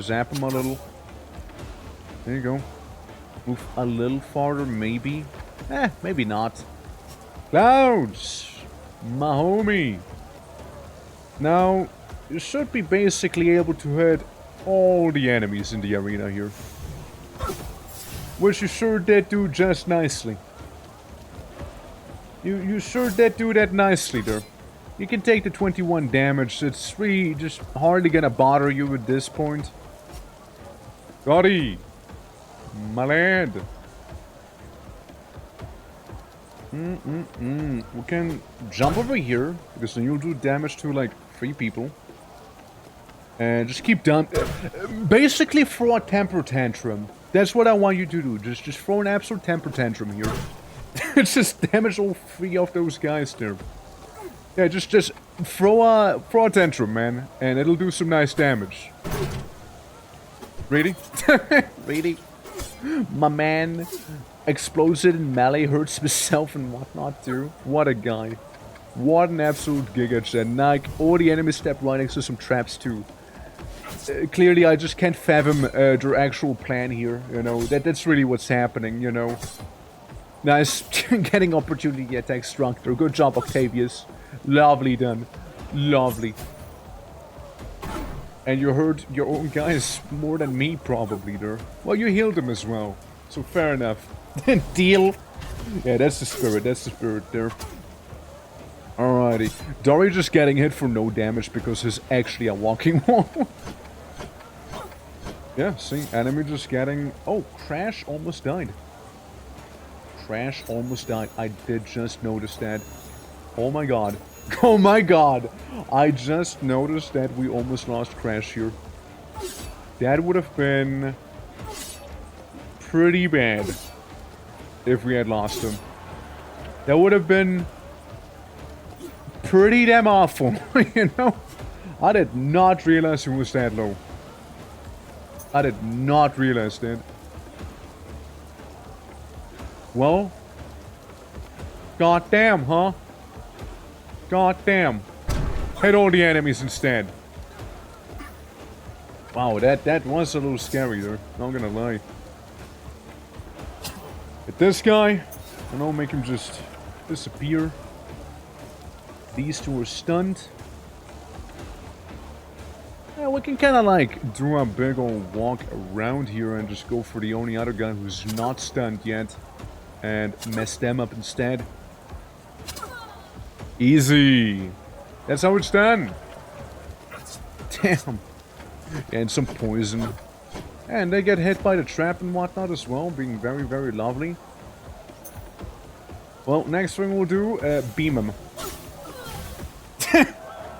zap him a little. There you go. Move a little farther, maybe. Maybe not. Clouds! My homie! Now, you should be basically able to hit all the enemies in the arena here. Which you sure did do just nicely. You sure did do that nicely there. You can take the 21 damage, it's really just hardly gonna bother you at this point. Gotti! My lad! We can jump over here, because then you'll do damage to like 3 people. And just keep down. Basically throw a temper tantrum. That's what I want you to do. Just throw an absolute temper tantrum here. Just damage all 3 of those guys there. Yeah, just throw a tantrum, man, and it'll do some nice damage. Really? Really? My man explodes it in melee, hurts himself and whatnot too. What a guy. What an absolute giga. And like, all the enemies step right next to some traps too. Clearly I just can't fathom their actual plan here, you know. That's really what's happening, you know. Nice. Getting opportunity attack structure. Good job, Octavius. Lovely done. Lovely. And you hurt your own guys more than me, probably, there. Well, you healed him as well. So, fair enough. Deal. Yeah, that's the spirit. That's the spirit there. Alrighty. Dory just getting hit for no damage because he's actually a walking wall. Yeah, see? Enemy just getting... Oh, Crash almost died. Crash almost died. I did just notice that. Oh my god. Oh my god! I just noticed that we almost lost Crash here. That would have been pretty bad if we had lost him. That would have been pretty damn awful, you know? I did not realize he was that low. I did not realize that. Well, goddamn, huh? God damn. Hit all the enemies instead. Wow, that was a little scary there. Not gonna lie. Hit this guy. I know, make him just disappear. These two are stunned. Yeah, we can kinda like do a big old walk around here and just go for the only other guy who's not stunned yet. And mess them up instead. Easy. That's how it's done. Damn. And some poison. And they get hit by the trap and whatnot as well, being very, very lovely. Well, next thing we'll do, beam them.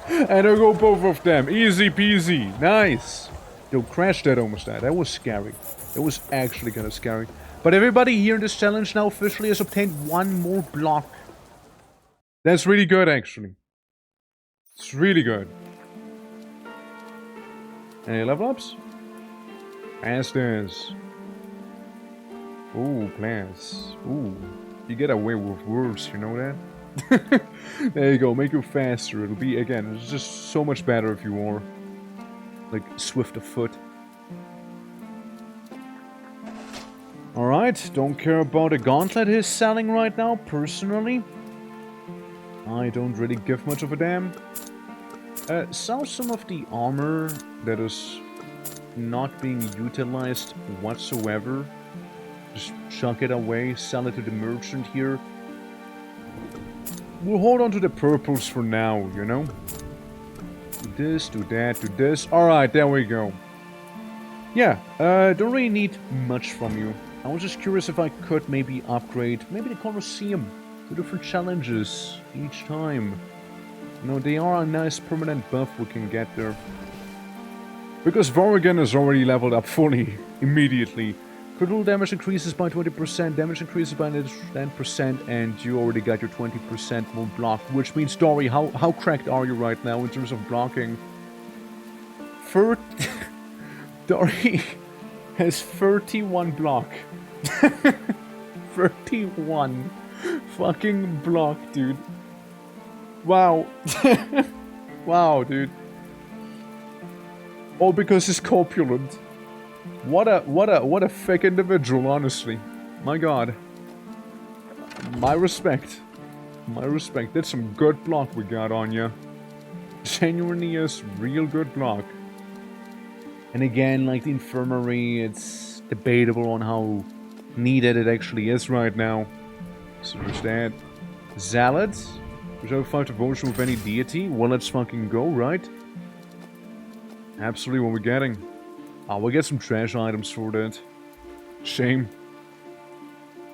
And I'll go both of them. Easy peasy. Nice. Yo, Crash that almost died. That was scary. It was actually kind of scary. But everybody here in this challenge now officially has obtained one more block. That's really good, actually. It's really good. Any level ups? Masters. Ooh, plants. Ooh. You get away with words, you know that? There you go, make you faster. It'll be, again, it's just so much better if you are, like, swift of foot. Alright, don't care about a gauntlet he's selling right now, personally. I don't really give much of a damn. Sell some of the armor that is not being utilized whatsoever. Just chuck it away, sell it to the merchant here. We'll hold on to the purples for now, you know? Do this, do that, do this. Alright, there we go. Yeah, don't really need much from you. I was just curious if I could maybe upgrade, maybe the Colosseum. To different challenges each time. You know, they are a nice permanent buff we can get there. Because Vorrigan is already leveled up fully, immediately. Critical damage increases by 20%, damage increases by 10%, and you already got your 20% more block. Which means, Dory, how cracked are you right now in terms of blocking? Dory has 31 block. 31 fucking block, dude. Wow. Wow, dude. All because he's corpulent. What a fake individual, honestly. My god. My respect. My respect. That's some good block we got on ya. Genuinely is real good block. And again, like the infirmary, it's debatable on how needed it actually is right now. So there's that. Zealot. Which I fight devotion with any deity. Well, let's fucking go, right? Absolutely what we're getting. Oh, we'll get some trash items for that. Shame.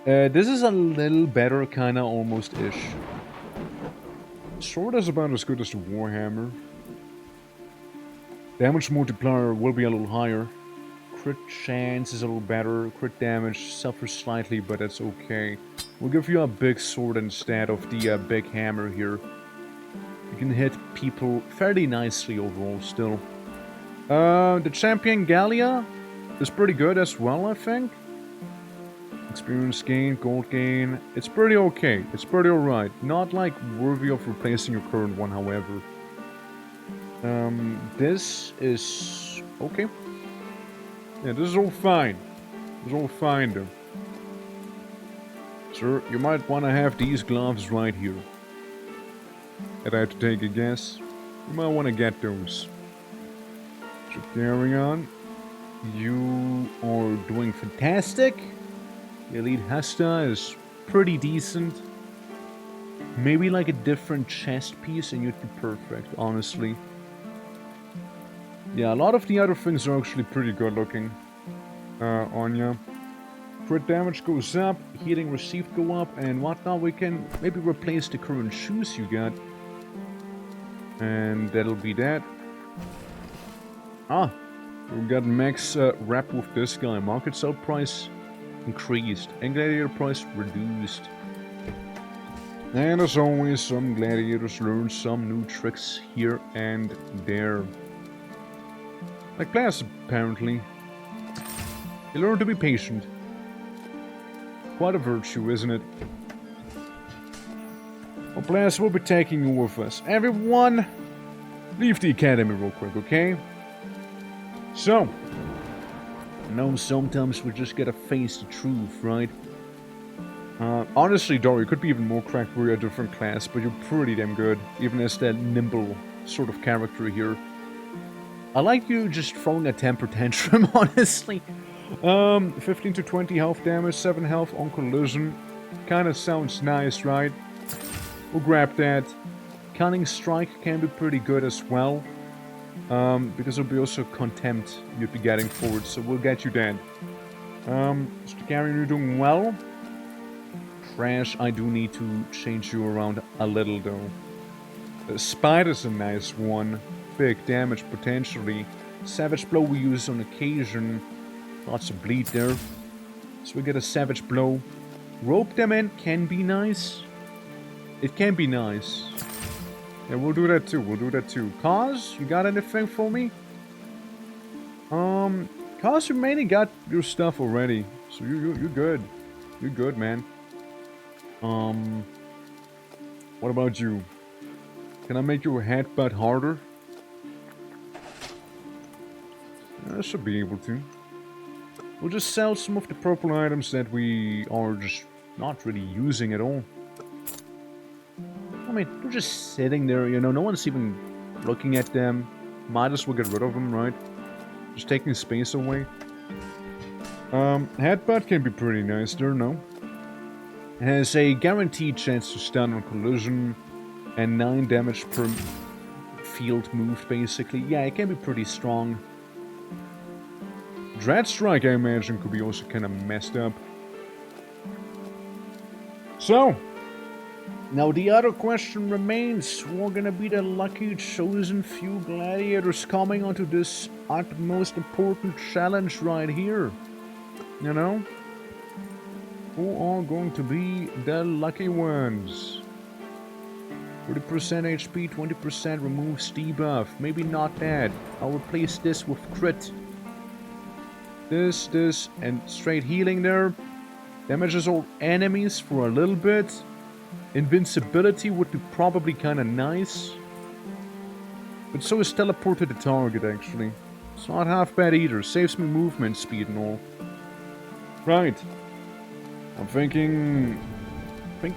This is a little better, kinda, almost-ish. Sword is about as good as the Warhammer. Damage multiplier will be a little higher. Crit chance is a little better. Crit damage suffers slightly, but that's okay. We'll give you a big sword instead of the big hammer here. You can hit people fairly nicely overall still. The Champion Gallia is pretty good as well, I think. Experience gain, gold gain. It's pretty okay. It's pretty alright. Not like worthy of replacing your current one, however. This is okay. Yeah, this is all fine. This is all fine, though. Sir, you might want to have these gloves right here. If I had to take a guess, you might want to get those. So carry on. You are doing fantastic. The Elite Hesta is pretty decent. Maybe like a different chest piece and you'd be perfect, honestly. Yeah, a lot of the other things are actually pretty good looking on ya. Crit damage goes up, healing received go up, and whatnot. We can maybe replace the current shoes you got. And that'll be that. Ah, we got max wrap with this guy. Market sell price increased, and gladiator price reduced. And as always, some gladiators learn some new tricks here and there. Like players, apparently. They learn to be patient. Quite a virtue, isn't it? Well, players will be taking you with us. Everyone, leave the academy real quick, okay? So, I know sometimes we just gotta face the truth, right? Honestly, though, you could be even more cracked for a different class, but you're pretty damn good, even as that nimble sort of character here. I like you just throwing a temper tantrum, honestly. 15 to 20 health damage, 7 health on collision. Kinda sounds nice, right? We'll grab that. Cunning Strike can be pretty good as well. Because it'll be also Contempt you'd be getting for it, so we'll get you that. Mr. Gary, you're doing well. Crash, I do need to change you around a little though. The Spider's a nice one. Big damage potentially. Savage Blow we use on occasion. Lots of bleed there. So we get a Savage Blow. Rope them in can be nice. It can be nice. Yeah, we'll do that too. We'll do that too. Cause, you got anything for me? Cause you mainly got your stuff already. So you're good. You're good, man. What about you? Can I make your headbutt harder? I should be able to. We'll just sell some of the purple items that we are just not really using at all. I mean, they're just sitting there, you know, no one's even looking at them. Might as well get rid of them, right? Just taking space away. Headbutt can be pretty nice there, no? It has a guaranteed chance to stun on collision and 9 damage per field moved, basically. Yeah, it can be pretty strong. Dread Strike, I imagine, could be also kind of messed up. So, now the other question remains. We're gonna be the lucky chosen few gladiators coming onto this utmost important challenge right here. You know? Who are going to be the lucky ones? 30% HP, 20% removes debuff. Maybe not bad. I'll replace this with crit. This, and straight healing there. Damages all enemies for a little bit. Invincibility would be probably kind of nice. But so is teleport to the target, actually. It's not half bad either. Saves me movement speed and all. Right. I'm thinking